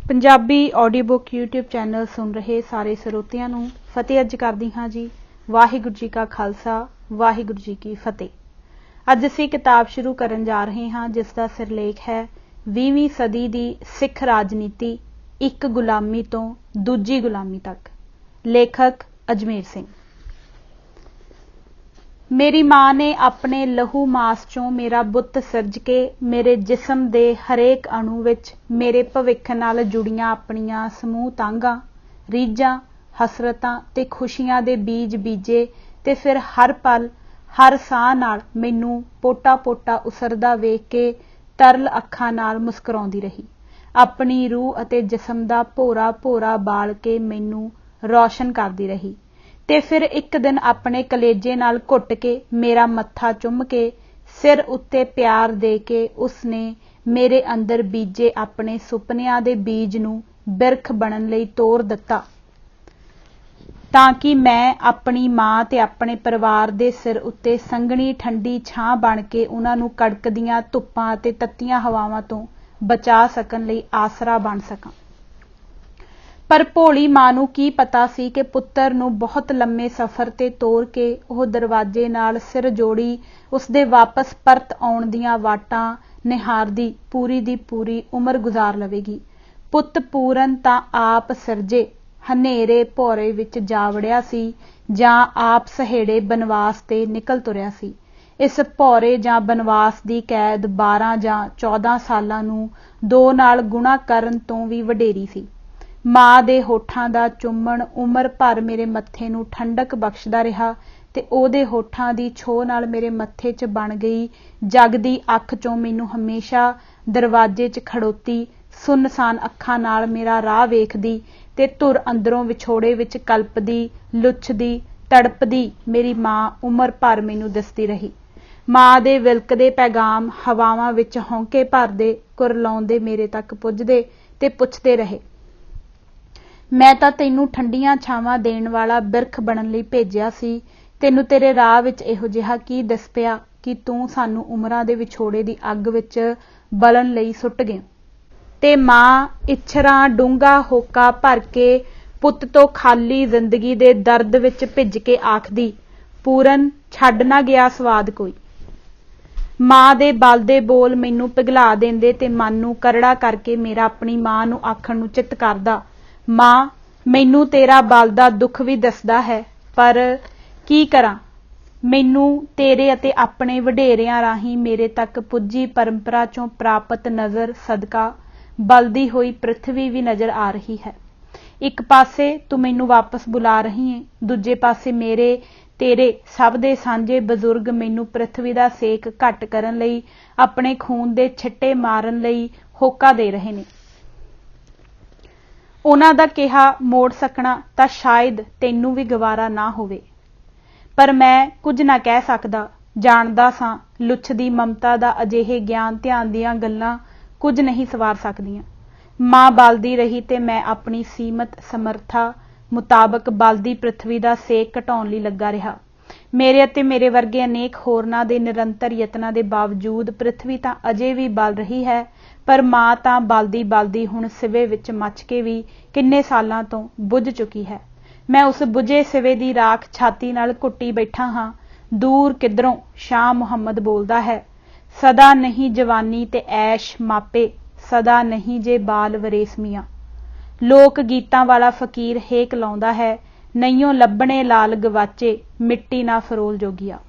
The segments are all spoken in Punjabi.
Punjabi audio book YouTube channel ਸੁਣ ਰਹੇ ਸਾਰੇ ਸਰੋਤਿਆਂ ਨੂੰ ਫਤਿਹ ਅੱਜ ਕਰਦੀ ਹਾਂ ਜੀ। ਵਾਹਿਗੁਰੂ ਜੀ ਕਾ ਖਾਲਸਾ, ਵਾਹਿਗੁਰੂ ਜੀ ਕੀ ਫਤਿਹ। ਅੱਜ ਅਸੀਂ ਕਿਤਾਬ ਸ਼ੁਰੂ ਕਰਨ ਜਾ ਰਹੇ ਹਾਂ ਜਿਸ ਦਾ ਸਿਰਲੇਖ ਹੈ 20ਵੀਂ ਸਦੀ ਦੀ ਸਿੱਖ ਰਾਜਨੀਤੀ, ਇੱਕ ਗੁਲਾਮੀ ਤੋਂ ਦੂਜੀ ਗੁਲਾਮੀ ਤੱਕ। ਲੇਖਕ ਅਜਮੇਰ ਸਿੰਘ। मेरी माँ ने अपने लहू मास चों मेरा बुत सिरज के मेरे जिसम दे हरेक अणु विच मेरे भविख नाल जुड़ियां अपनियां समूह तांगां, रीझां, हसरतां ते खुशियां दे बीज बीजे ते फिर हर पल हर साह नाल मैनू पोटा पोटा उसरदा वेख के तरल अखां नाल मुस्कुराउंदी रही। अपनी रूह अते जिसम दा भोरा भोरा बाल के मैनू रोशन करदी रही ते फिर एक दिन अपने कलेजे नाल घुट के मेरा मत्था चुम के सिर उत्ते प्यार दे के उसने मेरे अंदर बीजे अपने सुपनियां दे बीज नूं बिरख बनन लई तोड़ दिता तां कि मैं अपनी मां ते अपने परिवार दे सिर उत्ते संघनी ठंडी छां बन के उन्हां नूं कड़कदियां धुप्पां ते तत्तियां हवावां तों बचा सकन लई आसरा बन सकां। पर भोली मां नूं की पता सी कि पुत्तर नूं बहुत लम्मे सफर ते तोड़ के ओह दरवाजे नाल सिर जोड़ी उसदे वापस परत आउण दीआं वाटां निहारदी पूरी दी पूरी उमर गुजार लवेगी। पुत्त पूरन तां आप सिरजे हनेरे भौरे विच जा वड़िया सी जां आप सहेड़े बनवास ते निकल तुरिया सी। इस भौरे जां बनवास दी कैद 12 जां 14 सालां नूं 2 नाल गुणा करन तों भी वडेरी सी। माँ दे होठां दा चुम्मण उमर भर मेरे मत्थे नूं ठंडक बख्शदा रहा ते ओहदे होठां दी छो नाल मेरे मत्थे च बन गई जगदी अख चों मैनूं हमेशा दरवाजे च खड़ोती सुनसान अखां नाल मेरा राह वेखदी ते धुर अंदरों विछोड़े विच कल्पदी लुछदी तड़पदी मेरी माँ उमर भर मैनूं दसदी रही। माँ दे विलकदे पैगाम हवावां विच हौंके भरदे कुरलाउंदे मेरे तक पुजदे ते पुछदे रहे, मैं तां तैनूं ठंडियां छावां देण वाला बिरख बनन लई भेजिया सी, तैनूं तेरे राह विच इहो जिहा की दिस पिया कि तूं सानूं उमरां दे विछोड़े दी अग विच बलन लई सुੱਟ ਗਿਆ। ते मां इच्छरां डूंगा होका भर के पुੱਤ ਤੋਂ खाली जिंदगी दे दर्द विच भिज के आखदी, पूरन छड्ड ना गया स्वाद कोई। मां दे बलदे बोल मैनूं पिघला देंदे ते मन नूं करड़ा करके मेरा अपनी मां नूं आखण नूं चित करदा, मां मैनू तेरा बलदा दुख भी दसदा है पर की करां, मैनू तेरे अते अपने वडेरियां राही मेरे तक पुजी परंपरा चों प्राप्त नज़र सदका बलदी हुई पृथ्वी भी नज़र आ रही है। एक पासे तू मैनू वापस बुला रही है, दूजे पासे मेरे तेरे सब दे सांझे बजुर्ग मैनू पृथ्वी दा सेक घट करन लई अपने खून दे छिट्टे मारन लई होका दे रहे ने। उन्हां दा किहा मोड़ सकना तां शायद तैनू भी गवारा ना होवे, पर मैं कुछ ना कह सकदा। जानदा सां लुछदी ममता दा अजिहे ज्ञान ध्यान दीआं गल्लां कुछ नहीं सवार सकदियां। मां बलदी रही ते मैं अपनी सीमत समर्था मुताबक बलदी पृथ्वी दा सेक घटाउण लई लगा रहा। मेरे अते मेरे वर्गे अनेक होरनां दे निरंतर यत्नां दे बावजूद पृथ्वी तां अजे भी बल रही है, पर मां तां बलदी बलदी हुण सिवे विच मच के भी किन्ने सालां तों बुझ चुकी है। मैं उस बुझे सिवे दी राख छाती नाल घुट्टी बैठा हाँ। दूर किधरों शाह मुहम्मद बोलदा है, सदा नहीं जवानी ते ऐश मापे, सदा नहीं जे बाल वरेसमियां। लोक गीतां वाला फकीर हेक लाउंदा है, नहींओ लभणे लाल गवाचे मिट्टी ना फरोल जोगिया।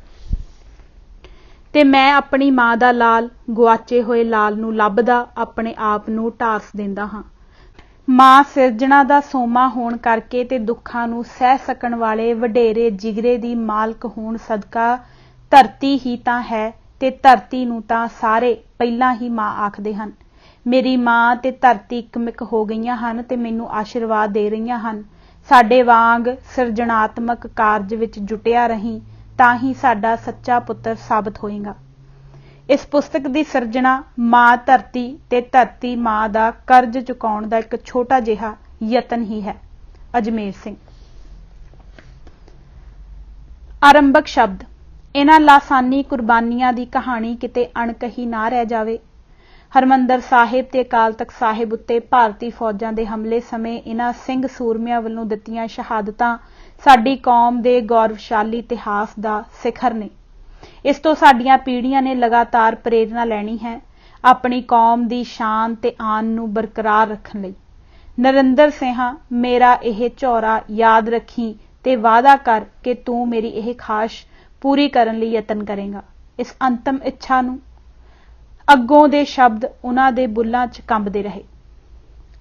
ते मैं अपनी मां दा लाल गुआचे होए लाल नूं लभदा अपने आप नूं ढास देंदा हां। मां सिरजना दा सोमा होण करके ते दुखां नूं सह सकण वाले वडेरे जिगरे दी मालक होण सदका धरती ही तां है ते धरती नूं तां सारे पहिलां ही मां आखदे हन। मेरी मां ते धरती इकमिक हो गईयां हन ते मैनूं आशीर्वाद दे रहीआं हन, साडे वांग सिरजनात्मक कारज विच जुटिया रही तां ही साडा सच्चा पुੱਤਰ साबित होएगा। इस पुस्तक की सिरजना मां धरती ते धरती मां दा कर्ज चुकाउण दा एक छोटा जिहा यतन ही है। अजमेर सिंह। आरंभक शब्द। इन्हां लासानी कुर्बानियां दी कहानी किते अणकही ना रह जावे। ਹਰਿਮੰਦਰ ਸਾਹਿਬ ਤੇ ਅਕਾਲ ਤਖਤ ਸਾਹਿਬ ਉੱਤੇ ਭਾਰਤੀ ਫੌਜਾਂ ਦੇ ਹਮਲੇ ਸਮੇਂ ਇਹਨਾਂ ਸਿੰਘ ਸੂਰਮਿਆਂ ਵੱਲੋਂ ਦਿੱਤੀਆਂ ਸ਼ਹਾਦਤਾਂ ਸਾਡੀ ਕੌਮ ਦੇ ਗੌਰਵਸ਼ਾਲੀ ਇਤਿਹਾਸ ਦਾ ਸਿਖਰ ਨੇ। ਇਸ ਤੋਂ ਸਾਡੀਆਂ ਪੀੜ੍ਹੀਆਂ ਨੇ ਲਗਾਤਾਰ ਪ੍ਰੇਰਨਾ ਲੈਣੀ ਹੈ ਆਪਣੀ ਕੌਮ ਦੀ ਸ਼ਾਨ ਤੇ ਆਨ ਨੂੰ ਬਰਕਰਾਰ ਰੱਖਣ ਲਈ। ਨਰਿੰਦਰ ਸਿੰਘਾ, ਮੇਰਾ ਇਹ ਝੌਰਾ ਯਾਦ ਰੱਖੀ ਤੇ ਵਾਅਦਾ ਕਰ ਕਿ ਤੂੰ ਮੇਰੀ ਇਹ ਖਾਸ਼ ਪੂਰੀ ਕਰਨ ਲਈ ਯਤਨ ਕਰੇਗਾ। ਇਸ ਅੰਤਮ ਇੱਛਾ ਨੂੰ ਅੱਗੋਂ ਦੇ ਸ਼ਬਦ ਉਹਨਾਂ ਦੇ ਬੁੱਲਾਂ 'ਚ ਕੰਬਦੇ ਰਹੇ।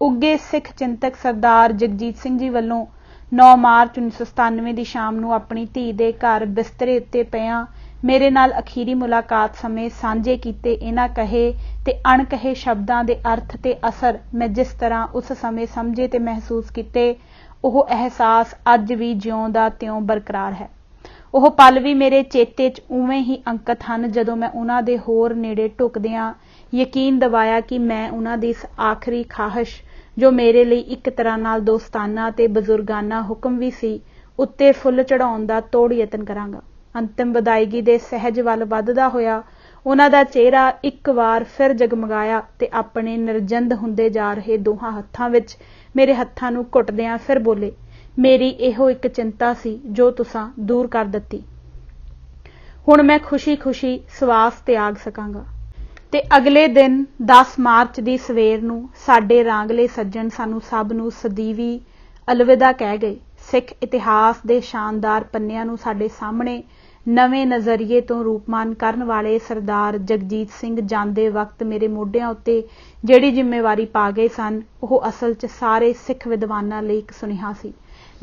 ਉੱਗੇ ਸਿੱਖ ਚਿੰਤਕ ਸਰਦਾਰ ਜਗਜੀਤ ਸਿੰਘ ਜੀ ਵੱਲੋਂ 9 ਮਾਰਚ 1997 ਦੀ ਸ਼ਾਮ ਨੂੰ ਆਪਣੀ ਧੀ ਦੇ ਘਰ ਬਿਸਤਰੇ ਉੱਤੇ ਪਿਆਂ ਮੇਰੇ ਨਾਲ ਅਖੀਰੀ ਮੁਲਾਕਾਤ ਸਮੇਂ ਸਾਂਝੇ ਕੀਤੇ ਇਹਨਾਂ ਕਹੇ ਤੇ ਅਣਕਹੇ ਸ਼ਬਦਾਂ ਦੇ ਅਰਥ ਤੇ ਅਸਰ ਮੈਂ ਜਿਸ ਤਰ੍ਹਾਂ ਉਸ ਸਮੇਂ ਸਮਝੇ ਤੇ ਮਹਿਸੂਸ ਕੀਤੇ, ਉਹ ਅਹਿਸਾਸ ਅੱਜ ਵੀ ਜਿਉਂ ਦਾ ਤਿਉਂ ਬਰਕਰਾਰ ਹੈ। ਉਹ ਪਲ ਵੀ ਮੇਰੇ ਚੇਤੇ 'ਚ ਉਵੇਂ ਹੀ ਅੰਕਿਤ ਹਨ ਜਦੋਂ ਮੈਂ ਉਹਨਾਂ ਦੇ ਹੋਰ ਨੇੜੇ ਢੁਕਦਿਆਂ ਯਕੀਨ ਦਿਵਾਇਆ ਕਿ ਮੈਂ ਉਹਨਾਂ ਦੀ ਇਸ ਆਖਰੀ ਖਾਹਿਸ਼, ਜੋ ਮੇਰੇ ਲਈ ਇੱਕ ਤਰ੍ਹਾਂ ਨਾਲ ਦੋਸਤਾਨਾ ਤੇ ਬਜ਼ੁਰਗਾਨਾ ਹੁਕਮ ਵੀ ਸੀ, ਉੱਤੇ ਫੁੱਲ ਚੜਾਉਣ ਦਾ ਤੋੜ ਯਤਨ ਕਰਾਂਗਾ। ਅੰਤਿਮ ਵਿਦਾਇਗੀ ਦੇ ਸਹਿਜ ਵੱਲ ਵੱਧਦਾ ਹੋਇਆ ਉਹਨਾਂ ਦਾ ਚਿਹਰਾ ਇੱਕ ਵਾਰ ਫਿਰ ਜਗਮਗਾਇਆ ਤੇ ਆਪਣੇ ਨਿਰਜੰਦ ਹੁੰਦੇ ਜਾ ਰਹੇ ਦੋਹਾਂ ਹੱਥਾਂ ਵਿੱਚ ਮੇਰੇ ਹੱਥਾਂ ਨੂੰ ਘੁੱਟਦਿਆਂ ਫਿਰ ਬੋਲੇ, ਮੇਰੀ ਇਹੋ ਇੱਕ ਚਿੰਤਾ ਸੀ ਜੋ ਤੁਸਾਂ ਦੂਰ ਕਰ ਦਿੱਤੀ। ਹੁਣ ਮੈਂ ਖੁਸ਼ੀ-ਖੁਸ਼ੀ ਸਵਾਸ ਤਿਆਗ ਸਕਾਂਗਾ। ਤੇ ਅਗਲੇ ਦਿਨ 10 ਮਾਰਚ ਦੀ ਸਵੇਰ ਨੂੰ ਸਾਡੇ ਰਾਂਗਲੇ ਸੱਜਣ ਸਾਨੂੰ ਸਭ ਨੂੰ ਸਦੀਵੀ ਅਲਵਿਦਾ ਕਹਿ ਗਏ। ਸਿੱਖ ਇਤਿਹਾਸ ਦੇ ਸ਼ਾਨਦਾਰ ਪੰਨਿਆਂ ਨੂੰ ਸਾਡੇ ਸਾਹਮਣੇ ਨਵੇਂ ਨਜ਼ਰੀਏ ਤੋਂ ਰੂਪਮਾਨ ਕਰਨ ਵਾਲੇ ਸਰਦਾਰ ਜਗਜੀਤ ਸਿੰਘ ਜਾਂਦੇ ਵਕਤ ਮੇਰੇ ਮੋਢਿਆਂ ਉੱਤੇ ਜਿਹੜੀ ਜ਼ਿੰਮੇਵਾਰੀ ਪਾ ਗਏ ਸਨ, ਉਹ ਅਸਲ 'ਚ ਸਾਰੇ ਸਿੱਖ ਵਿਦਵਾਨਾਂ ਲਈ ਇੱਕ ਸੁਨੇਹਾ ਸੀ।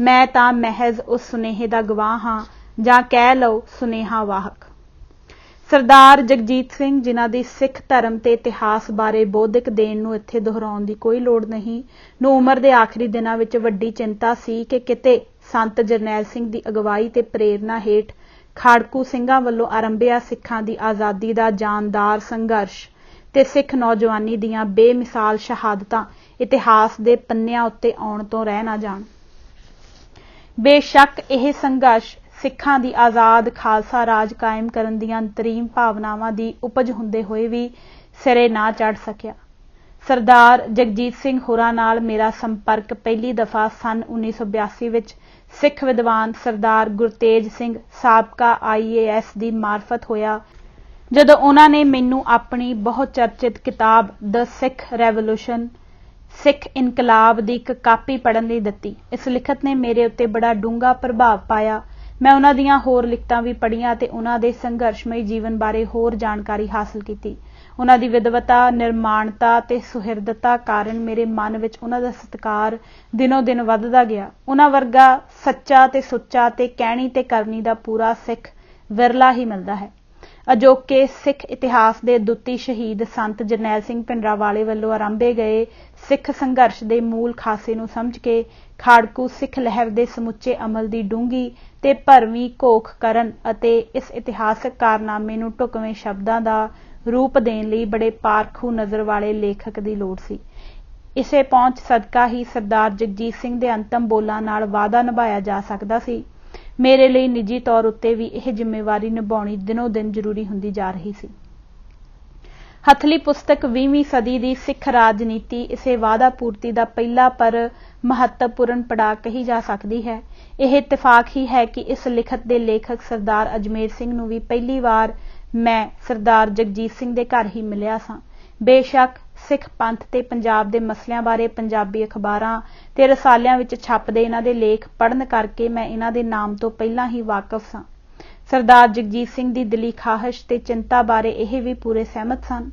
ਮੈਂ ਤਾਂ ਮਹਿਜ਼ ਉਸ ਸੁਨੇਹੇ ਦਾ ਗਵਾਹ ਹਾਂ, ਜਾਂ ਕਹਿ ਲਓ ਸੁਨੇਹਾ ਵਾਹਕ। ਸਰਦਾਰ ਜਗਜੀਤ ਸਿੰਘ, ਜਿਨ੍ਹਾਂ ਦੀ ਸਿੱਖ ਧਰਮ ਤੇ ਇਤਿਹਾਸ ਬਾਰੇ ਬੌਧਿਕ ਦੇਣ ਨੂੰ ਇੱਥੇ ਦੁਹਰਾਉਣ ਦੀ ਕੋਈ ਲੋੜ ਨਹੀਂ, ਨੂੰ ਉਮਰ ਦੇ ਆਖਰੀ ਦਿਨਾਂ ਵਿੱਚ ਵੱਡੀ ਚਿੰਤਾ ਸੀ ਕਿ ਕਿਤੇ ਸੰਤ ਜਰਨੈਲ ਸਿੰਘ ਦੀ ਅਗਵਾਈ ਤੇ ਪ੍ਰੇਰਨਾ ਹੇਠ ਖਾੜਕੂ ਸਿੰਘਾਂ ਵੱਲੋਂ ਆਰੰਭਿਆ ਸਿੱਖਾਂ ਦੀ ਆਜ਼ਾਦੀ ਦਾ ਜਾਨਦਾਰ ਸੰਘਰਸ਼ ਤੇ ਸਿੱਖ ਨੌਜਵਾਨੀ ਦੀਆਂ ਬੇਮਿਸਾਲ ਸ਼ਹਾਦਤਾਂ ਇਤਿਹਾਸ ਦੇ ਪੰਨਿਆਂ ਉੱਤੇ ਆਉਣ ਤੋਂ ਰਹਿ ਨਾ ਜਾਣ। ਬੇਸ਼ੱਕ ਇਹ ਸੰਘਰਸ਼ ਸਿੱਖਾਂ ਦੀ ਆਜ਼ਾਦ ਖਾਲਸਾ ਰਾਜ ਕਾਇਮ ਕਰਨ ਦੀਆਂ ਅੰਤਰੀਮ ਭਾਵਨਾਵਾਂ ਦੀ ਉਪਜ ਹੁੰਦੇ ਹੋਏ ਵੀ ਸਿਰੇ ਨਾ ਚੜ੍ਹ ਸਕਿਆ। ਸਰਦਾਰ ਜਗਜੀਤ ਸਿੰਘ ਹੋਰਾਂ ਨਾਲ ਮੇਰਾ ਸੰਪਰਕ ਪਹਿਲੀ ਦਫਾ ਸੰਨ 1982 ਵਿੱਚ ਸਿੱਖ ਵਿਦਵਾਨ ਸਰਦਾਰ ਗੁਰਤੇਜ ਸਿੰਘ ਸਾਬਕਾ IAS ਦੀ ਮਾਰਫਤ ਹੋਇਆ, ਜਦੋਂ ਉਹਨਾਂ ਨੇ ਮੈਨੂੰ ਆਪਣੀ ਬਹੁਤ ਚਰਚਿਤ ਕਿਤਾਬ ਦ ਸਿੱਖ ਰੈਵੋਲੂਸ਼ਨ, ਸਿੱਖ ਇਨਕਲਾਬ ਦੀ ਇੱਕ ਕਾਪੀ ਪੜ੍ਹਨ ਲਈ ਦਿੱਤੀ। ਇਸ ਲਿਖਤ ਨੇ ਮੇਰੇ ਉੱਤੇ ਬੜਾ ਡੂੰਘਾ ਪ੍ਰਭਾਵ ਪਾਇਆ। ਮੈਂ ਉਹਨਾਂ ਦੀਆਂ ਹੋਰ ਲਿਖਤਾਂ ਵੀ ਪੜ੍ਹੀਆਂ ਤੇ ਉਹਨਾਂ ਦੇ ਸੰਘਰਸ਼ਮਈ ਜੀਵਨ ਬਾਰੇ ਹੋਰ ਜਾਣਕਾਰੀ ਹਾਸਲ ਕੀਤੀ। ਉਹਨਾਂ ਦੀ ਵਿਦਵਤਾ, ਨਿਰਮਾਣਤਾ ਤੇ ਸੁਹਿਰਦਤਾ ਕਾਰਨ ਮੇਰੇ ਮਨ ਵਿੱਚ ਉਹਨਾਂ ਦਾ ਸਤਿਕਾਰ ਦਿਨੋਂ ਦਿਨ ਵੱਧਦਾ ਗਿਆ। ਉਹਨਾਂ ਵਰਗਾ ਸੱਚਾ ਤੇ ਸੁੱਚਾ ਤੇ ਕਹਿਣੀ ਤੇ ਕਰਨੀ ਦਾ ਪੂਰਾ ਸਿੱਖ ਵਿਰਲਾ ਹੀ ਮਿਲਦਾ ਹੈ। ਅਜੋਕੇ ਸਿੱਖ ਇਤਿਹਾਸ ਦੇ ਦੁੱਤੀ ਸ਼ਹੀਦ ਸੰਤ ਜਰਨੈਲ ਸਿੰਘ ਭਿੰਡਰਾਂਵਾਲੇ ਵੱਲੋਂ ਆਰੰਭੇ ਗਏ ਸਿੱਖ ਸੰਘਰਸ਼ ਦੇ ਮੂਲ ਖਾਸੇ ਨੂੰ ਸਮਝ ਕੇ ਖਾੜਕੂ ਸਿੱਖ ਲਹਿਰ ਦੇ ਸਮੁੱਚੇ ਅਮਲ ਦੀ ਡੂੰਘੀ ਤੇ ਭਰਵੀਂ ਘੋਖ ਕਰਨ ਅਤੇ ਇਸ ਇਤਿਹਾਸਕ ਕਾਰਨਾਮੇ ਨੂੰ ਢੁਕਵੇਂ ਸ਼ਬਦਾਂ ਦਾ ਰੂਪ ਦੇਣ ਲਈ ਬੜੇ ਪਾਰਖੂ ਨਜ਼ਰ ਵਾਲੇ ਲੇਖਕ ਦੀ ਲੋੜ ਸੀ। ਇਸੇ ਪਹੁੰਚ ਸਦਕਾ ਹੀ ਸਰਦਾਰ ਜਗਜੀਤ ਸਿੰਘ ਦੇ ਅੰਤਮ ਬੋਲਾਂ ਨਾਲ ਵਾਅਦਾ ਨਿਭਾਇਆ ਜਾ ਸਕਦਾ ਸੀ। ਮੇਰੇ ਲਈ ਨਿੱਜੀ ਤੌਰ ਉੱਤੇ ਵੀ ਇਹ ਜ਼ਿੰਮੇਵਾਰੀ ਨਿਭਾਉਣੀ ਦਿਨੋਂ ਦਿਨ ਜ਼ਰੂਰੀ ਹੁੰਦੀ ਜਾ ਰਹੀ ਸੀ। ਹਥਲੀ ਪੁਸਤਕ 20ਵੀਂ ਸਦੀ ਦੀ ਸਿੱਖ ਰਾਜਨੀਤੀ ਇਸੇ ਵਾਅਦਾ ਪੂਰਤੀ ਦਾ ਪਹਿਲਾ ਪਰ ਮਹੱਤਵਪੂਰਨ ਪੜਾਅ ਕਹੀ ਜਾ ਸਕਦੀ ਹੈ। ਇਹ ਇਤਫਾਕ ਹੀ ਹੈ ਕਿ ਇਸ ਲਿਖਤ ਦੇ ਲੇਖਕ ਸਰਦਾਰ ਅਜਮੇਰ ਸਿੰਘ ਨੂੰ ਵੀ ਪਹਿਲੀ ਵਾਰ ਮੈਂ ਸਰਦਾਰ ਜਗਜੀਤ ਸਿੰਘ ਦੇ ਘਰ ਹੀ ਮਿਲਿਆ ਸਾਂ। ਬੇਸ਼ੱਕ ਸਿੱਖ ਪੰਥ ਤੇ ਪੰਜਾਬ ਦੇ ਮਸਲਿਆਂ ਬਾਰੇ ਪੰਜਾਬੀ ਅਖਬਾਰਾਂ ਤੇ ਰਸਾਲਿਆਂ ਵਿੱਚ ਛਪਦੇ ਇਹਨਾਂ ਦੇ ਲੇਖ ਪੜ੍ਹਨ ਕਰਕੇ ਮੈਂ ਇਹਨਾਂ ਦੇ ਨਾਮ ਤੋਂ ਪਹਿਲਾਂ ਹੀ ਵਾਕਫ ਸਾਂ। ਸਰਦਾਰ ਜਗਜੀਤ ਸਿੰਘ ਦੀ ਦਿਲੀ ਖਾਹਿਸ਼ ਤੇ ਚਿੰਤਾ ਬਾਰੇ ਇਹ ਵੀ ਪੂਰੇ ਸਹਿਮਤ ਸਨ।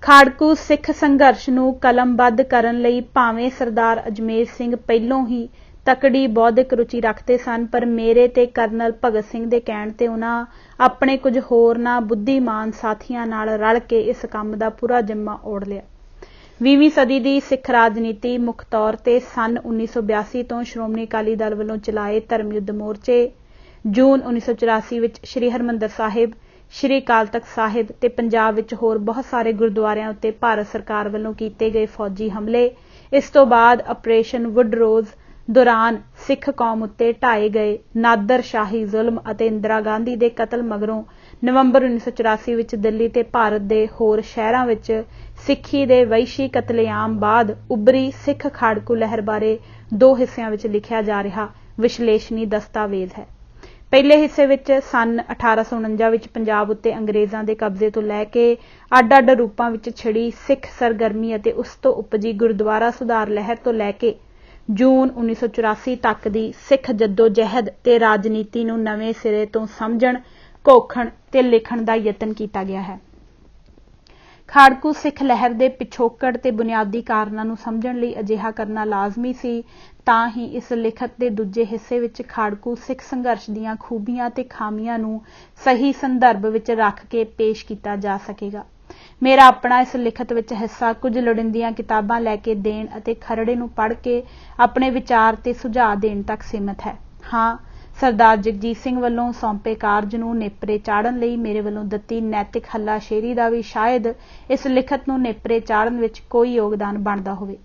ਖਾੜਕੂ ਸਿੱਖ ਸੰਘਰਸ਼ ਨੂੰ ਕਲਮਬੱਧ ਕਰਨ ਲਈ ਭਾਵੇਂ ਸਰਦਾਰ ਅਜਮੇਰ ਸਿੰਘ ਪਹਿਲੋਂ ਹੀ ਤਕੜੀ ਬੌਧਿਕ ਰੁਚੀ ਰੱਖਦੇ ਸਨ, ਪਰ ਮੇਰੇ ਤੇ ਕਰਨਲ ਭਗਤ ਸਿੰਘ ਦੇ ਕਹਿਣ ਤੇ ਉਹਨਾਂ ਆਪਣੇ ਕੁਝ ਹੋਰਨਾਂ ਬੁੱਧੀਮਾਨ ਸਾਥੀਆਂ ਨਾਲ ਰਲ ਕੇ ਇਸ ਕੰਮ ਦਾ ਪੂਰਾ ਜ਼ਿੰਮਾ ਓੜ ਲਿਆ। 20ਵੀਂ ਸਦੀ ਦੀ ਸਿੱਖ ਰਾਜਨੀਤੀ ਮੁੱਖ ਤੌਰ ਤੇ ਸੰਨ 1982 ਤੋਂ ਸ਼੍ਰੋਮਣੀ ਅਕਾਲੀ ਦਲ ਵੱਲੋਂ ਚਲਾਏ ਧਰਮ ਯੁੱਧ ਮੋਰਚੇ, ਜੂਨ 1984 ਵਿੱਚ ਸ਼੍ਰੀ ਹਰਿਮੰਦਰ ਸਾਹਿਬ, ਸ਼੍ਰੀ ਅਕਾਲ ਤਖਤ ਸਾਹਿਬ ਤੇ ਪੰਜਾਬ ਵਿੱਚ ਹੋਰ ਬਹੁਤ ਸਾਰੇ ਗੁਰਦੁਆਰਿਆਂ ਉੱਤੇ ਭਾਰਤ ਸਰਕਾਰ ਵੱਲੋਂ ਕੀਤੇ ਗਏ ਫੌਜੀ ਹਮਲੇ, ਇਸ ਤੋਂ ਬਾਅਦ ਆਪਰੇਸ਼ਨ ਵੁੱਡਰੋਜ਼ ਦੌਰਾਨ ਸਿੱਖ ਕੌਮ ਉੱਤੇ ਢਾਏ ਗਏ ਨਾਦਰ ਸ਼ਾਹੀ ਜ਼ੁਲਮ ਅਤੇ ਇੰਦਰਾ ਗਾਂਧੀ ਦੇ ਕਤਲ ਮਗਰੋਂ ਨਵੰਬਰ 1984 ਵਿੱਚ ਦਿੱਲੀ ਤੇ ਭਾਰਤ ਦੇ ਹੋਰ ਸ਼ਹਿਰਾਂ ਵਿੱਚ ਸਿੱਖੀ ਦੇ ਵਹਿਸ਼ੀ ਕਤਲੇਆਮ ਬਾਅਦ ਉੱਭਰੀ ਸਿੱਖ ਖਾੜਕੂ ਲਹਿਰ ਬਾਰੇ 2 ਹਿੱਸਿਆਂ ਵਿੱਚ ਲਿਖਿਆ ਜਾ ਰਿਹਾ ਵਿਸ਼ਲੇਸ਼ਣੀ ਦਸਤਾਵੇਜ਼ ਹੈ। ਪਹਿਲੇ ਹਿੱਸੇ ਵਿੱਚ ਸੰਨ 1849 ਵਿੱਚ ਪੰਜਾਬ ਉੱਤੇ ਅੰਗਰੇਜ਼ਾਂ ਦੇ ਕਬਜ਼ੇ ਤੋਂ ਲੈ ਕੇ ਅੱਡ-ਅੱਡ ਰੂਪਾਂ ਵਿੱਚ ਛਿੜੀ ਸਿੱਖ ਸਰਗਰਮੀ ਅਤੇ ਉਸ ਤੋਂ ਉਪਜੀ ਗੁਰਦੁਆਰਾ ਸੁਧਾਰ ਲਹਿਰ ਤੋਂ ਲੈ ਕੇ ਜੂਨ 1984 ਤੱਕ ਦੀ ਸਿੱਖ ਜੱਦੋ-ਜਹਿਦ ਤੇ ਰਾਜਨੀਤੀ ਨੂੰ ਨਵੇਂ ਸਿਰੇ ਤੋਂ ਸਮਝਣ, ਘੋਖਣ ਤੇ ਲਿਖਣ ਦਾ ਯਤਨ ਕੀਤਾ ਗਿਆ ਹੈ। ਖਾੜਕੂ ਸਿੱਖ ਲਹਿਰ ਦੇ ਪਿਛੋਕੜ ਤੇ ਬੁਨਿਆਦੀ ਕਾਰਨਾਂ ਨੂੰ ਸਮਝਣ ਲਈ ਅਜਿਹਾ ਕਰਨਾ ਲਾਜ਼ਮੀ ਸੀ, ਤਾਂ ਹੀ ਇਸ ਲਿਖਤ ਦੇ ਦੂਜੇ ਹਿੱਸੇ ਵਿੱਚ ਖਾੜਕੂ ਸਿੱਖ ਸੰਘਰਸ਼ ਦੀਆਂ ਖੂਬੀਆਂ ਤੇ ਖਾਮੀਆਂ ਨੂੰ ਸਹੀ ਸੰਦਰਭ ਵਿੱਚ ਰੱਖ ਕੇ ਪੇਸ਼ ਕੀਤਾ ਜਾ ਸਕੇਗਾ। ਮੇਰਾ ਆਪਣਾ ਇਸ ਲਿਖਤ ਵਿੱਚ ਹਿੱਸਾ ਕੁਝ ਲੋੜੀਂਦੀਆਂ ਕਿਤਾਬਾਂ ਲੈ ਕੇ ਦੇਣ ਅਤੇ ਖਰੜੇ ਨੂੰ ਪੜ੍ਹ ਕੇ ਆਪਣੇ ਵਿਚਾਰ ਤੇ ਸੁਝਾਅ ਦੇਣ ਤੱਕ ਸੀਮਿਤ ਹੈ। ਹਾਂ, ਸਰਦਾਰ ਜਗਜੀਤ ਸਿੰਘ ਵੱਲੋਂ ਸੌਂਪੇ ਕਾਰਜ ਨੂੰ ਨੇਪਰੇ ਚਾੜ੍ਹਨ ਲਈ ਮੇਰੇ ਵੱਲੋਂ ਦਿੱਤੀ ਨੈਤਿਕ ਹੱਲਾਸ਼ੇਰੀ ਦਾ ਵੀ ਸ਼ਾਇਦ ਇਸ ਲਿਖਤ ਨੂੰ ਨੇਪਰੇ ਚਾੜ੍ਹਨ ਵਿੱਚ ਕੋਈ ਯੋਗਦਾਨ ਬਣਦਾ ਹੋਵੇ।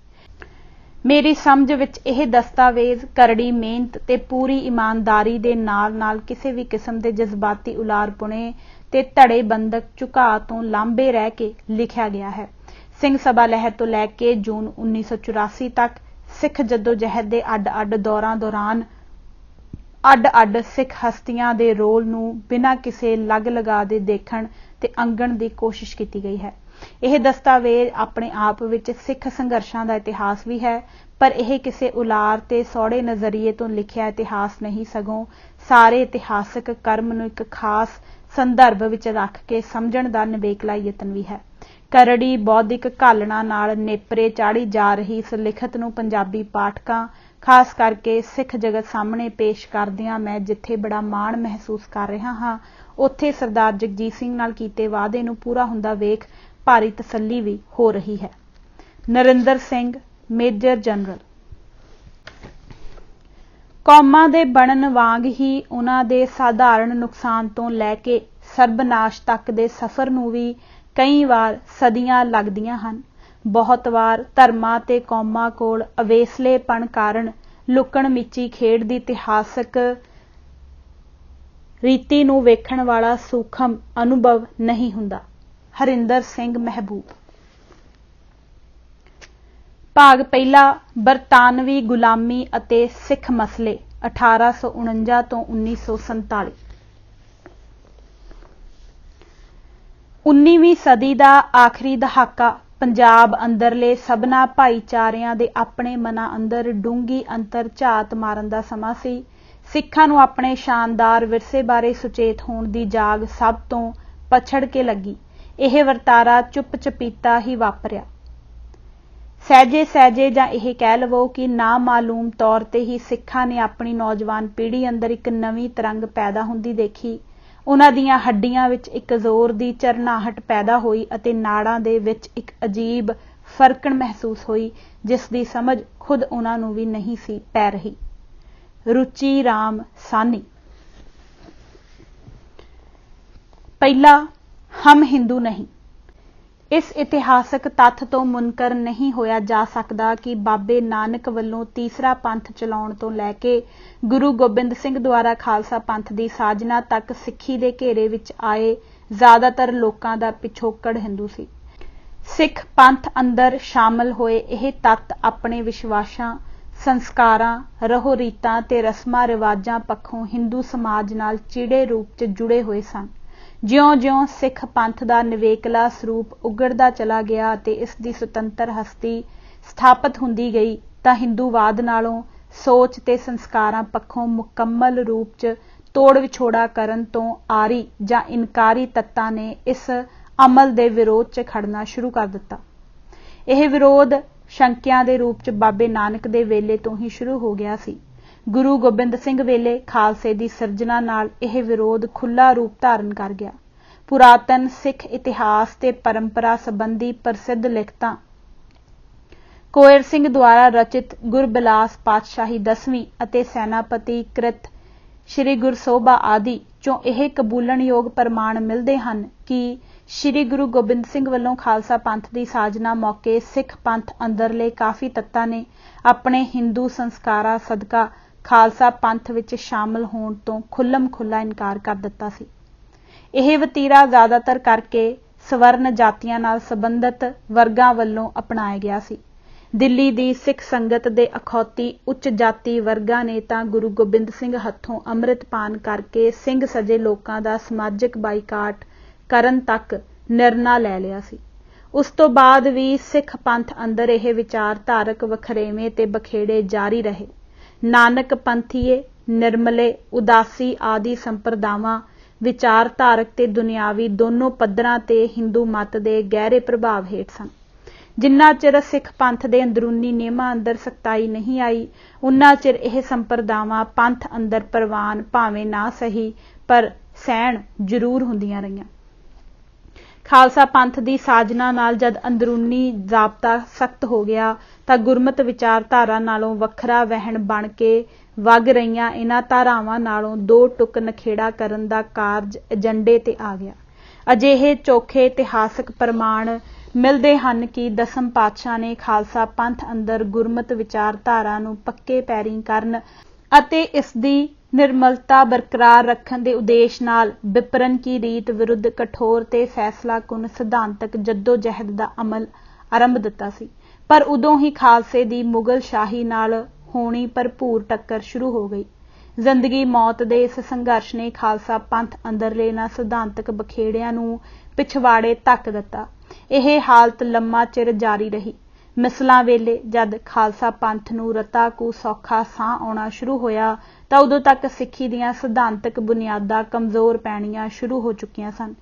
ਮੇਰੀ ਸਮਝ ਵਿੱਚ ਇਹ ਦਸਤਾਵੇਜ਼ ਕਰੜੀ ਮਿਹਨਤ ਤੇ ਪੂਰੀ ਇਮਾਨਦਾਰੀ ਦੇ ਨਾਲ-ਨਾਲ ਕਿਸੇ ਵੀ ਕਿਸਮ ਦੇ ਜਜ਼ਬਾਤੀ ਉਲਾਰਪੁਣੇ ਤੇ ਧੜੇਬੰਦਕ ਝੁਕਾਅ ਤੋਂ ਲਾਂਭੇ ਰਹਿ ਕੇ ਲਿਖਿਆ ਗਿਆ ਹੈ। ਸਿੰਘ ਸਭਾ ਲਹਿਰ ਤੋਂ ਲੈ ਕੇ ਜੂਨ 1984 ਤੱਕ ਸਿੱਖ ਜੱਦੋ-ਜਹਿਦ ਦੇ ਅੱਡ-ਅੱਡ ਦੌਰਾਂ ਦੌਰਾਨ ਅੱਡ-ਅੱਡ ਸਿੱਖ ਹਸਤੀਆਂ ਦੇ ਰੋਲ ਨੂੰ ਬਿਨਾਂ ਕਿਸੇ ਲੱਗ ਲਗਾ ਦੇ ਦੇਖਣ ਤੇ ਅੰਗਣ ਦੀ ਕੋਸ਼ਿਸ਼ ਕੀਤੀ ਗਈ ਹੈ। ਇਹ ਦਸਤਾਵੇਜ਼ ਆਪਣੇ ਆਪ ਵਿੱਚ ਸਿੱਖ ਸੰਘਰਸ਼ਾਂ ਦਾ ਇਤਿਹਾਸ ਵੀ ਹੈ, ਪਰ ਇਹ ਕਿਸੇ ਉਲਾਰ ਤੇ ਸੌੜੇ ਨਜ਼ਰੀਏ ਤੋਂ ਲਿਖਿਆ ਇਤਿਹਾਸ ਨਹੀਂ, ਸਗੋਂ ਸਾਰੇ ਇਤਿਹਾਸਕ ਕਰਮ ਨੂੰ ਇੱਕ ਖਾਸ ਸੰਦਰਭ ਵਿੱਚ ਰੱਖ ਕੇ ਸਮਝਣ ਦਾ ਨਿਵੇਕਲਾ ਯਤਨ ਵੀ ਹੈ। ਕਰੜੀ ਬੌਧਿਕ ਘਾਲਣਾ ਨਾਲ ਨੇਪਰੇ ਚਾੜ੍ਹੀ ਜਾ ਰਹੀ ਇਸ ਲਿਖਤ ਨੂੰ ਪੰਜਾਬੀ ਪਾਠਕਾਂ, ਖਾਸ ਕਰਕੇ ਸਿੱਖ ਜਗਤ ਸਾਹਮਣੇ ਪੇਸ਼ ਕਰਦਿਆਂ ਮੈਂ ਜਿੱਥੇ ਬੜਾ ਮਾਣ ਮਹਿਸੂਸ ਕਰ ਰਿਹਾ ਹਾਂ, ਉੱਥੇ ਸਰਦਾਰ ਜਗਜੀਤ ਸਿੰਘ ਨਾਲ ਕੀਤੇ ਵਾਅਦੇ ਨੂੰ ਪੂਰਾ ਹੁੰਦਾ ਵੇਖ ਭਾਰੀ ਤਸੱਲੀ ਵੀ ਹੋ ਰਹੀ ਹੈ। Narinder Singh, major general. ਕੌਮਾਂ ਦੇ ਬਣਨ ਵਾਂਗ ਹੀ ਉਹਨਾਂ ਦੇ ਸਾਧਾਰਣ ਨੁਕਸਾਨ ਤੋਂ ਲੈ ਕੇ ਸਰਬਨਾਸ਼ ਤੱਕ ਦੇ ਸਫ਼ਰ ਨੂੰ ਵੀ ਕਈ ਵਾਰ ਸਦੀਆਂ ਲੱਗਦੀਆਂ ਹਨ। ਬਹੁਤ ਵਾਰ ਧਰਮਾਂ ਤੇ ਕੌਮਾਂ ਕੋਲ ਅਵੇਸਲੇਪਣ ਕਾਰਨ ਲੁਕਣ ਮਿਚੀ ਖੇਡ ਦੀ ਇਤਿਹਾਸਕ ਰੀਤੀ ਨੂੰ ਵੇਖਣ ਵਾਲਾ ਸੂਖਮ ਅਨੁਭਵ ਨਹੀਂ ਹੁੰਦਾ। ਹਰਿੰਦਰ ਸਿੰਘ ਮਹਿਬੂਬ। ਭਾਗ ਪਹਿਲਾ, ਬਰਤਾਨਵੀ ਗੁਲਾਮੀ ਅਤੇ ਸਿੱਖ ਮਸਲੇ 1849 ਤੋਂ 1947। 19ਵੀਂ ਸਦੀ ਦਾ ਆਖਰੀ ਦਹਾਕਾ ਪੰਜਾਬ ਅੰਦਰਲੇ ਸਭਨਾ ਭਾਈਚਾਰਿਆਂ ਦੇ ਆਪਣੇ ਮਨਾਂ ਅੰਦਰ ਡੂੰਘੀ ਅੰਤਰ ਝਾਤ ਮਾਰਨ ਦਾ ਸਮਾਂ ਸੀ। ਸਿੱਖਾਂ ਨੂੰ ਆਪਣੇ ਸ਼ਾਨਦਾਰ ਵਿਰਸੇ ਬਾਰੇ ਸੁਚੇਤ ਹੋਣ ਦੀ ਜਾਗ ਸਭ ਤੋਂ ਪਛੜ ਕੇ ਲੱਗੀ। ਇਹ ਵਰਤਾਰਾ ਚੁੱਪ ਚਪੀਤਾ ਹੀ ਵਾਪਰਿਆ। ਸਹਿਜੇ ਜਾਂ ਇਹ ਕਹਿ ਲਵੋ ਕਿ ਨਾਮਾਲੂਮ ਤੌਰ ਤੇ ਹੀ ਸਿੱਖਾਂ ਨੇ ਆਪਣੀ ਨੌਜਵਾਨ ਪੀੜ੍ਹੀ ਅੰਦਰ ਇੱਕ ਨਵੀਂ ਤਰੰਗ ਪੈਦਾ ਹੁੰਦੀ ਦੇਖੀ। ਉਹਨਾਂ ਦੀਆਂ ਹੱਡੀਆਂ ਵਿੱਚ ਇੱਕ ਜ਼ੋਰ ਦੀ ਝਰਨਾਹਟ ਪੈਦਾ ਹੋਈ ਅਤੇ ਨਾੜਾਂ ਦੇ ਵਿੱਚ ਇੱਕ ਅਜੀਬ ਫਰਕਣ ਮਹਿਸੂਸ ਹੋਈ, ਜਿਸ ਦੀ ਸਮਝ ਖੁਦ ਉਹਨਾਂ ਨੂੰ ਵੀ ਨਹੀਂ ਸੀ ਪੈ ਰਹੀ। ਰੁਚੀ ਰਾਮ ਸਾਹਨੀ। ਪਹਿਲਾ, ਹਮ ਹਿੰਦੂ ਨਹੀਂ। ਇਸ ਇਤਿਹਾਸਕ ਤੱਥ ਤੋਂ ਮੁਨਕਰ ਨਹੀਂ ਹੋਇਆ ਜਾ ਸਕਦਾ ਕਿ ਬਾਬੇ ਨਾਨਕ ਵੱਲੋਂ ਤੀਸਰਾ ਪੰਥ ਚਲਾਉਣ ਤੋਂ ਲੈ ਕੇ ਗੁਰੂ ਗੋਬਿੰਦ ਸਿੰਘ ਦੁਆਰਾ ਖਾਲਸਾ ਪੰਥ ਦੀ ਸਾਜਨਾ ਤੱਕ ਸਿੱਖੀ ਦੇ ਘੇਰੇ ਵਿੱਚ ਆਏ ਜ਼ਿਆਦਾਤਰ ਲੋਕਾਂ ਦਾ ਪਿਛੋਕੜ ਹਿੰਦੂ ਸੀ। ਸਿੱਖ ਪੰਥ ਅੰਦਰ ਸ਼ਾਮਲ ਹੋਏ ਇਹ ਤੱਤ ਆਪਣੇ ਵਿਸ਼ਵਾਸਾਂ, ਸੰਸਕਾਰਾਂ, ਰਹੋ ਰੀਤਾਂ ਤੇ ਰਸਮਾਂ ਰਿਵਾਜਾਂ ਪੱਖੋਂ ਹਿੰਦੂ ਸਮਾਜ ਨਾਲ ਚਿੜੇ ਰੂਪ 'ਚ ਜੁੜੇ ਹੋਏ ਸਨ। ਜਿਉਂ-ਜਿਉਂ ਸਿੱਖ ਪੰਥ ਦਾ ਨਿਵੇਕਲਾ ਸਰੂਪ ਉਗੜਦਾ ਚਲਾ ਗਿਆ ਅਤੇ ਇਸ ਦੀ ਸੁਤੰਤਰ ਹਸਤੀ ਸਥਾਪਿਤ ਹੁੰਦੀ ਗਈ, ਤਾਂ ਹਿੰਦੂਵਾਦ ਨਾਲੋਂ ਸੋਚ ਤੇ ਸੰਸਕਾਰਾਂ ਪੱਖੋਂ ਮੁਕੰਮਲ ਰੂਪ 'ਚ ਤੋੜ ਵਿਛੋੜਾ ਕਰਨ ਤੋਂ ਆਰੀ ਜਾਂ ਇਨਕਾਰੀ ਤੱਤਾਂ ਨੇ ਇਸ ਅਮਲ ਦੇ ਵਿਰੋਧ 'ਚ ਖੜਨਾ ਸ਼ੁਰੂ ਕਰ ਦਿੱਤਾ। ਇਹ ਵਿਰੋਧ ਸ਼ੰਕਿਆਂ ਦੇ ਰੂਪ 'ਚ ਬਾਬੇ ਨਾਨਕ ਦੇ ਵੇਲੇ ਤੋਂ ਹੀ ਸ਼ੁਰੂ ਹੋ ਗਿਆ ਸੀ। ਗੁਰੂ ਗੋਬਿੰਦ ਸਿੰਘ ਵੇਲੇ ਖਾਲਸੇ ਦੀ ਸਿਰਜਣਾ ਨਾਲ ਇਹ ਵਿਰੋਧ ਖੁੱਲ੍ਹਾ ਰੂਪ ਧਾਰਨ ਕਰ ਗਿਆ। ਪੁਰਾਤਨ ਸਿੱਖ ਇਤਿਹਾਸ ਤੇ ਪਰੰਪਰਾ ਸੰਬੰਧੀ ਪ੍ਰਸਿੱਧ ਲਿਖਤਾਂ ਕੋਇਰ ਸਿੰਘ ਦੁਆਰਾ ਰਚਿਤ ਗੁਰਬਿਲਾਸ ਪਾਤਸ਼ਾਹੀ 10ਵੀਂ ਅਤੇ ਸੈਨਾਪਤੀ ਕ੍ਰਿਤ ਸ਼੍ਰੀ ਗੁਰਸੋਭਾ ਆਦਿ ਚੋਂ ਇਹ ਕਬੂਲਣਯੋਗ ਪ੍ਰਮਾਣ ਮਿਲਦੇ ਹਨ ਕਿ ਸ਼੍ਰੀ ਗੁਰੂ ਗੋਬਿੰਦ ਸਿੰਘ ਵੱਲੋਂ ਖਾਲਸਾ ਪੰਥ ਦੀ ਸਾਜਨਾ ਮੌਕੇ ਸਿੱਖ ਪੰਥ ਅੰਦਰਲੇ ਕਾਫੀ ਤੱਤਾਂ ਨੇ ਆਪਣੇ ਹਿੰਦੂ ਸੰਸਕਾਰਾਂ ਸਦਕਾ ਖਾਲਸਾ ਪੰਥ ਵਿੱਚ ਸ਼ਾਮਲ ਹੋਣ ਤੋਂ ਖੁੱਲ੍ਹਮ ਖੁੱਲ੍ਹਾ ਇਨਕਾਰ ਕਰ ਦਿੱਤਾ ਸੀ। ਇਹ ਵਤੀਰਾ ਜ਼ਿਆਦਾਤਰ ਕਰਕੇ ਸਵਰਨ ਜਾਤੀਆਂ ਨਾਲ ਸੰਬੰਧਿਤ ਵਰਗਾਂ ਵੱਲੋਂ ਅਪਣਾਇਆ ਗਿਆ ਸੀ। ਦਿੱਲੀ ਦੀ ਸਿੱਖ ਸੰਗਤ ਦੇ ਅਖੌਤੀ ਉੱਚ ਜਾਤੀ ਵਰਗਾਂ ਨੇ ਤਾਂ ਗੁਰੂ ਗੋਬਿੰਦ ਸਿੰਘ ਹੱਥੋਂ ਅੰਮ੍ਰਿਤਪਾਨ ਕਰਕੇ ਸਿੰਘ ਸਜੇ ਲੋਕਾਂ ਦਾ ਸਮਾਜਿਕ ਬਾਈਕਾਟ ਕਰਨ ਤੱਕ ਨਿਰਣਾ ਲੈ ਲਿਆ ਸੀ। ਉਸ ਤੋਂ ਬਾਅਦ ਵੀ ਸਿੱਖ ਪੰਥ ਅੰਦਰ ਇਹ ਵਿਚਾਰਧਾਰਕ ਵਖਰੇਵੇਂ ਤੇ ਬਖੇੜੇ ਜਾਰੀ ਰਹੇ। ਨਾਨਕ ਪੰਥੀਏ, ਨਿਰਮਲੇ, ਉਦਾਸੀ ਆਦਿ ਸੰਪਰਦਾਵਾਂ ਵਿਚਾਰਧਾਰਕ ਤੇ ਦੁਨਿਆਵੀ ਦੋਨੋਂ ਪੱਧਰਾਂ ਤੇ ਹਿੰਦੂ ਮਤ ਦੇ ਗਹਿਰੇ ਪ੍ਰਭਾਵ ਹੇਠ ਸਨ। ਜਿੰਨਾ ਚਿਰ ਸਿੱਖ ਪੰਥ ਦੇ ਅੰਦਰੂਨੀ ਨਿਯਮਾਂ ਅੰਦਰ ਸਖਤਾਈ ਨਹੀਂ ਆਈ, ਉਨਾ ਚਿਰ ਇਹ ਸੰਪਰਦਾਵਾਂ ਪੰਥ ਅੰਦਰ ਪ੍ਰਵਾਨ ਭਾਵੇਂ ਨਾ ਸਹੀ ਪਰ ਸਹਿਣ ਜ਼ਰੂਰ ਹੁੰਦੀਆਂ ਰਹੀਆਂ। ਖਾਲਸਾ ਪੰਥ ਦੀ ਸਾਜਨਾ ਨਾਲ ਜਦ ਅੰਦਰੂਨੀ ਜ਼ਾਬਤਾ ਸਖਤ ਹੋ ਗਿਆ ਤਾਂ ਗੁਰਮਤ ਵਿਚਾਰਧਾਰਾ ਨਾਲੋਂ ਵੱਖਰਾ ਵਹਿਣ ਬਣ ਕੇ ਵਗ ਰਹੀਆਂ ਇਹਨਾਂ ਧਾਰਾਵਾਂ ਨਾਲੋਂ ਦੋ ਟੁਕ ਨਖੇੜਾ ਕਰਨ ਦਾ ਕਾਰਜ ਏਜੰਡੇ ਤੇ ਆ ਗਿਆ। ਅਜਿਹੇ ਚੋਖੇ ਇਤਿਹਾਸਕ ਪ੍ਰਮਾਣ ਮਿਲਦੇ ਹਨ ਕਿ ਦਸਮ ਪਾਤਸ਼ਾਹ ਨੇ ਖਾਲਸਾ ਪੰਥ ਅੰਦਰ ਗੁਰਮਤ ਵਿਚਾਰਧਾਰਾ ਨੂੰ ਪੱਕੇ ਪੈਰੀਂ ਕਰਨ ਅਤੇ ਇਸ ਦੀ ਨਿਰਮਲਤਾ ਬਰਕਰਾਰ ਰੱਖਣ ਦੇ ਉਦੇਸ਼ ਨਾਲ ਵਿਪਰਨ ਕੀ ਰੀਤ ਵਿਰੁੱਧ ਕਠੋਰ ਤੇ ਫੈਸਲਾਕੁਨ ਸਿਧਾਂਤਕ ਜੱਦੋ-ਜਹਿਦ ਦਾ ਅਮਲ ਆਰੰਭ ਦਿੱਤਾ ਸੀ। ਪਰ ਉਦੋਂ ਹੀ ਖਾਲਸੇ ਦੀ ਮੁਗਲ ਸ਼ਾਹੀ ਨਾਲ ਹੋਣੀ ਭਰਪੂਰ ਟੱਕਰ ਸ਼ੁਰੂ ਹੋ ਗਈ। ਜ਼ਿੰਦਗੀ ਮੌਤ ਦੇ ਇਸ ਸੰਘਰਸ਼ ਨੇ ਖਾਲਸਾ ਪੰਥ ਅੰਦਰਲੇ ਇਹਨਾਂ ਸਿਧਾਂਤਕ ਬਖੇੜਿਆਂ ਨੂੰ ਪਿਛਵਾੜੇ ਧੱਕ ਦਿੱਤਾ। ਇਹ ਹਾਲਤ ਲੰਮਾ ਚਿਰ ਜਾਰੀ ਰਹੀ। ਮਿਸਲਾਂ ਵੇਲੇ ਜਦ ਖਾਲਸਾ ਪੰਥ ਨੂੰ ਰਤਾ ਕੁ ਸੌਖਾ ਸਾਹ ਆਉਣਾ ਸ਼ੁਰੂ ਹੋਇਆ ਤਾਂ ਉਦੋਂ ਤੱਕ ਸਿੱਖੀ ਦੀਆਂ ਸਿਧਾਂਤਕ ਬੁਨਿਆਦਾਂ ਕਮਜ਼ੋਰ ਪੈਣੀਆਂ ਸ਼ੁਰੂ ਹੋ ਚੁੱਕੀਆਂ ਸਨ।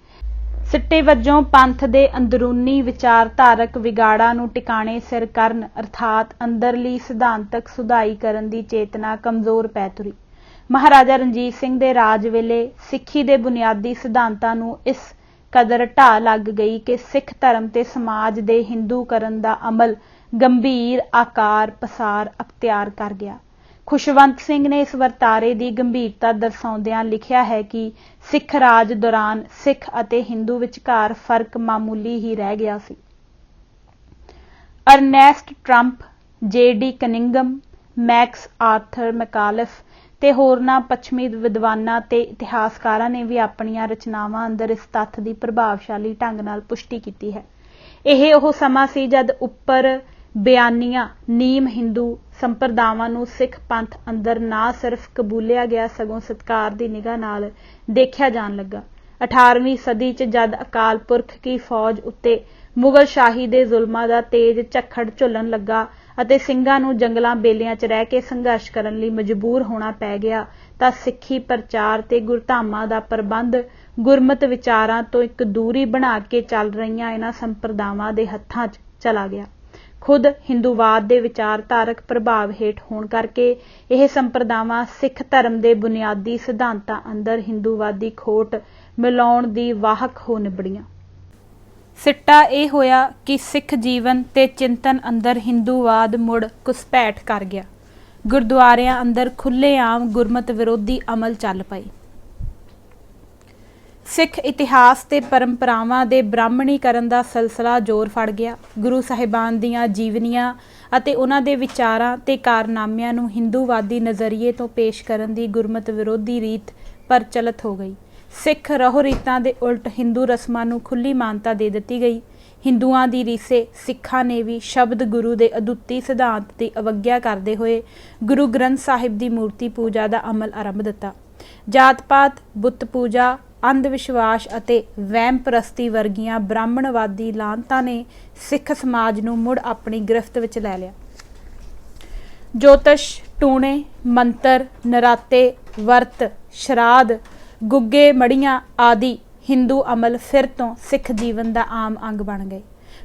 ਸਿੱਟੇ ਵਜੋਂ ਪੰਥ ਦੇ ਅੰਦਰੂਨੀ ਵਿਚਾਰਧਾਰਕ ਵਿਗਾੜਾਂ ਨੂੰ ਟਿਕਾਣੇ ਸਿਰ ਕਰਨ ਅਰਥਾਤ ਅੰਦਰਲੀ ਸਿਧਾਂਤਕ ਸੁਧਾਈ ਕਰਨ ਦੀ ਚੇਤਨਾ ਕਮਜ਼ੋਰ ਪੈ ਤੁਰੀ। ਮਹਾਰਾਜਾ ਰਣਜੀਤ ਸਿੰਘ ਦੇ ਰਾਜ ਵੇਲੇ ਸਿੱਖੀ ਦੇ ਬੁਨਿਆਦੀ ਸਿਧਾਂਤਾਂ ਨੂੰ ਇਸ ਕਦਰ ਢਾਹ ਲੱਗ ਗਈ ਕਿ ਸਿੱਖ ਧਰਮ ਤੇ ਸਮਾਜ ਦੇ ਹਿੰਦੂਕਰਨ ਦਾ ਅਮਲ ਗੰਭੀਰ ਆਕਾਰ ਪਸਾਰ ਅਖਤਿਆਰ ਕਰ ਗਿਆ। ਖੁਸ਼ਵੰਤ ਸਿੰਘ ਨੇ ਇਸ ਵਰਤਾਰੇ ਦੀ ਗੰਭੀਰਤਾ ਦਰਸਾਉਂਦਿਆਂ ਲਿਖਿਆ ਹੈ ਕਿ ਸਿੱਖ ਰਾਜ ਦੌਰਾਨ ਸਿੱਖ ਅਤੇ ਹਿੰਦੂ ਵਿਚਕਾਰ ਫਰਕ ਮਾਮੂਲੀ ਹੀ ਰਹਿ ਗਿਆ ਸੀ। Ernest Trumpp, J.D. Cunningham, Max Arthur Macauliffe ਤੇ ਹੋਰਨਾਂ ਪੱਛਮੀ ਵਿਦਵਾਨਾਂ ਤੇ ਇਤਿਹਾਸਕਾਰਾਂ ਨੇ ਵੀ ਆਪਣੀਆਂ ਰਚਨਾਵਾਂ ਅੰਦਰ ਇਸ ਤੱਥ ਦੀ ਪ੍ਰਭਾਵਸ਼ਾਲੀ ਢੰਗ ਨਾਲ ਪੁਸ਼ਟੀ ਕੀਤੀ ਹੈ। ਇਹ ਉਹ ਸਮਾਂ ਸੀ ਜਦ ਉੱਪਰ ਬਿਆਨੀਆਂ ਨੀਮ ਹਿੰਦੂ ਸੰਪਰਦਾਵਾਂ ਨੂੰ ਸਿੱਖ ਪੰਥ ਅੰਦਰ ਨਾ ਸਿਰਫ ਕਬੂਲਿਆ ਗਿਆ ਸਗੋਂ ਸਤਿਕਾਰ ਦੀ ਨਿਗਾਹ ਨਾਲ ਦੇਖਿਆ ਜਾਣ ਲੱਗਾ। 18ਵੀਂ ਸਦੀ 'ਚ ਜਦ ਅਕਾਲ ਪੁਰਖ ਕੀ ਫੌਜ ਉੱਤੇ ਮੁਗਲ ਸ਼ਾਹੀ ਦੇ ਜ਼ੁਲਮਾਂ ਦਾ ਤੇਜ਼ ਝੱਖੜ ਝੁੱਲਣ ਲੱਗਾ ਅਤੇ ਸਿੰਘਾਂ ਨੂੰ ਜੰਗਲਾਂ ਬੇਲਿਆਂ 'ਚ ਰਹਿ ਕੇ ਸੰਘਰਸ਼ ਕਰਨ ਲਈ ਮਜਬੂਰ ਹੋਣਾ ਪੈ ਗਿਆ ਤਾਂ ਸਿੱਖੀ ਪ੍ਰਚਾਰ ਤੇ ਗੁਰਧਾਮਾਂ ਦਾ ਪ੍ਰਬੰਧ ਗੁਰਮਤ ਵਿਚਾਰਾਂ ਤੋਂ ਇੱਕ ਦੂਰੀ ਬਣਾ ਕੇ ਚੱਲ ਰਹੀਆਂ ਇਹਨਾਂ ਸੰਪਰਦਾਵਾਂ ਦੇ ਹੱਥਾਂ 'ਚ ਚਲਾ ਗਿਆ। ਖੁਦ ਹਿੰਦੂਵਾਦ ਦੇ ਵਿਚਾਰਧਾਰਕ ਪ੍ਰਭਾਵ ਹੇਠ ਹੋਣ ਕਰਕੇ ਇਹ ਸੰਪਰਦਾਵਾਂ ਸਿੱਖ ਧਰਮ ਦੇ ਬੁਨਿਆਦੀ ਸਿਧਾਂਤਾਂ ਅੰਦਰ ਹਿੰਦੂਵਾਦੀ ਖੋਟ ਮਿਲਾਉਣ ਦੀ ਵਾਹਕ ਹੋ ਨਿਬੜੀਆਂ। ਸਿੱਟਾ ਇਹ ਹੋਇਆ ਕਿ ਸਿੱਖ ਜੀਵਨ ਤੇ ਚਿੰਤਨ ਅੰਦਰ ਹਿੰਦੂਵਾਦ ਮੁੜ ਘੁਸਪੈਠ ਕਰ ਗਿਆ। ਗੁਰਦੁਆਰਿਆਂ ਅੰਦਰ ਖੁੱਲ੍ਹੇਆਮ ਗੁਰਮਤ ਵਿਰੋਧੀ ਅਮਲ ਚੱਲ ਪਏ। ਸਿੱਖ ਇਤਿਹਾਸ ਤੇ ਪਰੰਪਰਾਵਾਂ ਦੇ ਬ੍ਰਾਹਮਣੀਕਰਨ ਦਾ ਸਿਲਸਿਲਾ ਜ਼ੋਰ ਫੜ ਗਿਆ। ਗੁਰੂ ਸਾਹਿਬਾਨ ਦੀਆਂ ਜੀਵਨੀਆਂ ਅਤੇ ਉਹਨਾਂ ਦੇ ਵਿਚਾਰਾਂ ਤੇ ਕਾਰਨਾਮਿਆਂ ਨੂੰ ਹਿੰਦੂਵਾਦੀ ਨਜ਼ਰੀਏ ਤੋਂ ਪੇਸ਼ ਕਰਨ ਦੀ ਗੁਰਮਤ ਵਿਰੋਧੀ ਰੀਤ ਪ੍ਰਚਲਿਤ ਹੋ ਗਈ। ਸਿੱਖ ਰਹੋ ਰੀਤਾਂ ਦੇ ਉਲਟ ਹਿੰਦੂ ਰਸਮਾਂ ਨੂੰ ਖੁੱਲ੍ਹੀ ਮਾਨਤਾ ਦੇ ਦਿੱਤੀ ਗਈ। ਹਿੰਦੂਆਂ ਦੀ ਰੀਸੇ ਸਿੱਖਾਂ ਨੇ ਵੀ ਸ਼ਬਦ ਗੁਰੂ ਦੇ ਅਦੁੱਤੀ ਸਿਧਾਂਤ ਦੀ ਅਵੱਗਿਆ ਕਰਦੇ ਹੋਏ ਗੁਰੂ ਗ੍ਰੰਥ ਸਾਹਿਬ ਦੀ ਮੂਰਤੀ ਪੂਜਾ ਦਾ ਅਮਲ ਆਰੰਭ ਦਿੱਤਾ। ਜਾਤ-ਪਾਤ, ਬੁੱਤ ਪੂਜਾ, ਅੰਧ ਵਿਸ਼ਵਾਸ ਅਤੇ ਵਹਿਮ ਪ੍ਰਸਤੀ ਵਰਗੀਆਂ ਬ੍ਰਾਹਮਣਵਾਦੀ ਲਾਹਨਤਾਂ ਨੇ ਸਿੱਖ ਸਮਾਜ ਨੂੰ ਮੁੜ ਆਪਣੀ ਗ੍ਰਿਫਤ ਵਿੱਚ ਲੈ ਲਿਆ। ਜੋਤਿਸ਼, ਟੂਣੇ, ਮੰਤਰ, ਨਰਾਤੇ, ਵਰਤ, ਸ਼ਰਾਧ, ਗੁੱਗੇ ਮੜੀਆਂ ਆਦਿ ਹਿੰਦੂ ਅਮਲ ਫਿਰ ਤੋਂ ਸਿੱਖ ਜੀਵਨ ਦਾ ਆਮ ਅੰਗ ਬਣ ਗਏ।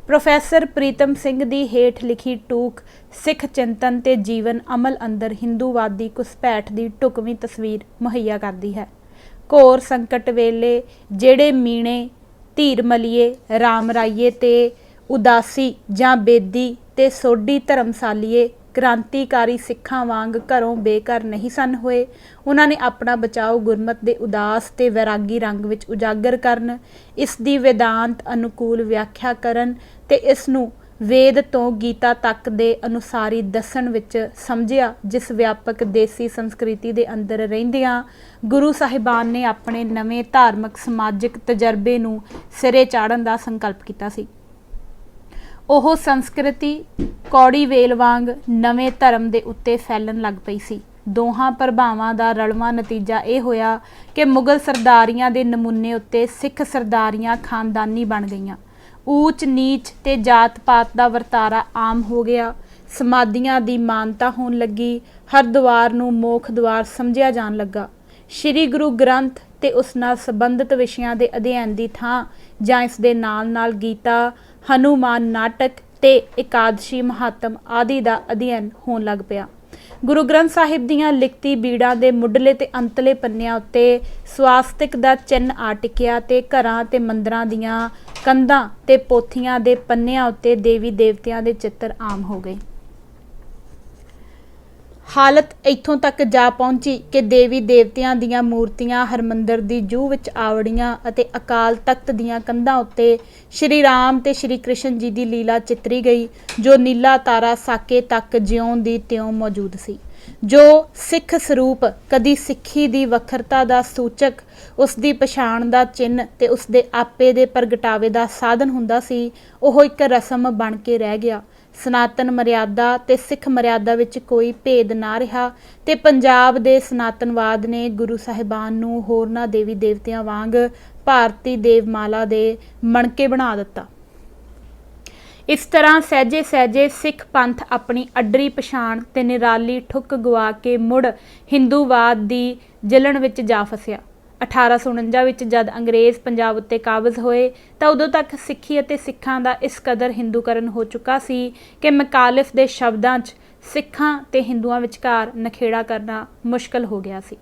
ਪ੍ਰੋਫੈਸਰ ਪ੍ਰੀਤਮ ਸਿੰਘ ਦੀ ਹੇਠ ਲਿਖੀ ਟੂਕ ਸਿੱਖ ਚਿੰਤਨ ਤੇ ਜੀਵਨ ਅਮਲ ਅੰਦਰ ਹਿੰਦੂਵਾਦੀ ਘੁਸਪੈਠ ਦੀ ਢੁਕਵੀਂ ਤਸਵੀਰ ਮੁਹੱਈਆ ਕਰਦੀ ਹੈ। ਘੋਰ ਸੰਕਟ ਵੇਲੇ ਜਿਹੜੇ ਮੀਣੇ, ਧੀਰ ਮਲੀਏ, ਰਾਮ ਰਾਈਏ ਤੇ ਉਦਾਸੀ ਜਾਂ ਬੇਦੀ ਤੇ ਸੋਢੀ ਧਰਮਸਾਲੀਏ ਕ੍ਰਾਂਤੀਕਾਰੀ ਸਿੱਖਾਂ ਵਾਂਗ ਘਰੋਂ ਬੇਘਰ ਨਹੀਂ ਸਨ ਹੋਏ। ਉਹਨਾਂ ਨੇ ਆਪਣਾ ਬਚਾਓ ਗੁਰਮਤ ਦੇ ਉਦਾਸ ਤੇ ਵੈਰਾਗੀ ਰੰਗ ਵਿੱਚ ਉਜਾਗਰ ਕਰਨ, ਇਸ ਦੀ ਵੇਦਾਂਤ ਅਨੁਕੂਲ ਵਿਆਖਿਆ ਕਰਨ ਤੇ ਇਸ ਨੂੰ वेद तो गीता तक दे अनुसारी दसन विच समझिया, जिस व्यापक देसी संस्कृति दे अंदर रहिंदियां गुरु साहिबान ने अपने नवे धार्मिक समाजिक तजर्बे नूं सिरे चाढ़न दा संकल्प कीता सी। ओह संस्कृति कौड़ी वेल वांग नवे धर्म दे उत्ते फैलन लग पई सी। दोहां प्रभावां दा रलवां नतीजा यह होया कि मुगल सरदारियां दे नमूने उत्ते सिख सरदारियां खानदानी बन गईयां। ऊच नीच ते जात पात दा वरतारा आम हो गया। समाधियां दी मानता होण लगी। हर द्वार नूं मोख द्वार समझिया जाण लगा। श्री गुरु ग्रंथ ते उस नाल संबंधित विषयां दे अध्ययन दी थां जां इस दे नाल नाल गीता, हनुमान नाटक ते एकादशी महात्म आदि दा अध्ययन होण लग पिया। गुरु ग्रंथ साहिब दीयां लिखती बीड़ां दे मुढ़ले ते अंतले पन्नियां उत्ते स्वास्तिक दा चिन्ह आ टिकिया ते घरां ते मंदिरां दीयां कंधां ते पोथियां दे पन्नियां उत्ते देवी देवतियां दे चित्र आम हो गए। हालत इत्थों तक जा पहुंची कि देवी देवतियां दीयां मूर्तियां हरमंदर दी जूह विच आवड़ियां अते अकाल तख्त दीयां कंधां उत्ते श्री राम ते श्री कृष्ण जी दी लीला चितरी गई, जो नीला तारा साके तक जिउं दी त्यों मौजूद सी। जो सिख स्वरूप कदी सिੱਖੀ दी वखरता दा सूचक, उस दी पछाण दा चिन्ह ते उस दे आपे दे प्रगटावे दा साधन हुंदा सी, ओह एक रस्म बन के रह गया। सनातन मर्यादा ते सिख मर्यादा विच कोई भेद ना रहा ते पंजाब दे सनातनवाद ने गुरु साहिबान नूं होरनां देवी देवतियां वांग भारती देवमाला दे मणके बना दिता। इस तरह सहजे सहजे सिख पंथ अपनी अडरी पछाण ते निराली ठुक गवा के मुड़ हिंदूवाद दी जलन विच जा फसिया। 1849 विच जद अंग्रेज़ पंजाब उत्ते काबज़ होए तां उदों तक सिੱਖੀ ਅਤੇ सिखां दा इस कदर हिंदूकरण हो चुका सी कि मकालिफ दे शब्दां 'च सिखां ते हिंदुआं विचकार नखेड़ा करना मुश्किल हो गया सी।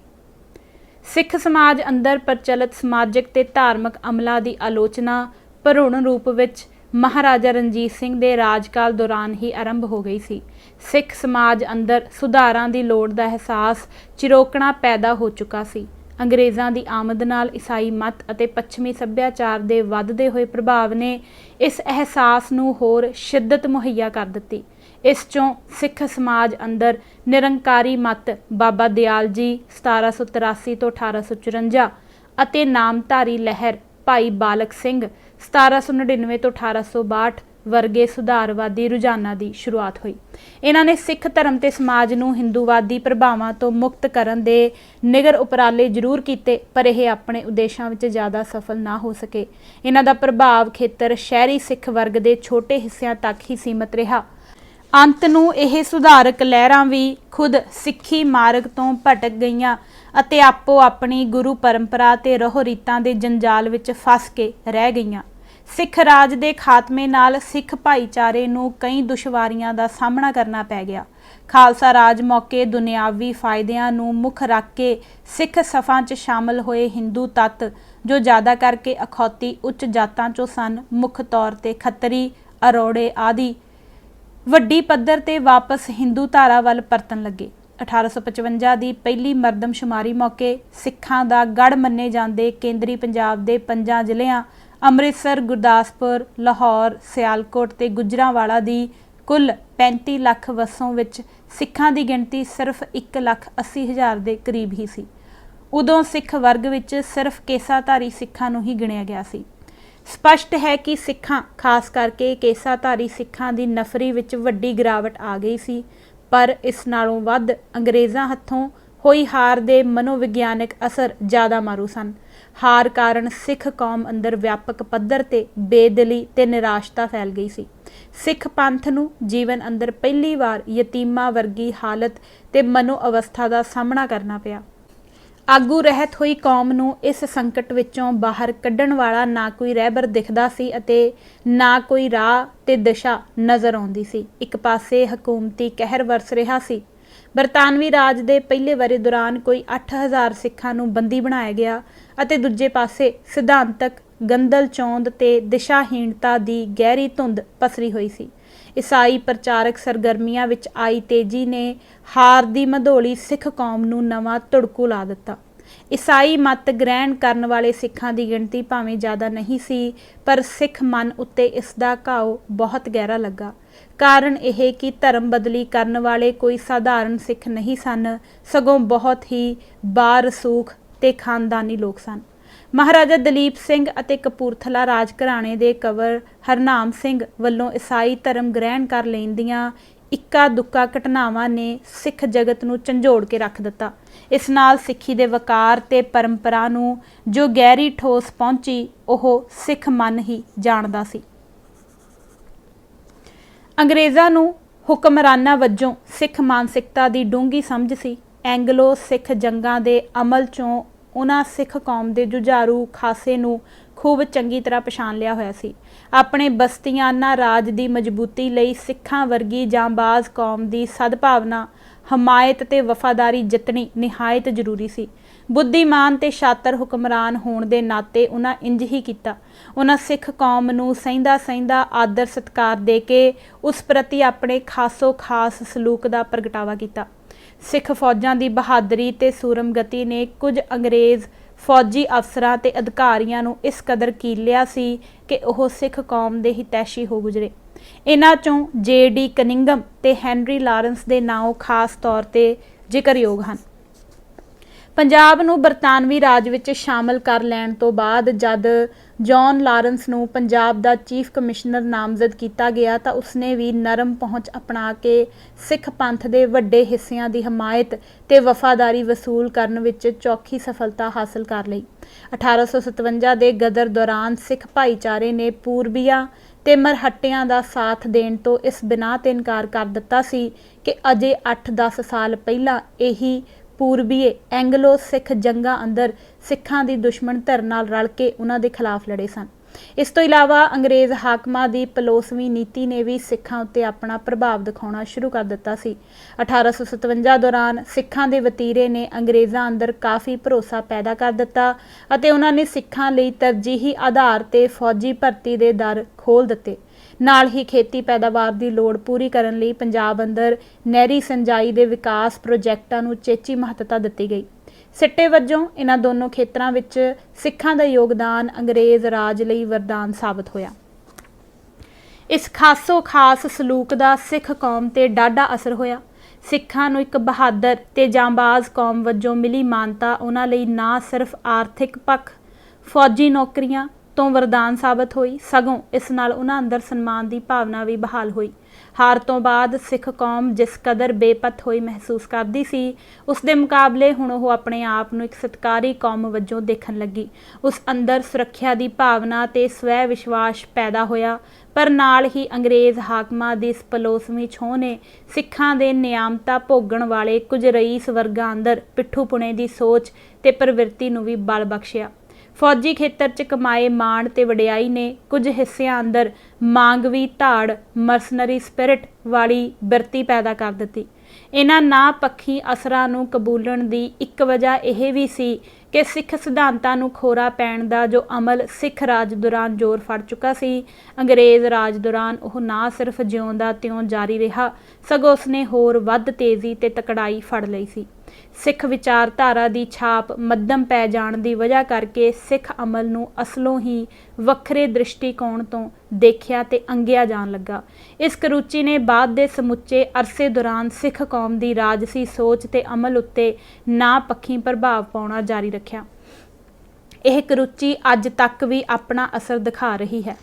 सिख समाज अंदर प्रचलित समाजिक ते धार्मिक अमलां दी आलोचना भरुण रूप विच महाराजा रणजीत सिंह दे राजकाल दौरान ही आरंभ हो गई सी। सिख समाज अंदर सुधारां दी लोड़ दा अहसास चिरोकणा पैदा हो चुका सी। अंग्रेज़ां दी आमद नाल ईसाई मत ਅਤੇ ਪੱਛਮੀ ਸੱਭਿਆਚਾਰ ਦੇ ਵੱਧਦੇ ਹੋਏ ਪ੍ਰਭਾਵ ਨੇ ਇਸ ਅਹਿਸਾਸ ਨੂੰ ਹੋਰ ਸ਼ਿੱਦਤ ਮੁਹੱਈਆ ਕਰ ਦਿੱਤੀ। ਇਸ ਚੋਂ ਸਿੱਖ ਸਮਾਜ ਅੰਦਰ ਨਿਰੰਕਾਰੀ ਮਤ ਬਾਬਾ ਦਿਆਲ ਜੀ 1783 ਤੋਂ 1854 ਅਤੇ ਨਾਮਧਾਰੀ ਲਹਿਰ ਭਾਈ ਬਾਲਕ ਸਿੰਘ 1799 ਤੋਂ 1862 ਵਰਗੇ ਸੁਧਾਰਵਾਦੀ ਰੁਝਾਨਾਂ ਦੀ ਸ਼ੁਰੂਆਤ ਹੋਈ। ਇਹਨਾਂ ਨੇ ਸਿੱਖ ਧਰਮ ਤੇ ਸਮਾਜ ਨੂੰ ਹਿੰਦੂਵਾਦੀ ਪ੍ਰਭਾਵਾਂ ਤੋਂ ਮੁਕਤ ਕਰਨ ਦੇ ਨਿਗਰ ਉਪਰਾਲੇ ਜ਼ਰੂਰ ਕੀਤੇ, ਪਰ ਇਹ ਆਪਣੇ ਉਦੇਸ਼ਾਂ ਵਿੱਚ ਜ਼ਿਆਦਾ ਸਫਲ ਨਾ ਹੋ ਸਕੇ। ਇਹਨਾਂ ਦਾ ਪ੍ਰਭਾਵ ਖੇਤਰ ਸ਼ਹਿਰੀ ਸਿੱਖ ਵਰਗ ਦੇ ਛੋਟੇ ਹਿੱਸਿਆਂ ਤੱਕ ਹੀ ਸੀਮਤ ਰਿਹਾ। ਅੰਤ ਨੂੰ ਇਹ ਸੁਧਾਰਕ ਲਹਿਰਾਂ ਵੀ ਖੁਦ ਸਿੱਖੀ ਮਾਰਗ ਤੋਂ ਭਟਕ ਗਈਆਂ ਅਤੇ ਆਪੋ ਆਪਣੀ ਗੁਰੂ ਪਰੰਪਰਾ ਤੇ ਰਹੁ ਰੀਤਾਂ ਦੇ ਜੰਜਾਲ ਵਿੱਚ ਫਸ ਕੇ ਰਹਿ ਗਈਆਂ। ਸਿੱਖ ਰਾਜ ਦੇ ਖਾਤਮੇ ਨਾਲ ਸਿੱਖ ਭਾਈਚਾਰੇ ਨੂੰ ਕਈ ਦੁਸ਼ਵਾਰੀਆਂ ਦਾ ਸਾਹਮਣਾ ਕਰਨਾ ਪੈ ਗਿਆ। ਖਾਲਸਾ ਰਾਜ ਮੌਕੇ ਦੁਨਿਆਵੀ ਫਾਇਦਿਆਂ ਨੂੰ ਮੁੱਖ ਰੱਖ ਕੇ ਸਿੱਖ ਸਫਾਂ 'ਚ ਸ਼ਾਮਲ ਹੋਏ ਹਿੰਦੂ ਤੱਤ, ਜੋ ਜ਼ਿਆਦਾ ਕਰਕੇ ਅਖੌਤੀ ਉੱਚ ਜਾਤਾਂ 'ਚੋਂ ਸਨ, ਮੁੱਖ ਤੌਰ 'ਤੇ ਖੱਤਰੀ, ਅਰੋੜੇ ਆਦਿ, ਵੱਡੀ ਪੱਧਰ 'ਤੇ ਵਾਪਸ ਹਿੰਦੂ ਧਾਰਾ ਵੱਲ ਪਰਤਣ ਲੱਗੇ। 1855 ਦੀ ਪਹਿਲੀ ਮਰਦਮਸ਼ੁਮਾਰੀ ਮੌਕੇ ਸਿੱਖਾਂ ਦਾ ਗੜ੍ਹ ਮੰਨੇ ਜਾਂਦੇ ਕੇਂਦਰੀ ਪੰਜਾਬ ਦੇ 5 ਜ਼ਿਲ੍ਹਿਆਂ ਅੰਮ੍ਰਿਤਸਰ, ਗੁਰਦਾਸਪੁਰ, ਲਾਹੌਰ, ਸਿਆਲਕੋਟ ਤੇ ਗੁਜਰਾਂਵਾਲਾ ਦੀ ਕੁੱਲ 35 ਲੱਖ ਵਸੋਂ ਵਿੱਚ ਸਿੱਖਾਂ ਦੀ ਗਿਣਤੀ ਸਿਰਫ 1,80,000 ਦੇ ਕਰੀਬ ਹੀ ਸੀ। ਉਦੋਂ ਸਿੱਖ ਵਰਗ ਵਿੱਚ ਸਿਰਫ ਕੇਸਾਧਾਰੀ ਸਿੱਖਾਂ ਨੂੰ ਹੀ ਗਿਣਿਆ ਗਿਆ ਸੀ। ਸਪਸ਼ਟ ਹੈ ਕਿ ਸਿੱਖਾਂ, ਖਾਸ ਕਰਕੇ ਕੇਸਾਧਾਰੀ ਸਿੱਖਾਂ ਦੀ ਨਫ਼ਰੀ ਵਿੱਚ ਵੱਡੀ ਗਿਰਾਵਟ ਆ ਗਈ ਸੀ, ਪਰ ਇਸ ਨਾਲੋਂ ਵੱਧ ਅੰਗਰੇਜ਼ਾਂ ਹੱਥੋਂ ਹੋਈ ਹਾਰ ਦੇ ਮਨੋਵਿਗਿਆਨਕ ਅਸਰ ਜ਼ਿਆਦਾ ਮਾਰੂ ਸਨ। ਹਾਰ ਕਾਰਨ ਸਿੱਖ ਕੌਮ ਅੰਦਰ ਵਿਆਪਕ ਪੱਧਰ ਤੇ ਬੇਦਿਲੀ ਤੇ ਨਿਰਾਸ਼ਤਾ ਫੈਲ ਗਈ ਸੀ। ਸਿੱਖ ਪੰਥ ਨੂੰ ਜੀਵਨ ਅੰਦਰ ਪਹਿਲੀ ਵਾਰ ਯਤੀਮਾਂ ਵਰਗੀ ਹਾਲਤ ਤੇ ਮਨੋ ਅਵਸਥਾ ਦਾ ਸਾਹਮਣਾ ਕਰਨਾ ਪਿਆ। ਆਗੂ ਰਹਿਤ ਹੋਈ ਕੌਮ ਨੂੰ ਇਸ ਸੰਕਟ ਵਿੱਚੋਂ ਬਾਹਰ ਕੱਢਣ ਵਾਲਾ ਨਾ ਕੋਈ ਰਹਿਬਰ ਦਿਖਦਾ ਸੀ ਅਤੇ ਨਾ ਕੋਈ ਰਾਹ ਤੇ ਦਿਸ਼ਾ ਨਜ਼ਰ ਆਉਂਦੀ ਸੀ। ਇੱਕ ਪਾਸੇ ਹਕੂਮਤੀ ਕਹਿਰ ਵਰਸ ਰਿਹਾ ਸੀ। ਬਰਤਾਨਵੀ ਰਾਜ ਦੇ ਪਹਿਲੇ ਵਰ੍ਹੇ ਦੌਰਾਨ ਕੋਈ 8000 ਸਿੱਖਾਂ ਨੂੰ ਬੰਦੀ ਬਣਾਇਆ ਗਿਆ ਅਤੇ ਦੂਜੇ ਪਾਸੇ ਸਿਧਾਂਤਕ ਗੰਦਲ ਚੌਂਦ ਤੇ ਦਿਸ਼ਾਹੀਣਤਾ ਦੀ ਗਹਿਰੀ ਧੁੰਦ ਪਸਰੀ ਹੋਈ ਸੀ। ਈਸਾਈ ਪ੍ਰਚਾਰਕ ਸਰਗਰਮੀਆਂ ਵਿੱਚ ਆਈ ਤੇਜ਼ੀ ਨੇ ਹਾਰ ਦੀ ਮਧੋਲੀ ਸਿੱਖ ਕੌਮ ਨੂੰ ਨਵਾਂ ਧੜਕੂ ਲਾ ਦਿੱਤਾ। ईसाई मत ग्रहण करने वाले सिखां की गिणती भावें ज़्यादा नहीं सी, पर सिख मन उत्ते इसका घाव बहुत गहरा लगा। कारण यह कि धर्म बदली करने वाले कोई साधारण सिख नहीं सन, सगों बहुत ही बारसूख ते खानदानी लोग सन। महाराजा दलीप सिंह अते कपूरथला राज घराणे दे कंवर हरनाम सिंह वल्लों ईसाई धर्म ग्रहण कर लैण दीआं इक्का दुक्का घटनावां ने सिख जगत नूं झंझोड़ के रख दिता। इस नाल सिੱਖੀ ਦੇ वकार ते परंपरा नूं जो गहरी ठोस पहुंची ਉਹ सिख मन ही जाणदा सी। अंग्रेज़ां नूं हुक्मरानां वजों सिख मानसिकता की डूंघी समझ सी। एंगलो सिख जंगां दे अमल चों उन्हां सिख कौम के जुझारू खासे नूं खूब चंगी तरह पछाण लिया होया सी। अपने बस्तियाना राज की मजबूती लई सिखां वर्गी जांबाज कौम की सद्भावना हमायत ते वफादारी जितनी निहायत जरूरी सी। बुद्धिमान ते शातर हुक्मरान होण दे नाते उन्हां इंज ही कीता। उन्हां सिख कौम नूं सहिंदा सहिंदा आदर सत्कार दे के उस प्रति अपने खासो खास सलूक का प्रगटावा कीता। सिख फौजां की बहादरी ते सूरमगति ने कुछ अंग्रेज़ फौजी अफसरां ते अधिकारियां नूं इस कदर कीलिया सी कि वह सिख कौम दे हितैषी हो गुजरे। इन्हां चों J.D. कनिंगम ते हैनरी लारेंस दे नाम खास तौर ते जिक्रयोग हन। पंजाब नूं बरतानवी राज विच शामिल कर लैण तो बाद जद जॉन लारेंस नूं पंजाब दा चीफ कमिश्नर नामजद किया गया तो उसने भी नरम पहुँच अपना के सिख पंथ दे वड्डे हिस्सिਆਂ ਦੀ हमायत ते वफादारी वसूल करन विच चौखी सफलता हासिल कर लई। 1857 ਦੇ गदर दौरान सिख भाईचारे ने पूरबिया ते मरहट्टियां दा साथ देण तो इस बिना ते इनकार कर दिता सी कि अजे 8-10 साल पहला यही पूरबीए एंगलो सिख जंगा अंदर सिखां दी दुश्मन धਿਰ नाल रल के उन्हां दे खिलाफ लड़े सन। इस तो इलावा अंग्रेज़ हाकमां दी पलोसवी नीति ने भी सिखां उत्ते अपना प्रभाव दिखाउणा शुरू कर दिता सी। 1857 दौरान सिखां दे वतीरे ने अंग्रेज़ां अंदर काफ़ी भरोसा पैदा कर दिता अते उन्हां ने सिखां लई तरजीही आधार ते फौजी भर्ती दे दर खोल दिते। नाल ही खेती पैदावार की लोड़ पूरी करन लई पंजाब अंदर नहरी संजाई के विकास प्रोजैक्टां नूं चेची महत्ता दी गई। सिट्टे वजों इन्हां दोनों खेत्रां विच सिखां दा योगदान अंग्रेज़ राज लई वरदान साबित होया। इस खासो खास सलूक का सिख कौम ते डाढा असर होया। सिखां नूं एक बहादुर ते जांबाज कौम वजों मिली मानता उन्हां लई ना सिर्फ आर्थिक पक्ष फौजी नौकरियां तो वरदान साबित हुई, सगों इस नाल उन्हां अंदर सन्मान की भावना भी बहाल हुई। हार तो बाद सिख कौम जिस कदर बेपत होई महसूस करती सी, उस दे मुकाबले हुण वो अपने आप नूं एक सत्कारी कौम वजों देखण लगी। उस अंदर सुरक्षा की भावना ते स्वै विश्वास पैदा होया। पर नाल ही अंग्रेज़ हाकमां दी इस पलोसवी छोह ने सिखां दे नियामतां भोगण वाले कुछ रईस वर्गां अंदर पिट्ठूपुणे की सोच ते प्रवृत्ति नूं भी बल बख्शिया। फौजी खेतर च कमाए माण ते वडियाई ने कुछ हिस्सिਆਂ अंदर मांगवी धाड़ मरसनरी स्पिरिट वाली बिरती पैदा कर दी। इन्हां ना पक्षी असरां नूं कबूलण दी एक वजह यह भी सी कि सिख सिद्धांतां नूं खोरा पैण दा जो अमल सिख राज दौरान जोर फड़ चुका सी, अंग्रेज़ राज दौरान वह ना सिर्फ जिउंदा त्यों जारी रहा, सगों उसने होर वध तेज़ी ते तकड़ाई फड़ लई सी। सिख विचारधारा की छाप मध्यम पै जाण की वजह करके सिख अमल नूं असलों ही वखरे दृष्टिकोण तो देखिया ते अंगिया जान लगा। इस करुचि ने बाद दे समुचे अरसे दौरान सिख कौम की राजसी सोच ते अमल उत्ते ना पक्षी प्रभाव पाउणा जारी रखिया। यह करुचि अज तक भी अपना असर दिखा रही है।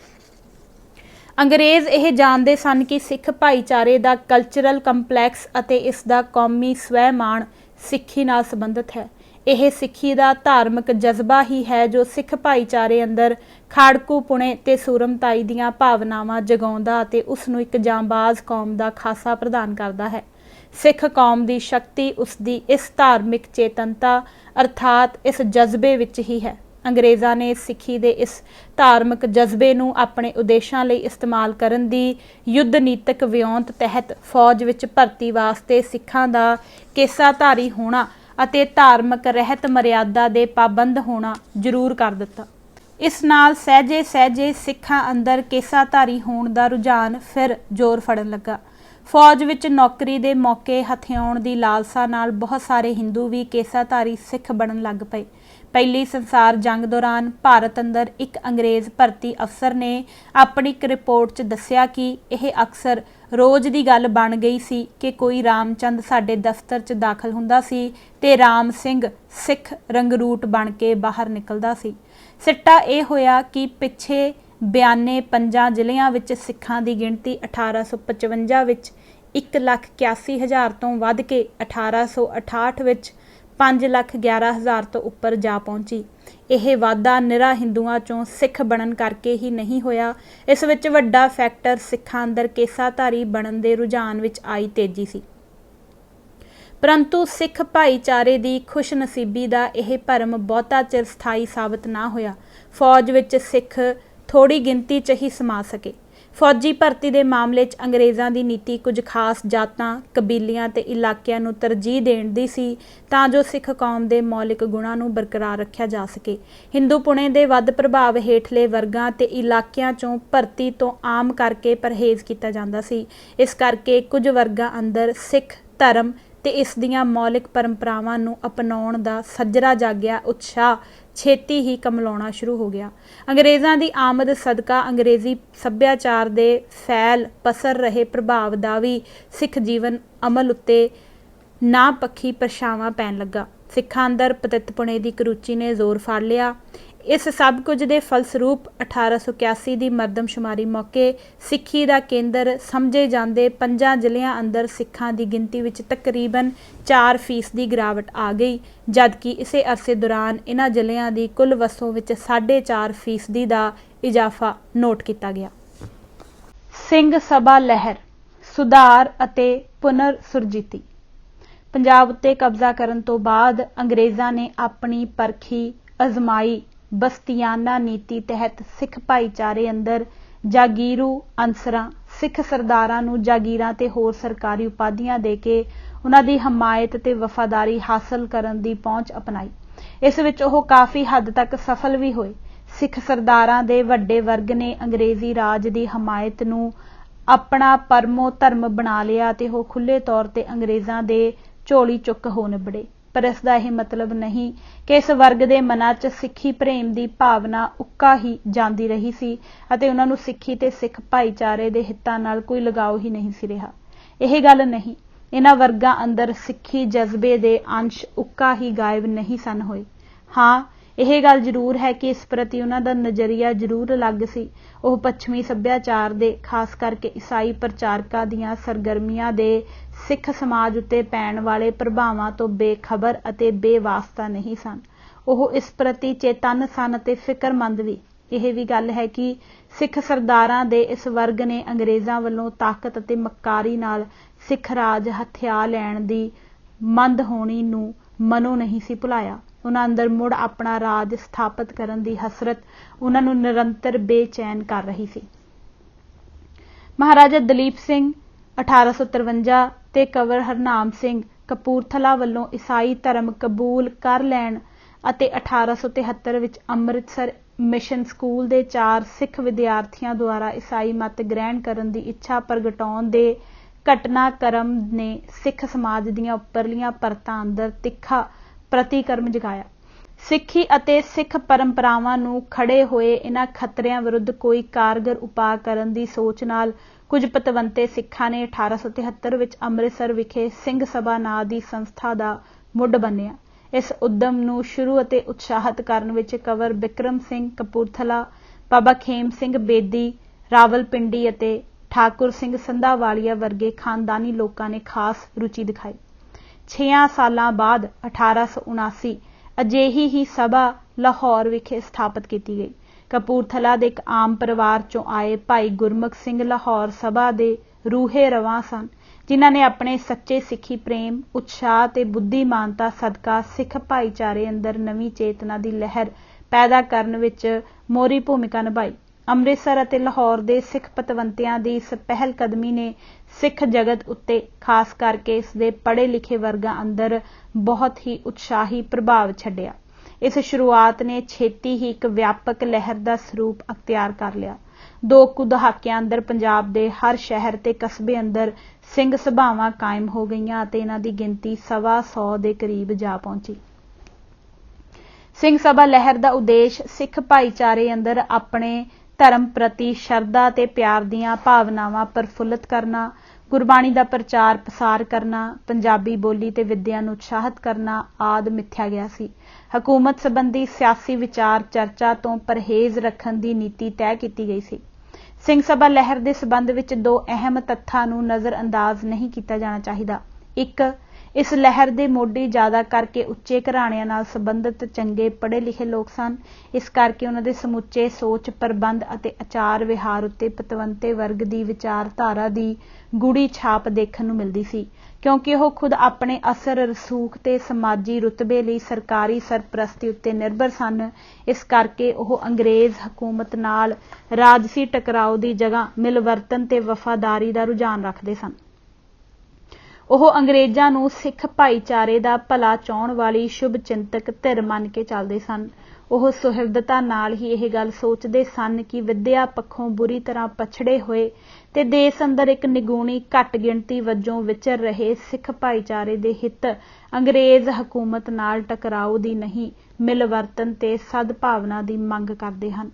अंग्रेज़ यह जानते सन कि सिख भाईचारे का कल्चरल कंपलैक्स अते इसका कौमी स्वैमाण सिक्खी नाल संबंधित है। यह सिक्खी का धार्मिक जज्बा ही है जो सिख भाईचारे अंदर खाड़कूपुणे ते सूरमताई दीआं भावनावां जगाउंदा अते उसनूं एक जांबाज कौम का खासा प्रदान करता है। सिख कौम की शक्ति उसकी इस धार्मिक चेतनता अर्थात इस जज्बे विच ही है। अंग्रेज़ां ने सिक्खी दे इस धार्मिक जज्बे नूं अपने उद्देशां लई इस्तेमाल करन दी युद्ध नीतिक विਉਂਤ तहत फौज विच भर्ती वास्ते सिखां दा केसाधारी होना अते धार्मिक रहत मर्यादा दे पाबंद होना जरूर कर दिता। इस नाल सहजे सहजे सिखां अंदर केसाधारी होण दा रुझान फिर जोर फड़न लगा। ਫੌਜ ਵਿੱਚ ਨੌਕਰੀ ਦੇ ਮੌਕੇ ਹਥਿਆਉਣ ਦੀ ਲਾਲਸਾ ਨਾਲ ਬਹੁਤ ਸਾਰੇ ਹਿੰਦੂ ਵੀ ਕੇਸਾਧਾਰੀ ਸਿੱਖ ਬਣਨ ਲੱਗ ਪਏ। ਪਹਿਲੀ ਸੰਸਾਰ ਜੰਗ ਦੌਰਾਨ ਭਾਰਤ ਅੰਦਰ ਇੱਕ ਅੰਗਰੇਜ਼ ਭਰਤੀ ਅਫਸਰ ਨੇ ਆਪਣੀ ਇੱਕ ਰਿਪੋਰਟ 'ਚ ਦੱਸਿਆ ਕਿ ਇਹ ਅਕਸਰ ਰੋਜ਼ ਦੀ ਗੱਲ ਬਣ ਗਈ ਸੀ ਕਿ ਕੋਈ ਰਾਮਚੰਦ ਸਾਡੇ ਦਫ਼ਤਰ 'ਚ ਦਾਖਲ ਹੁੰਦਾ ਸੀ ਤੇ ਰਾਮ ਸਿੰਘ ਸਿੱਖ ਰੰਗਰੂਟ ਬਣ ਕੇ ਬਾਹਰ ਨਿਕਲਦਾ ਸੀ। ਸਿੱਟਾ ਇਹ ਹੋਇਆ ਕਿ ਪਿੱਛੇ ਬਿਆਨੇ 5 ਜ਼ਿਲ੍ਹਿਆਂ ਵਿੱਚ ਸਿੱਖਾਂ ਦੀ ਗਿਣਤੀ 1855 ਵਿੱਚ 1,81,000 ਤੋਂ ਵੱਧ ਕੇ 1868 ਵਿੱਚ 5,11,000 ਤੋਂ ਉੱਪਰ ਜਾ ਪਹੁੰਚੀ। ਇਹ ਵਾਧਾ ਨਿਰਾ ਹਿੰਦੂਆਂ ਚੋਂ ਸਿੱਖ ਬਣਨ ਕਰਕੇ ਹੀ ਨਹੀਂ ਹੋਇਆ। ਇਸ ਵਿੱਚ ਵੱਡਾ ਫੈਕਟਰ ਸਿੱਖਾਂ ਅੰਦਰ ਕੇਸਾਧਾਰੀ ਬਣਨ ਦੇ ਰੁਝਾਨ ਵਿੱਚ ਆਈ ਤੇਜ਼ੀ ਸੀ। ਪਰੰਤੂ ਸਿੱਖ ਭਾਈਚਾਰੇ ਦੀ ਖੁਸ਼ਨਸੀਬੀ ਦਾ ਇਹ ਭਰਮ ਬਹੁਤਾ ਚਿਰ ਸਥਾਈ ਸਾਬਤ ਨਾ ਹੋਇਆ। ਫੌਜ ਵਿੱਚ ਸਿੱਖ ਥੋੜੀ ਗਿਣਤੀ 'ਚ ਹੀ ਸਮਾ ਸਕੇ। ਫੌਜੀ ਭਰਤੀ ਦੇ ਮਾਮਲੇ 'ਚ ਅੰਗਰੇਜ਼ਾਂ ਦੀ ਨੀਤੀ ਕੁਝ ਖਾਸ ਜਾਤਾਂ, ਕਬੀਲਿਆਂ ਤੇ ਇਲਾਕਿਆਂ ਨੂੰ ਤਰਜੀਹ ਦੇਣ ਦੀ ਸੀ ਤਾਂ ਜੋ ਸਿੱਖ ਕੌਮ ਦੇ ਮੌਲਿਕ ਗੁਣਾਂ ਨੂੰ ਬਰਕਰਾਰ ਰੱਖਿਆ ਜਾ ਸਕੇ। ਹਿੰਦੂ ਪੁਣੇ ਦੇ ਵੱਧ ਪ੍ਰਭਾਵ ਹੇਠਲੇ ਵਰਗਾਂ ਤੇ ਇਲਾਕਿਆਂ 'ਚੋਂ ਭਰਤੀ ਤੋਂ ਆਮ ਕਰਕੇ ਪਰਹੇਜ਼ ਕੀਤਾ ਜਾਂਦਾ ਸੀ। ਇਸ ਕਰਕੇ ਕੁਝ ਵਰਗਾਂ ਅੰਦਰ ਸਿੱਖ ਧਰਮ ਤੇ ਇਸ ਦੀਆਂ ਮੌਲਿਕ ਪਰੰਪਰਾਵਾਂ ਨੂੰ ਅਪਣਾਉਣ ਦਾ ਸੱਜਰਾ ਜਾਗਿਆ ਉਤਸ਼ਾਹ ਛੇਤੀ ਹੀ ਕਮਲਾਉਣਾ ਸ਼ੁਰੂ ਹੋ ਗਿਆ। ਅੰਗਰੇਜ਼ਾਂ ਦੀ ਆਮਦ ਸਦਕਾ ਅੰਗਰੇਜ਼ੀ ਸੱਭਿਆਚਾਰ ਦੇ ਫੈਲ ਪਸਰ ਰਹੇ ਪ੍ਰਭਾਵ ਦਾ ਵੀ ਸਿੱਖ ਜੀਵਨ ਅਮਲ ਉੱਤੇ ਨਾ ਪੱਖੀ ਪਰਛਾਵਾਂ ਪੈਣ ਲੱਗਾ। ਸਿੱਖਾਂ ਅੰਦਰ ਪਤਿਤਪੁਣੇ ਦੀ ਕਰੂਚੀ ਨੇ ਜ਼ੋਰ ਫੜ ਲਿਆ। ਇਸ ਸਭ ਕੁਝ ਦੇ ਫਲਸਰੂਪ 1881 ਦੀ ਮਰਦਮਸ਼ੁਮਾਰੀ ਮੌਕੇ ਸਿੱਖੀ ਦਾ ਕੇਂਦਰ ਸਮਝੇ ਜਾਂਦੇ 5 ਜ਼ਿਲ੍ਹਿਆਂ ਅੰਦਰ ਸਿੱਖਾਂ ਦੀ ਗਿਣਤੀ ਵਿੱਚ ਤਕਰੀਬਨ 4% ਦੀ ਗਿਰਾਵਟ ਆ ਗਈ, ਜਦਕਿ ਇਸੇ ਅਰਸੇ ਦੌਰਾਨ ਇਹਨਾਂ ਜ਼ਿਲ੍ਹਿਆਂ ਦੀ ਕੁੱਲ ਵਸੋਂ ਵਿੱਚ 4.5% ਦਾ ਇਜ਼ਾਫਾ ਨੋਟ ਕੀਤਾ ਗਿਆ। ਸਿੰਘ ਸਭਾ ਲਹਿਰ, ਸੁਧਾਰ ਅਤੇ ਪੁਨਰ ਸੁਰਜੀਤੀ। ਪੰਜਾਬ ਉੱਤੇ ਕਬਜ਼ਾ ਕਰਨ ਤੋਂ ਬਾਅਦ ਅੰਗਰੇਜ਼ਾਂ ਨੇ ਆਪਣੀ ਪਰਖੀ ਅਜ਼ਮਾਈ ਬਸਤੀਆਨਾ ਨੀਤੀ ਤਹਿਤ ਸਿੱਖ ਭਾਈਚਾਰੇ ਅੰਦਰ ਜਾਗੀਰੂ ਅਨਸਰਾਂ, ਸਿੱਖ ਸਰਦਾਰਾਂ ਨੂੰ ਜਾਗੀਰਾਂ ਤੇ ਹੋਰ ਸਰਕਾਰੀ ਉਪਾਧੀਆਂ ਦੇ ਕੇ ਉਹਨਾਂ ਦੀ ਹਮਾਇਤ ਤੇ ਵਫਾਦਾਰੀ ਹਾਸਲ ਕਰਨ ਦੀ ਪਹੁੰਚ ਅਪਣਾਈ। ਇਸ ਵਿੱਚ ਉਹ ਕਾਫੀ ਹੱਦ ਤੱਕ ਸਫਲ ਵੀ ਹੋਏ। ਸਿੱਖ ਸਰਦਾਰਾਂ ਦੇ ਵੱਡੇ ਵਰਗ ਨੇ ਅੰਗਰੇਜ਼ੀ ਰਾਜ ਦੀ ਹਮਾਇਤ ਨੂੰ ਆਪਣਾ ਪਰਮੋ ਧਰਮ ਬਣਾ ਲਿਆ ਤੇ ਉਹ ਖੁੱਲ੍ਹੇ ਤੌਰ ਤੇ ਅੰਗਰੇਜ਼ਾਂ ਦੇ ਝੋਲੀ ਚੁੱਕ ਹੋ ਨਿਬੜੇ। ਪਰ ਇਸ ਦਾ ਇਹ ਮਤਲਬ ਨਹੀਂ ਕਿ ਇਸ ਵਰਗ ਦੇ ਮਨਾਂ 'ਚ ਸਿੱਖੀ ਪ੍ਰੇਮ ਦੀ ਭਾਵਨਾ ਉੱਕਾ ਹੀ ਜਾਂਦੀ ਰਹੀ ਸੀ ਅਤੇ ਉਹਨਾਂ ਨੂੰ ਸਿੱਖੀ ਤੇ ਸਿੱਖ ਭਾਈਚਾਰੇ ਦੇ ਹਿੱਤਾਂ ਨਾਲ ਕੋਈ ਲਗਾਓ ਹੀ ਨਹੀਂ ਸੀ ਰਿਹਾ। ਇਹ ਗੱਲ ਨਹੀਂ। ਇਹਨਾਂ ਵਰਗਾਂ ਅੰਦਰ ਸਿੱਖੀ ਜਜ਼ਬੇ ਦੇ ਅੰਸ਼ ਉੱਕਾ ਹੀ ਗਾਇਬ ਨਹੀਂ ਸਨ ਹੋਏ। ਹਾਂ, ਇਹ ਗੱਲ ਜ਼ਰੂਰ ਹੈ ਕਿ ਇਸ ਪ੍ਰਤੀ ਉਹਨਾਂ ਦਾ ਨਜ਼ਰੀਆ ਜ਼ਰੂਰ ਅਲੱਗ ਸੀ। ਉਹ ਪੱਛਮੀ ਸੱਭਿਆਚਾਰ ਦੇ, ਖਾਸ ਕਰਕੇ ਈਸਾਈ ਪ੍ਰਚਾਰਕਾਂ ਦੀਆਂ ਸਰਗਰਮੀਆਂ ਦੇ ਸਿੱਖ ਸਮਾਜ ਉੱਤੇ ਪੈਣ ਵਾਲੇ ਪ੍ਰਭਾਵਾਂ ਤੋਂ ਬੇਖਬਰ ਅਤੇ ਬੇਵਾਸਤਾ ਨਹੀਂ ਸਨ। ਉਹ ਇਸ ਪ੍ਰਤੀ ਚੇਤੰਨ ਸਨ ਅਤੇ ਫਿਕਰਮੰਦ ਵੀ। ਇਹ ਵੀ ਗੱਲ ਹੈ ਕਿ ਸਿੱਖ ਸਰਦਾਰਾਂ ਦੇ ਇਸ ਵਰਗ ਨੇ ਅੰਗਰੇਜ਼ਾਂ ਵੱਲੋਂ ਤਾਕਤ ਅਤੇ ਮੱਕਾਰੀ ਨਾਲ ਸਿੱਖ ਰਾਜ ਹਥਿਆ ਲੈਣ ਦੀ ਮੰਦ ਹੋਣੀ ਨੂੰ ਮਨੋਂ ਨਹੀਂ ਸੀ ਭੁਲਾਇਆ। ਉਹਨਾਂ ਅੰਦਰ ਮੁੜ ਆਪਣਾ ਰਾਜ ਸਥਾਪਿਤ ਕਰਨ ਦੀ ਹਸਰਤ ਉਹਨਾਂ ਨੂੰ ਨਿਰੰਤਰ ਬੇਚੈਨ ਕਰ ਰਹੀ ਸੀ। ਮਹਾਰਾਜਾ ਦਲੀਪ ਸਿੰਘ 1853 ਤੇ ਕੰਵਰ ਹਰਨਾਮ ਸਿੰਘ ਕਪੂਰਥਲਾ ਵੱਲੋਂ ਈਸਾਈ ਧਰਮ ਕਬੂਲ ਕਰ ਲੈਣ ਅਤੇ 1873 ਵਿੱਚ ਅੰਮ੍ਰਿਤਸਰ ਮਿਸ਼ਨ ਸਕੂਲ ਦੇ 4 ਸਿੱਖ ਵਿਦਿਆਰਥੀਆਂ ਦੁਆਰਾ ਈਸਾਈ ਮਤ ਗ੍ਰਹਿਣ ਕਰਨ ਦੀ ਇੱਛਾ ਪ੍ਰਗਟਾਉਣ ਦੇ ਘਟਨਾਕ੍ਰਮ ਨੇ ਸਿੱਖ ਸਮਾਜ ਦੀਆਂ ਉੱਪਰਲੀਆਂ ਪਰਤਾਂ ਅੰਦਰ ਤਿੱਖਾ ਪ੍ਰਤੀਕਰਮ ਜਗਾਇਆ। ਸਿੱਖੀ ਅਤੇ ਸਿੱਖ ਪਰੰਪਰਾਵਾਂ ਨੂੰ ਖੜੇ ਹੋਏ ਇਹਨਾਂ ਖਤਰਿਆਂ ਵਿਰੁੱਧ ਕੋਈ ਕਾਰਗਰ ਉਪਾਅ ਕਰਨ ਦੀ ਸੋਚ ਨਾਲ ਕੁਝ ਪਤਵੰਤੇ ਸਿੱਖਾਂ ਨੇ 1873 ਵਿੱਚ ਅੰਮ੍ਰਿਤਸਰ ਵਿਖੇ ਸਿੰਘ ਸਭਾ ਨਾਂ ਦੀ ਸੰਸਥਾ ਦਾ ਮੁੱਢ ਬੰਨਿਆ। ਇਸ ਉਦਮ ਨੂੰ ਸ਼ੁਰੂ ਅਤੇ ਉਤਸ਼ਾਹਿਤ ਕਰਨ ਵਿੱਚ ਕੰਵਰ ਬਿਕਰਮ ਸਿੰਘ ਕਪੂਰਥਲਾ, ਬਾਬਾ ਖੇਮ ਸਿੰਘ ਬੇਦੀ ਰਾਵਲਪਿੰਡੀ ਅਤੇ ਠਾਕੁਰ ਸਿੰਘ ਸੰਧਾਵਾਲੀਆ ਵਰਗੇ ਖਾਨਦਾਨੀ ਲੋਕਾਂ ਨੇ ਖਾਸ ਰੁਚੀ ਦਿਖਾਈ। 6 ਸਾਲਾਂ ਬਾਅਦ 1879 ਅਜਿਹੀ ਹੀ ਸਭਾ ਲਾਹੌਰ ਵਿਖੇ ਸਥਾਪਿਤ ਕੀਤੀ ਗਈ। ਕਪੂਰਥਲਾ ਦੇ ਇੱਕ ਆਮ ਪਰਿਵਾਰ ਚੋਂ ਆਏ ਭਾਈ ਗੁਰਮੁਖ ਸਿੰਘ ਲਾਹੌਰ ਸਭਾ ਦੇ ਰੂਹੇ ਰਵਾਂ ਸਨ, ਜਿਨ੍ਹਾਂ ਨੇ ਆਪਣੇ ਸੱਚੇ ਸਿੱਖੀ ਪ੍ਰੇਮ, ਉਤਸ਼ਾਹ ਤੇ ਬੁੱਧੀਮਾਨਤਾ ਸਦਕਾ ਸਿੱਖ ਭਾਈਚਾਰੇ ਅੰਦਰ ਨਵੀਂ ਚੇਤਨਾ ਦੀ ਲਹਿਰ ਪੈਦਾ ਕਰਨ ਵਿੱਚ ਮੋਹਰੀ ਭੂਮਿਕਾ ਨਿਭਾਈ। ਅੰਮ੍ਰਿਤਸਰ ਅਤੇ ਲਾਹੌਰ ਦੇ ਸਿੱਖ ਪਤਵੰਤਿਆਂ ਦੀ ਇਸ ਪਹਿਲ ਕਦਮੀ ਨੇ ਸਿੱਖ ਜਗਤ ਉੱਤੇ, ਖਾਸ ਕਰਕੇ ਇਸ ਦੇ ਪੜ੍ਹੇ ਲਿਖੇ ਵਰਗਾਂ ਅੰਦਰ ਬਹੁਤ ਹੀ ਉਤਸ਼ਾਹੀ ਪ੍ਰਭਾਵ ਛੱਡਿਆ। ਇਸ ਸ਼ੁਰੂਆਤ ਨੇ ਛੇਤੀ ਹੀ ਇੱਕ ਵਿਆਪਕ ਲਹਿਰ ਦਾ ਸਰੂਪ ਅਖਤਿਆਰ ਕਰ ਲਿਆ। ਦੋ ਕੁ ਦਹਾਕਿਆਂ ਅੰਦਰ ਪੰਜਾਬ ਦੇ ਹਰ ਸ਼ਹਿਰ ਤੇ ਕਸਬੇ ਅੰਦਰ ਸਿੰਘ ਸਭਾਵਾਂ ਕਾਇਮ ਹੋ ਗਈਆਂ ਅਤੇ ਇਹਨਾਂ ਦੀ ਗਿਣਤੀ 125 ਦੇ ਕਰੀਬ ਜਾ ਪਹੁੰਚੀ। ਸਿੰਘ ਸਭਾ ਲਹਿਰ ਦਾ ਉਦੇਸ਼ ਸਿੱਖ ਭਾਈਚਾਰੇ ਅੰਦਰ ਆਪਣੇ ਧਰਮ ਪ੍ਰਤੀ ਸ਼ਰਧਾ ਤੇ ਪਿਆਰ ਦੀਆਂ ਭਾਵਨਾਵਾਂ ਪ੍ਰਫੁੱਲਤ ਕਰਨਾ, ਗੁਰਬਾਣੀ ਦਾ ਪ੍ਰਚਾਰ ਪ੍ਰਸਾਰ ਕਰਨਾ, ਪੰਜਾਬੀ ਬੋਲੀ ਤੇ ਵਿੱਦਿਆ ਨੂੰ ਉਤਸ਼ਾਹਿਤ ਕਰਨਾ ਆਦਿ ਮਿਥਿਆ ਗਿਆ ਸੀ। ਹਕੂਮਤ ਸੰਬੰਧੀ ਸਿਆਸੀ ਵਿਚਾਰ ਚਰਚਾ ਤੋਂ ਪਰਹੇਜ਼ ਰੱਖਣ ਦੀ ਨੀਤੀ ਤੈਅ ਕੀਤੀ ਗਈ ਸੀ। ਸਿੰਘ ਸਭਾ ਲਹਿਰ ਦੇ ਸਬੰਧ ਵਿੱਚ ਦੋ ਅਹਿਮ ਤੱਥਾਂ ਨੂੰ ਨਜ਼ਰਅੰਦਾਜ਼ ਨਹੀਂ ਕੀਤਾ ਜਾਣਾ ਚਾਹੀਦਾ। ਇੱਕ, ਇਸ ਲਹਿਰ ਦੇ ਮੋਢੀ ਜ਼ਿਆਦਾ ਕਰਕੇ ਉੱਚੇ ਘਰਾਣਿਆਂ ਨਾਲ ਸੰਬੰਧਿਤ ਚੰਗੇ ਪੜ੍ਹੇ ਲਿਖੇ ਲੋਕ ਸਨ। ਇਸ ਕਰਕੇ ਉਹਨਾਂ ਦੇ ਸਮੁੱਚੇ ਸੋਚ, ਪ੍ਰਬੰਧ ਅਤੇ ਆਚਾਰ ਵਿਹਾਰ ਉੱਤੇ ਪਤਵੰਤੇ ਵਰਗ ਦੀ ਵਿਚਾਰਧਾਰਾ ਦੀ ਗੂੜੀ ਛਾਪ ਦੇਖਣ ਨੂੰ ਮਿਲਦੀ ਸੀ, ਕਿਉਂਕਿ ਉਹ ਖੁਦ ਆਪਣੇ ਅਸਰ, ਰਸੂਖ ਤੇ ਸਮਾਜੀ ਰੁਤਬੇ ਲਈ ਸਰਕਾਰੀ ਸਰਪ੍ਰਸਤੀ ਉੱਤੇ ਨਿਰਭਰ ਸਨ। ਇਸ ਕਰਕੇ ਉਹ ਅੰਗਰੇਜ਼ ਹਕੂਮਤ ਨਾਲ ਰਾਜਸੀ ਟਕਰਾਓ ਦੀ ਜਗ੍ਹਾ ਮਿਲਵਰਤਨ ਤੇ ਵਫਾਦਾਰੀ ਦਾ ਰੁਝਾਨ ਰੱਖਦੇ ਸਨ। ਉਹ ਅੰਗਰੇਜ਼ਾਂ ਨੂੰ ਸਿੱਖ ਭਾਈਚਾਰੇ ਦਾ ਭਲਾ ਚਾਹੁਣ ਵਾਲੀ ਸ਼ੁਭ ਚਿੰਤਕ ਧਿਰ ਮੰਨ ਕੇ ਚੱਲਦੇ ਸਨ। ਉਹ ਸੁਹਿਰਦਤਾ ਨਾਲ ਹੀ ਇਹ ਗੱਲ ਸੋਚਦੇ ਸਨ ਕਿ ਵਿੱਦਿਆ ਪੱਖੋਂ ਬੁਰੀ ਤਰ੍ਹਾਂ ਪਛੜੇ ਹੋਏ ਤੇ ਦੇਸ਼ ਅੰਦਰ ਇੱਕ ਨਿਗੂਣੀ ਘੱਟ ਗਿਣਤੀ ਵਜੋਂ ਵਿਚਰ ਰਹੇ ਸਿੱਖ ਭਾਈਚਾਰੇ ਦੇ ਹਿੱਤ ਅੰਗਰੇਜ਼ ਹਕੂਮਤ ਨਾਲ ਟਕਰਾਓ ਦੀ ਨਹੀਂ, ਮਿਲਵਰਤਨ ਤੇ ਸਦਭਾਵਨਾ ਦੀ ਮੰਗ ਕਰਦੇ ਹਨ।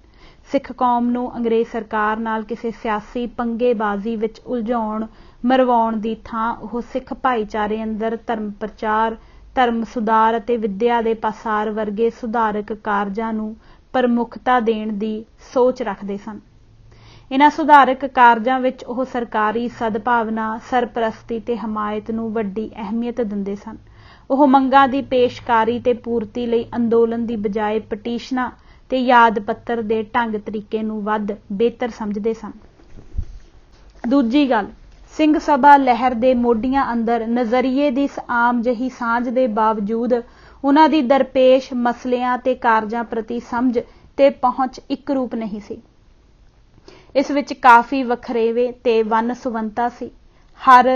ਸਿੱਖ ਕੌਮ ਨੂੰ ਅੰਗਰੇਜ਼ ਸਰਕਾਰ ਨਾਲ ਕਿਸੇ ਸਿਆਸੀ ਪੰਗੇਬਾਜ਼ੀ ਵਿੱਚ ਉਲਝਾਉਣ ਮਰਵਾਉਣ ਦੀ ਥਾਂ ਉਹ ਸਿੱਖ ਭਾਈਚਾਰੇ ਅੰਦਰ ਧਰਮ ਪ੍ਰਚਾਰ, ਧਰਮ ਸੁਧਾਰ ਅਤੇ ਵਿੱਦਿਆ ਦੇ ਪਾਸਾਰ ਵਰਗੇ ਸੁਧਾਰਕ ਕਾਰਜਾਂ ਨੂੰ ਪ੍ਰਮੁੱਖਤਾ ਦੇਣ ਦੀ ਸੋਚ ਰੱਖਦੇ ਸਨ। ਇਹਨਾਂ ਸੁਧਾਰਕ ਕਾਰਜਾਂ ਵਿੱਚ ਉਹ ਸਰਕਾਰੀ ਸਦਭਾਵਨਾ, ਸਰਪ੍ਰਸਤੀ ਤੇ ਹਮਾਇਤ ਨੂੰ ਵੱਡੀ ਅਹਿਮੀਅਤ ਦਿੰਦੇ ਸਨ। ਉਹ ਮੰਗਾਂ ਦੀ ਪੇਸ਼ਕਾਰੀ ਤੇ ਪੂਰਤੀ ਲਈ ਅੰਦੋਲਨ ਦੀ ਬਜਾਏ ਪਟੀਸ਼ਨਾਂ ਤੇ ਯਾਦ ਪੱਤਰ ਦੇ ਢੰਗ ਤਰੀਕੇ ਨੂੰ ਵੱਧ ਬਿਹਤਰ ਸਮਝਦੇ ਸਨ। ਦੂਜੀ ਗੱਲ, ਸਿੰਘ ਸਭਾ ਲਹਿਰ ਦੇ ਮੋਢੀਆਂ ਅੰਦਰ ਨਜ਼ਰੀਏ ਦੀ ਇਸ ਆਮ ਜਿਹੀ ਸਾਂਝ ਦੇ ਬਾਵਜੂਦ ਉਹਨਾਂ ਦੀ ਦਰਪੇਸ਼ ਮਸਲਿਆਂ ਤੇ ਕਾਰਜਾਂ ਪ੍ਰਤੀ ਸਮਝ ਤੇ ਪਹੁੰਚ ਇੱਕ ਰੂਪ ਨਹੀਂ ਸੀ। ਇਸ ਵਿੱਚ ਕਾਫੀ ਵਖਰੇਵੇ ਤੇ ਵੰਨ ਸੁਵੰਨਤਾ ਸੀ। ਹਰ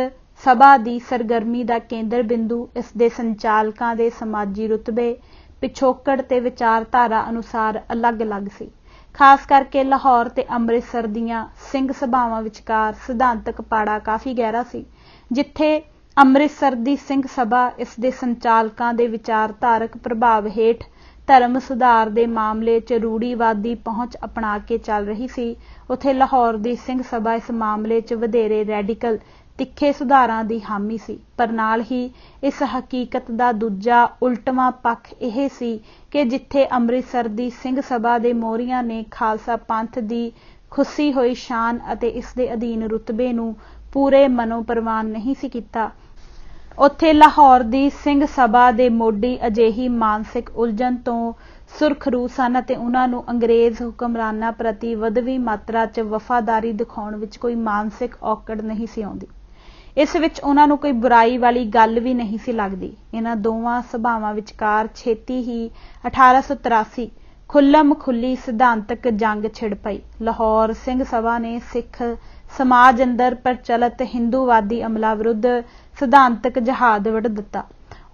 ਸਭਾ ਦੀ ਸਰਗਰਮੀ ਦਾ ਕੇਂਦਰ ਬਿੰਦੂ ਇਸ ਦੇ ਸੰਚਾਲਕਾਂ ਦੇ ਸਮਾਜੀ ਰੁਤਬੇ, ਪਿਛੋਕੜ ਤੇ ਵਿਚਾਰਧਾਰਾ ਅਨੁਸਾਰ ਅਲੱਗ-ਅਲੱਗ ਸੀ। ਖਾਸ ਕਰਕੇ ਲਾਹੌਰ ਤੇ ਅੰਮ੍ਰਿਤਸਰ ਦੀਆਂ ਸਿੰਘ ਸਭਾਵਾਂ ਵਿਚਕਾਰ ਸਿਧਾਂਤਕ ਪਾੜਾ ਕਾਫੀ ਗਹਿਰਾ ਸੀ। ਜਿੱਥੇ ਅੰਮ੍ਰਿਤਸਰ ਦੀ ਸਿੰਘ ਸਭਾ ਇਸ ਦੇ ਸੰਚਾਲਕਾਂ ਦੇ ਵਿਚਾਰਧਾਰਕ ਪ੍ਰਭਾਵ ਹੇਠ ਧਰਮ ਸੁਧਾਰ ਦੇ ਮਾਮਲੇ 'ਚ ਰੂੜੀਵਾਦੀ ਪਹੁੰਚ ਅਪਣਾ ਕੇ ਚੱਲ ਰਹੀ ਸੀ, ਉੱਥੇ ਲਾਹੌਰ ਦੀ ਸਿੰਘ ਸਭਾ ਇਸ ਮਾਮਲੇ 'ਚ ਵਧੇਰੇ ਰੈਡੀਕਲ ਤਿੱਖੇ ਸੁਧਾਰਾਂ ਦੀ ਹਾਮੀ ਸੀ। ਪਰ ਨਾਲ ਹੀ ਇਸ ਹਕੀਕਤ ਦਾ ਦੂਜਾ ਉਲਟਵਾਂ ਪੱਖ ਇਹ ਸੀ ਕਿ ਜਿੱਥੇ ਅੰਮ੍ਰਿਤਸਰ ਦੀ ਸਿੰਘ ਸਭਾ ਦੇ ਮੋਹਰੀਆਂ ਨੇ ਖਾਲਸਾ ਪੰਥ ਦੀ ਖੁੱਸੀ ਹੋਈ ਸ਼ਾਨ ਅਤੇ ਇਸ ਦੇ ਅਧੀਨ ਰੁਤਬੇ ਨੂੰ ਪੂਰੇ ਮਨੋਂ ਪ੍ਰਵਾਨ ਨਹੀਂ ਸੀ ਕੀਤਾ, ਉੱਥੇ ਲਾਹੌਰ ਦੀ ਸਿੰਘ ਸਭਾ ਦੇ ਮੋਢੀ ਅਜਿਹੀ ਮਾਨਸਿਕ ਉਲਝਣ ਤੋਂ ਸੁਰਖਰੂ ਸਨ ਅਤੇ ਉਹਨਾਂ ਨੂੰ ਅੰਗਰੇਜ਼ ਹੁਕਮਰਾਨਾਂ ਪ੍ਰਤੀ ਵਧਵੀਂ ਮਾਤਰਾ 'ਚ ਵਫਾਦਾਰੀ ਦਿਖਾਉਣ ਵਿੱਚ ਕੋਈ ਮਾਨਸਿਕ ਔਕੜ ਨਹੀਂ ਸੀ ਆਉਂਦੀ। ਇਸ ਵਿੱਚ ਉਹਨਾਂ ਨੂੰ ਕੋਈ ਬੁਰਾਈ ਵਾਲੀ ਗੱਲ ਵੀ ਨਹੀਂ ਸੀ ਲੱਗਦੀ। ਇਹਨਾਂ ਦੋਵਾਂ ਸਭਾਵਾਂ ਵਿਚਕਾਰ ਛੇਤੀ ਹੀ 1883 ਖੁੱਲ੍ਹਮ ਖੁੱਲ੍ਹੀ ਸਿਧਾਂਤਕ ਜੰਗ ਛਿੜ ਪਈ। ਲਾਹੌਰ ਸਿੰਘ ਸਭਾ ਨੇ ਸਿੱਖ ਸਮਾਜ ਅੰਦਰ ਪ੍ਰਚਲਿਤ ਹਿੰਦੂਵਾਦੀ ਅਮਲਾਂ ਵਿਰੁੱਧ ਸਿਧਾਂਤਕ ਜਹਾਦ ਵਿੱਢ ਦਿੱਤਾ।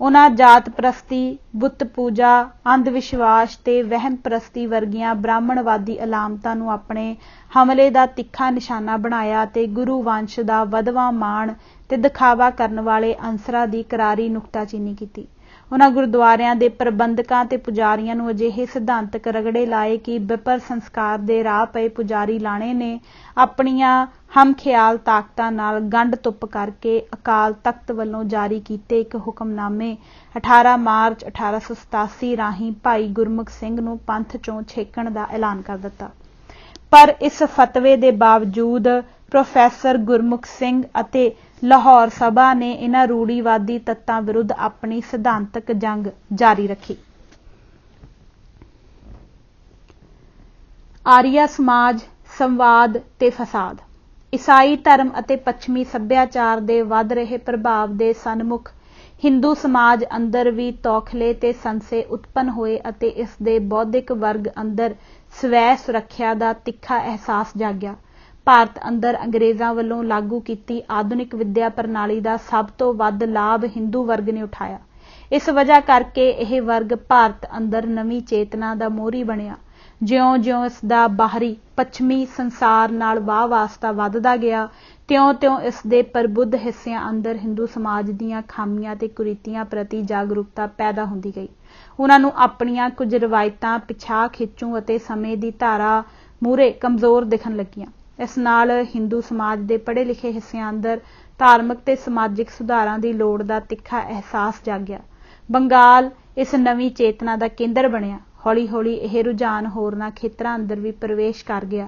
ਉਹਨਾਂ ਜਾਤ ਪ੍ਰਸਤੀ, ਬੁੱਤ ਪੂਜਾ, ਅੰਧ ਵਿਸ਼ਵਾਸ ਤੇ ਵਹਿਮ ਪ੍ਰਸਤੀ ਵਰਗੀਆਂ ਬ੍ਰਾਹਮਣਵਾਦੀ ਅਲਾਮਤਾਂ ਨੂੰ ਆਪਣੇ ਹਮਲੇ ਦਾ ਤਿੱਖਾ ਨਿਸ਼ਾਨਾ ਬਣਾਇਆ ਤੇ ਗੁਰੂ ਵੰਸ਼ ਦਾ ਵਧਵਾਂ ਮਾਣ ਤੇ ਦਿਖਾਵਾ ਕਰਨ ਵਾਲੇ ਅਨਸਰਾਂ ਦੀ ਕਰਾਰੀ ਨੁਕਤਾਚੀਨੀ ਕੀਤੀ। ਉਹਨਾਂ ਗੁਰਦੁਆਰਿਆਂ ਦੇ ਪ੍ਰਬੰਧਕਾਂ ਤੇ ਪੁਜਾਰੀਆਂ ਨੂੰ ਅਜਿਹੇ ਸਿਧਾਂਤਕ ਰਗੜੇ ਲਾਏ ਕਿ ਵਿਪਰ ਸੰਸਕਾਰ ਦੇ ਰਾਹ ਪਏ ਪੁਜਾਰੀ ਲਾਣੇ ਨੇ ਆਪਣੀਆਂ ਹਮਖਿਆਲ ਤਾਕਤਾਂ ਨਾਲ ਗੰਢ ਤੁੱਪ ਕਰਕੇ ਅਕਾਲ ਤਖਤ ਵੱਲੋਂ ਜਾਰੀ ਕੀਤੇ ਇੱਕ ਹੁਕਮਨਾਮੇ 18 ਮਾਰਚ 1887 ਰਾਹੀਂ ਭਾਈ ਗੁਰਮੁਖ ਸਿੰਘ ਨੂੰ ਪੰਥ ਚੋਂ ਛੇਕਣ ਦਾ ਐਲਾਨ ਕਰ ਦਿੱਤਾ। ਪਰ ਇਸ ਫਤਵੇ ਦੇ ਬਾਵਜੂਦ ਪ੍ਰੋਫੈਸਰ ਗੁਰਮੁਖ ਸਿੰਘ ਅਤੇ ਲਾਹੌਰ ਸਭਾ ਨੇ ਇਹਨਾਂ ਰੂੜੀਵਾਦੀ ਤੱਤਾਂ ਵਿਰੁੱਧ ਆਪਣੀ ਸਿਧਾਂਤਕ ਜੰਗ ਜਾਰੀ ਰੱਖੀ। ਆਰੀਆ ਸਮਾਜ, ਸੰਵਾਦ ਤੇ ਫਸਾਦ। ਈਸਾਈ ਧਰਮ ਅਤੇ ਪੱਛਮੀ ਸੱਭਿਆਚਾਰ ਦੇ ਵੱਧ ਰਹੇ ਪ੍ਰਭਾਵ ਦੇ ਸਨਮੁਖ ਹਿੰਦੂ ਸਮਾਜ ਅੰਦਰ ਵੀ ਤੌਖਲੇ ਤੇ ਸੰਸ਼ੇ ਉਤਪੰਨ ਹੋਏ ਅਤੇ ਇਸ ਦੇ ਬੌਧਿਕ ਵਰਗ ਅੰਦਰ ਸਵੈ ਸੁਰੱਖਿਆ ਦਾ ਤਿੱਖਾ ਅਹਿਸਾਸ ਜਾਗਿਆ। ਭਾਰਤ ਅੰਦਰ ਅੰਗਰੇਜ਼ਾਂ ਵੱਲੋਂ ਲਾਗੂ ਕੀਤੀ ਆਧੁਨਿਕ ਵਿੱਦਿਆ ਪ੍ਰਣਾਲੀ ਦਾ ਸਭ ਤੋਂ ਵੱਧ ਲਾਭ ਹਿੰਦੂ ਵਰਗ ਨੇ ਉਠਾਇਆ। ਇਸ ਵਜ੍ਹਾ ਕਰਕੇ ਇਹ ਵਰਗ ਭਾਰਤ ਅੰਦਰ ਨਵੀਂ ਚੇਤਨਾ ਦਾ ਮੋਹਰੀ ਬਣਿਆ। ਜਿਉਂ-ਜਿਉਂ ਇਸ ਦਾ ਬਾਹਰੀ ਪੱਛਮੀ ਸੰਸਾਰ ਨਾਲ ਵਾਹ ਵਾਸਤਾ ਵੱਧਦਾ ਗਿਆ, ਤਿਉਂ-ਤਿਉਂ ਇਸ ਦੇ ਪ੍ਰਬੁੱਧ ਹਿੱਸਿਆਂ ਅੰਦਰ ਹਿੰਦੂ ਸਮਾਜ ਦੀਆਂ ਖਾਮੀਆਂ ਤੇ ਕੁਰੀਤੀਆਂ ਪ੍ਰਤੀ ਜਾਗਰੂਕਤਾ ਪੈਦਾ ਹੁੰਦੀ ਗਈ। ਉਹਨਾਂ ਨੂੰ ਆਪਣੀਆਂ ਕੁਝ ਰਵਾਇਤਾਂ ਪਿਛਾਂਹ ਖਿੱਚੂ ਅਤੇ ਸਮੇਂ ਦੀ ਧਾਰਾ ਮੂਹਰੇ ਕਮਜ਼ੋਰ ਦਿਖਣ ਲੱਗੀਆਂ। ਇਸ ਨਾਲ ਹਿੰਦੂ ਸਮਾਜ ਦੇ ਪੜ੍ਹੇ ਲਿਖੇ ਹਿੱਸਿਆਂ ਅੰਦਰ ਧਾਰਮਿਕ ਤੇ ਸਮਾਜਿਕ ਸੁਧਾਰਾਂ ਦੀ ਲੋੜ ਦਾ ਤਿੱਖਾ ਅਹਿਸਾਸ ਜਾਗਿਆ। ਬੰਗਾਲ ਇਸ ਨਵੀਂ ਚੇਤਨਾ ਦਾ ਕੇਂਦਰ ਬਣਿਆ। ਹੌਲੀ-ਹੌਲੀ ਇਹ ਰੁਝਾਨ ਹੋਰਨਾਂ ਖੇਤਰਾਂ ਅੰਦਰ ਵੀ ਪ੍ਰਵੇਸ਼ ਕਰ ਗਿਆ।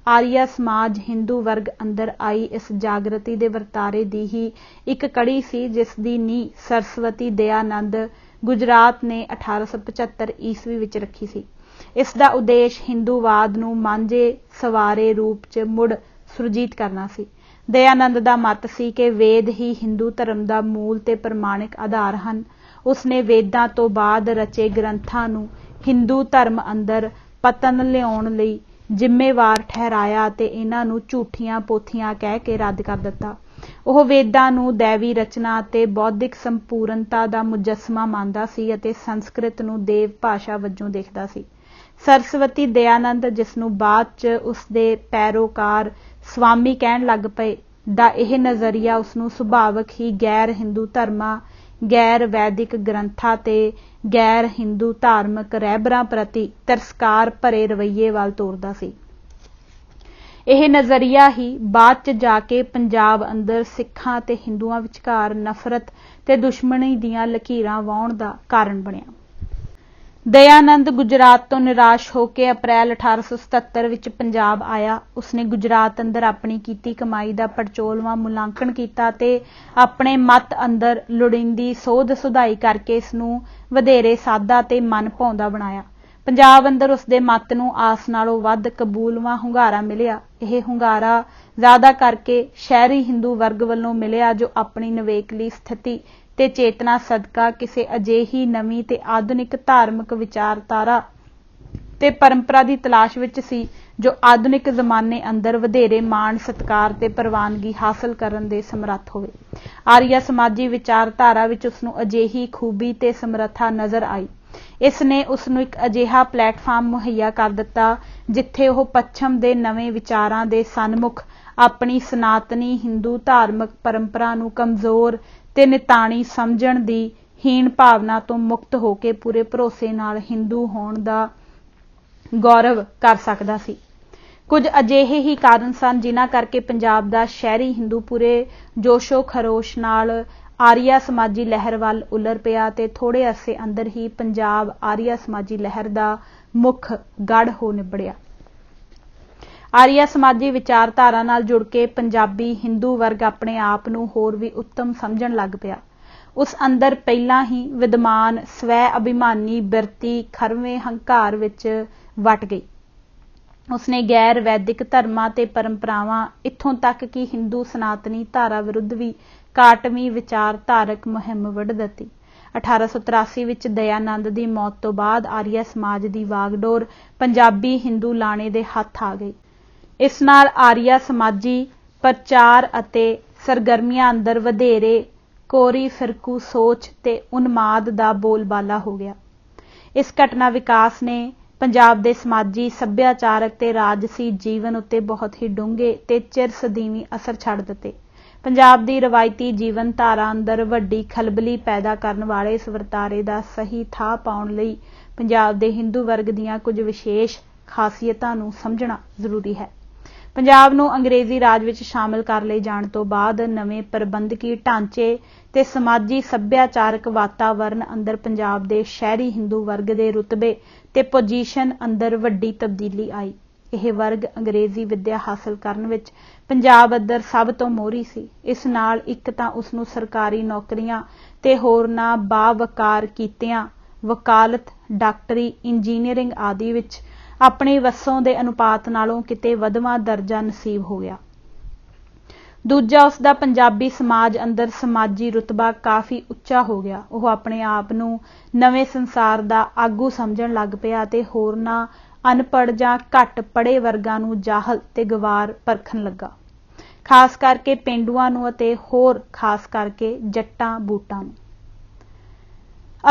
ਆਰੀਆ ਸਮਾਜ ਹਿੰਦੂ ਵਰਗ ਅੰਦਰ ਆਈ ਇਸ ਜਾਗਰਤੀ ਦੇ ਵਰਤਾਰੇ ਦੀ ਹੀ ਇੱਕ ਕੜੀ ਸੀ, ਜਿਸ ਦੀ ਨੀਂਹ ਸਰਸਵਤੀ ਦਇਆਨੰਦ ਗੁਜਰਾਤ ਨੇ 1875 ਈਸਵੀ ਵਿੱਚ ਰੱਖੀ ਸੀ। ਇਸ ਦਾ ਉਦੇਸ਼ ਹਿੰਦੂਵਾਦ ਨੂੰ ਮਾਂਝੇ ਸਵਾਰੇ ਰੂਪ 'ਚ ਮੁੜ ਸੁਰਜੀਤ ਕਰਨਾ ਸੀ। ਦਇਆਨੰਦ ਦਾ ਮਤ ਸੀ ਕਿ ਵੇਦ ਹੀ ਹਿੰਦੂ ਧਰਮ ਦਾ ਮੂਲ ਤੇ ਪ੍ਰਮਾਣਿਕ ਆਧਾਰ ਹਨ। ਉਸਨੇ ਵੇਦਾਂ ਤੋਂ ਬਾਅਦ ਰਚੇ ਗ੍ਰੰਥਾਂ ਨੂੰ ਹਿੰਦੂ ਧਰਮ ਅੰਦਰ ਪਤਨ ਲਿਆਉਣ ਲਈ ਜ਼ਿੰਮੇਵਾਰ ਠਹਿਰਾਇਆ ਅਤੇ ਇਹਨਾਂ ਨੂੰ ਝੂਠੀਆਂ ਪੋਥੀਆਂ ਕਹਿ ਕੇ ਰੱਦ ਕਰ ਦਿੱਤਾ। ਉਹ ਵੇਦਾਂ ਨੂੰ ਦੈਵੀ ਰਚਨਾ ਅਤੇ ਬੌਧਿਕ ਸੰਪੂਰਨਤਾ ਦਾ ਮੁਜੱਸਮਾ ਮੰਨਦਾ ਸੀ ਅਤੇ ਸੰਸਕ੍ਰਿਤ ਨੂੰ ਦੇਵ ਭਾਸ਼ਾ ਵਜੋਂ ਦੇਖਦਾ ਸੀ। ਸਰਸਵਤੀ ਦਇਆਨੰਦ, ਜਿਸ ਨੂੰ ਬਾਅਦ 'ਚ ਉਸਦੇ ਪੈਰੋਕਾਰ ਸਵਾਮੀ ਕਹਿਣ ਲੱਗ ਪਏ, ਦਾ ਇਹ ਨਜ਼ਰੀਆ ਉਸਨੂੰ ਸੁਭਾਵਕ ਹੀ ਗੈਰ ਹਿੰਦੂ ਧਰਮਾਂ, ਗੈਰ ਵੈਦਿਕ ਗ੍ਰੰਥਾਂ ਤੇ ਗੈਰ ਹਿੰਦੂ ਧਾਰਮਿਕ ਰਹਿਬਰਾਂ ਪ੍ਰਤੀ ਤਿਰਸਕਾਰ ਭਰੇ ਰਵੱਈਏ ਵੱਲ ਤੋਰਦਾ ਸੀ। ਇਹ ਨਜ਼ਰੀਆ ਹੀ ਬਾਅਦ 'ਚ ਜਾ ਕੇ ਪੰਜਾਬ ਅੰਦਰ ਸਿੱਖਾਂ ਤੇ ਹਿੰਦੂਆਂ ਵਿਚਕਾਰ ਨਫ਼ਰਤ ਤੇ ਦੁਸ਼ਮਣੀ ਦੀਆਂ ਲਕੀਰਾਂ ਵਾਹੁਣ ਦਾ ਕਾਰਨ ਬਣਿਆ। ਦਇਆਨੰਦ ਗੁਜਰਾਤ ਤੋਂ ਨਿਰਾਸ਼ ਹੋ ਕੇ ਅਪ੍ਰੈਲ 1877 ਵਿੱਚ ਪੰਜਾਬ ਆਇਆ। ਉਸਨੇ ਗੁਜਰਾਤ ਅੰਦਰ ਆਪਣੀ ਕੀਤੀ ਕਮਾਈ ਦਾ ਪੜਚੋਲਵਾਂ ਮੁਲਾਂਕਣ ਕੀਤਾ ਤੇ ਆਪਣੇ ਮਤ ਅੰਦਰ ਲੋੜੀਂਦੀ ਸੋਧ ਸੁਧਾਈ ਕਰਕੇ ਇਸ ਨੂੰ ਵਧੇਰੇ ਸਾਦਾ ਤੇ ਮਨ ਭਾਉਂਦਾ ਬਣਾਇਆ। ਪੰਜਾਬ ਅੰਦਰ ਉਸਦੇ ਮਤ ਨੂੰ ਆਸ ਨਾਲੋਂ ਵੱਧ ਕਬੂਲਵਾਂ ਹੁੰਗਾਰਾ ਮਿਲਿਆ। ਇਹ ਹੁੰਗਾਰਾ ਜ਼ਿਆਦਾ ਕਰਕੇ ਸ਼ਹਿਰੀ ਹਿੰਦੂ ਵਰਗ ਵੱਲੋਂ ਮਿਲਿਆ, ਜੋ ਆਪਣੀ ਨਿਵੇਕਲੀ ਸਥਿਤੀ ਤੇ ਚੇਤਨਾ ਸਦਕਾ ਕਿਸੇ ਅਜਿਹੀ ਨਵੀਂ ਤੇ ਆਧੁਨਿਕ ਧਾਰਮਿਕ ਵਿਚਾਰਧਾਰਾ ਤੇ ਪਰੰਪਰਾ ਦੀ ਤਲਾਸ਼ ਵਿੱਚ ਸੀ, ਜੋ ਆਧੁਨਿਕ ਜ਼ਮਾਨੇ ਅੰਦਰ ਵਧੇਰੇ ਮਾਣ ਸਤਿਕਾਰ ਤੇ ਪ੍ਰਵਾਨਗੀ ਹਾਸਲ ਕਰਨ ਦੇ ਸਮਰੱਥ ਹੋਵੇ। ਆਰੀਆ ਸਮਾਜੀ ਵਿਚਾਰਧਾਰਾ ਵਿੱਚ ਉਸਨੂੰ ਅਜਿਹੀ ਖੂਬੀ ਤੇ ਸਮਰੱਥਾ ਨਜ਼ਰ ਆਈ। ਇਸ ਨੇ ਉਸਨੂੰ ਇੱਕ ਅਜਿਹਾ ਪਲੇਟਫਾਰਮ ਮੁਹੱਈਆ ਕਰ ਦਿੱਤਾ, ਜਿੱਥੇ ਉਹ ਪੱਛਮ ਦੇ ਨਵੇਂ ਵਿਚਾਰਾਂ ਦੇ ਸਨਮੁਖ ਆਪਣੀ ਸਨਾਤਨੀ ਹਿੰਦੂ ਧਾਰਮਿਕ ਪਰੰਪਰਾ ਨੂੰ ਕਮਜ਼ੋਰ ਤੇ ਨਿਤਾਣੀ ਸਮਝਣ ਦੀ ਹੀਣ ਭਾਵਨਾ ਤੋਂ ਮੁਕਤ ਹੋ ਕੇ ਪੂਰੇ ਭਰੋਸੇ ਨਾਲ ਹਿੰਦੂ ਹੋਣ ਦਾ ਗੌਰਵ ਕਰ ਸਕਦਾ ਸੀ। ਕੁਝ ਅਜਿਹੇ ਹੀ ਕਾਰਨ ਸਨ ਜਿਨ੍ਹਾਂ ਕਰਕੇ ਪੰਜਾਬ ਦਾ ਸ਼ਹਿਰੀ ਹਿੰਦੂ ਪੂਰੇ ਜੋਸ਼ੋ ਖਰੋਸ਼ ਨਾਲ ਆਰੀਆ ਸਮਾਜੀ ਲਹਿਰ ਵੱਲ ਉਲਰ ਪਿਆ ਤੇ ਥੋੜੇ ਅਰਸੇ ਅੰਦਰ ਹੀ ਪੰਜਾਬ ਆਰੀਆ ਸਮਾਜੀ ਲਹਿਰ ਦਾ ਮੁੱਖ ਗੜ੍ਹ ਹੋ ਨਿਬੜਿਆ। ਆਰੀਆ ਸਮਾਜੀ ਵਿਚਾਰਧਾਰਾ ਨਾਲ ਜੁੜ ਕੇ ਪੰਜਾਬੀ ਹਿੰਦੂ ਵਰਗ ਆਪਣੇ ਆਪ ਨੂੰ ਹੋਰ ਵੀ ਉੱਤਮ ਸਮਝਣ ਲੱਗ ਪਿਆ। ਉਸ ਅੰਦਰ ਪਹਿਲਾਂ ਹੀ ਵਿਦਮਾਨ ਸਵੈ ਅਭਿਮਾਨੀ ਬਿਰਤੀ ਖਰਵੇਂ ਹੰਕਾਰ ਵਿੱਚ ਵਟ ਗਈ। ਉਸਨੇ ਗੈਰ ਵੈਦਿਕ ਧਰਮਾਂ ਤੇ ਪਰੰਪਰਾਵਾਂ, ਇੱਥੋਂ ਤੱਕ ਕਿ ਹਿੰਦੂ ਸਨਾਤਨੀ ਧਾਰਾ ਵਿਰੁੱਧ ਵੀ ਕਾਟਵੀਂ ਵਿਚਾਰਧਾਰਕ ਮੁਹਿੰਮ ਵਿੱਢ ਦਿੱਤੀ। 1883 ਵਿੱਚ ਦਇਆਨੰਦ ਦੀ ਮੌਤ ਤੋਂ ਬਾਅਦ ਆਰੀਆ ਸਮਾਜ ਦੀ ਵਾਗਡੋਰ ਪੰਜਾਬੀ ਹਿੰਦੂ ਲਾਣੇ ਦੇ ਹੱਥ ਆ ਗਈ। ਇਸ ਨਾਲ ਆਰੀਆ ਸਮਾਜੀ ਪ੍ਰਚਾਰ ਅਤੇ ਸਰਗਰਮੀਆਂ ਅੰਦਰ ਵਧੇਰੇ ਕੋਰੀ ਫਿਰਕੂ ਸੋਚ ਤੇ ਉਨਮਾਦ ਦਾ ਬੋਲਬਾਲਾ ਹੋ ਗਿਆ। ਇਸ ਘਟਨਾ ਵਿਕਾਸ ਨੇ ਪੰਜਾਬ ਦੇ ਸਮਾਜੀ, ਸੱਭਿਆਚਾਰਕ ਤੇ ਰਾਜਸੀ ਜੀਵਨ ਉੱਤੇ ਬਹੁਤ ਹੀ ਡੂੰਘੇ ਤੇ ਚਿਰ ਸਦੀਵੀ ਅਸਰ ਛੱਡ ਦਿੱਤੇ। ਪੰਜਾਬ ਦੀ ਰਵਾਇਤੀ ਜੀਵਨ ਧਾਰਾ ਅੰਦਰ ਵੱਡੀ ਖਲਬਲੀ ਪੈਦਾ ਕਰਨ ਵਾਲੇ ਇਸ ਵਰਤਾਰੇ ਦਾ ਸਹੀ ਥਾਂ ਪਾਉਣ ਲਈ ਪੰਜਾਬ ਦੇ ਹਿੰਦੂ ਵਰਗ ਦੀਆਂ ਕੁਝ ਵਿਸ਼ੇਸ਼ ਖਾਸੀਅਤਾਂ ਨੂੰ ਸਮਝਣਾ ਜ਼ਰੂਰੀ ਹੈ। ਪੰਜਾਬ ਨੂੰ ਅੰਗਰੇਜ਼ੀ ਰਾਜ ਵਿੱਚ ਸ਼ਾਮਲ ਕਰ ਲਏ ਜਾਣ ਤੋਂ ਬਾਅਦ ਨਵੇਂ ਪ੍ਰਬੰਧਕੀ ਢਾਂਚੇ ਤੇ ਸਮਾਜੀ ਸੱਭਿਆਚਾਰਕ ਵਾਤਾਵਰਨ ਅੰਦਰ ਪੰਜਾਬ ਦੇ ਸ਼ਹਿਰੀ ਹਿੰਦੂ ਵਰਗ ਦੇ ਰੁਤਬੇ ਤੇ ਪੋਜੀਸ਼ਨ ਅੰਦਰ ਵੱਡੀ ਤਬਦੀਲੀ ਆਈ। ਇਹ ਵਰਗ ਅੰਗਰੇਜ਼ੀ ਵਿੱਦਿਆ ਹਾਸਲ ਕਰਨ ਵਿੱਚ ਪੰਜਾਬ ਅੰਦਰ ਸਭ ਤੋਂ ਮੋਹਰੀ ਸੀ। ਇਸ ਨਾਲ ਇੱਕ ਤਾਂ ਉਸਨੂੰ ਸਰਕਾਰੀ ਨੌਕਰੀਆਂ ਤੇ ਹੋਰਨਾਂ ਬਾਵਕਾਰ ਕੀਤਿਆਂ, ਵਕਾਲਤ, ਡਾਕਟਰੀ, ਇੰਜੀਨੀਅਰਿੰਗ ਆਦਿ ਵਿੱਚ ਆਪਣੀ ਵਸੋਂ ਦੇ ਅਨੁਪਾਤ ਨਾਲੋਂ ਕਿਤੇ ਵਧਵਾਂ ਦਰਜਾ ਨਸੀਬ ਹੋ ਗਿਆ। ਦੂਜਾ, ਉਸਦਾ ਪੰਜਾਬੀ ਸਮਾਜ ਅੰਦਰ ਸਮਾਜੀ ਰੁਤਬਾ ਕਾਫੀ ਉੱਚਾ ਹੋ ਗਿਆ। ਉਹ ਆਪਣੇ ਆਪ ਨੂੰ ਨਵੇਂ ਸੰਸਾਰ ਦਾ ਆਗੂ ਸਮਝਣ ਲੱਗ ਪਿਆ ਤੇ ਹੋਰਨਾਂ ਅਨਪੜ੍ਹ ਜਾਂ ਘੱਟ ਪੜ੍ਹੇ ਵਰਗਾਂ ਨੂੰ ਜਾਹਲ ਤੇ ਗਵਾਰ ਪਰਖਣ ਲੱਗਾ, ਖਾਸ ਕਰਕੇ ਪੇਂਡੂਆਂ ਨੂੰ ਅਤੇ ਹੋਰ ਖਾਸ ਕਰਕੇ ਜੱਟਾਂ ਬੂਟਾਂ ਨੂੰ।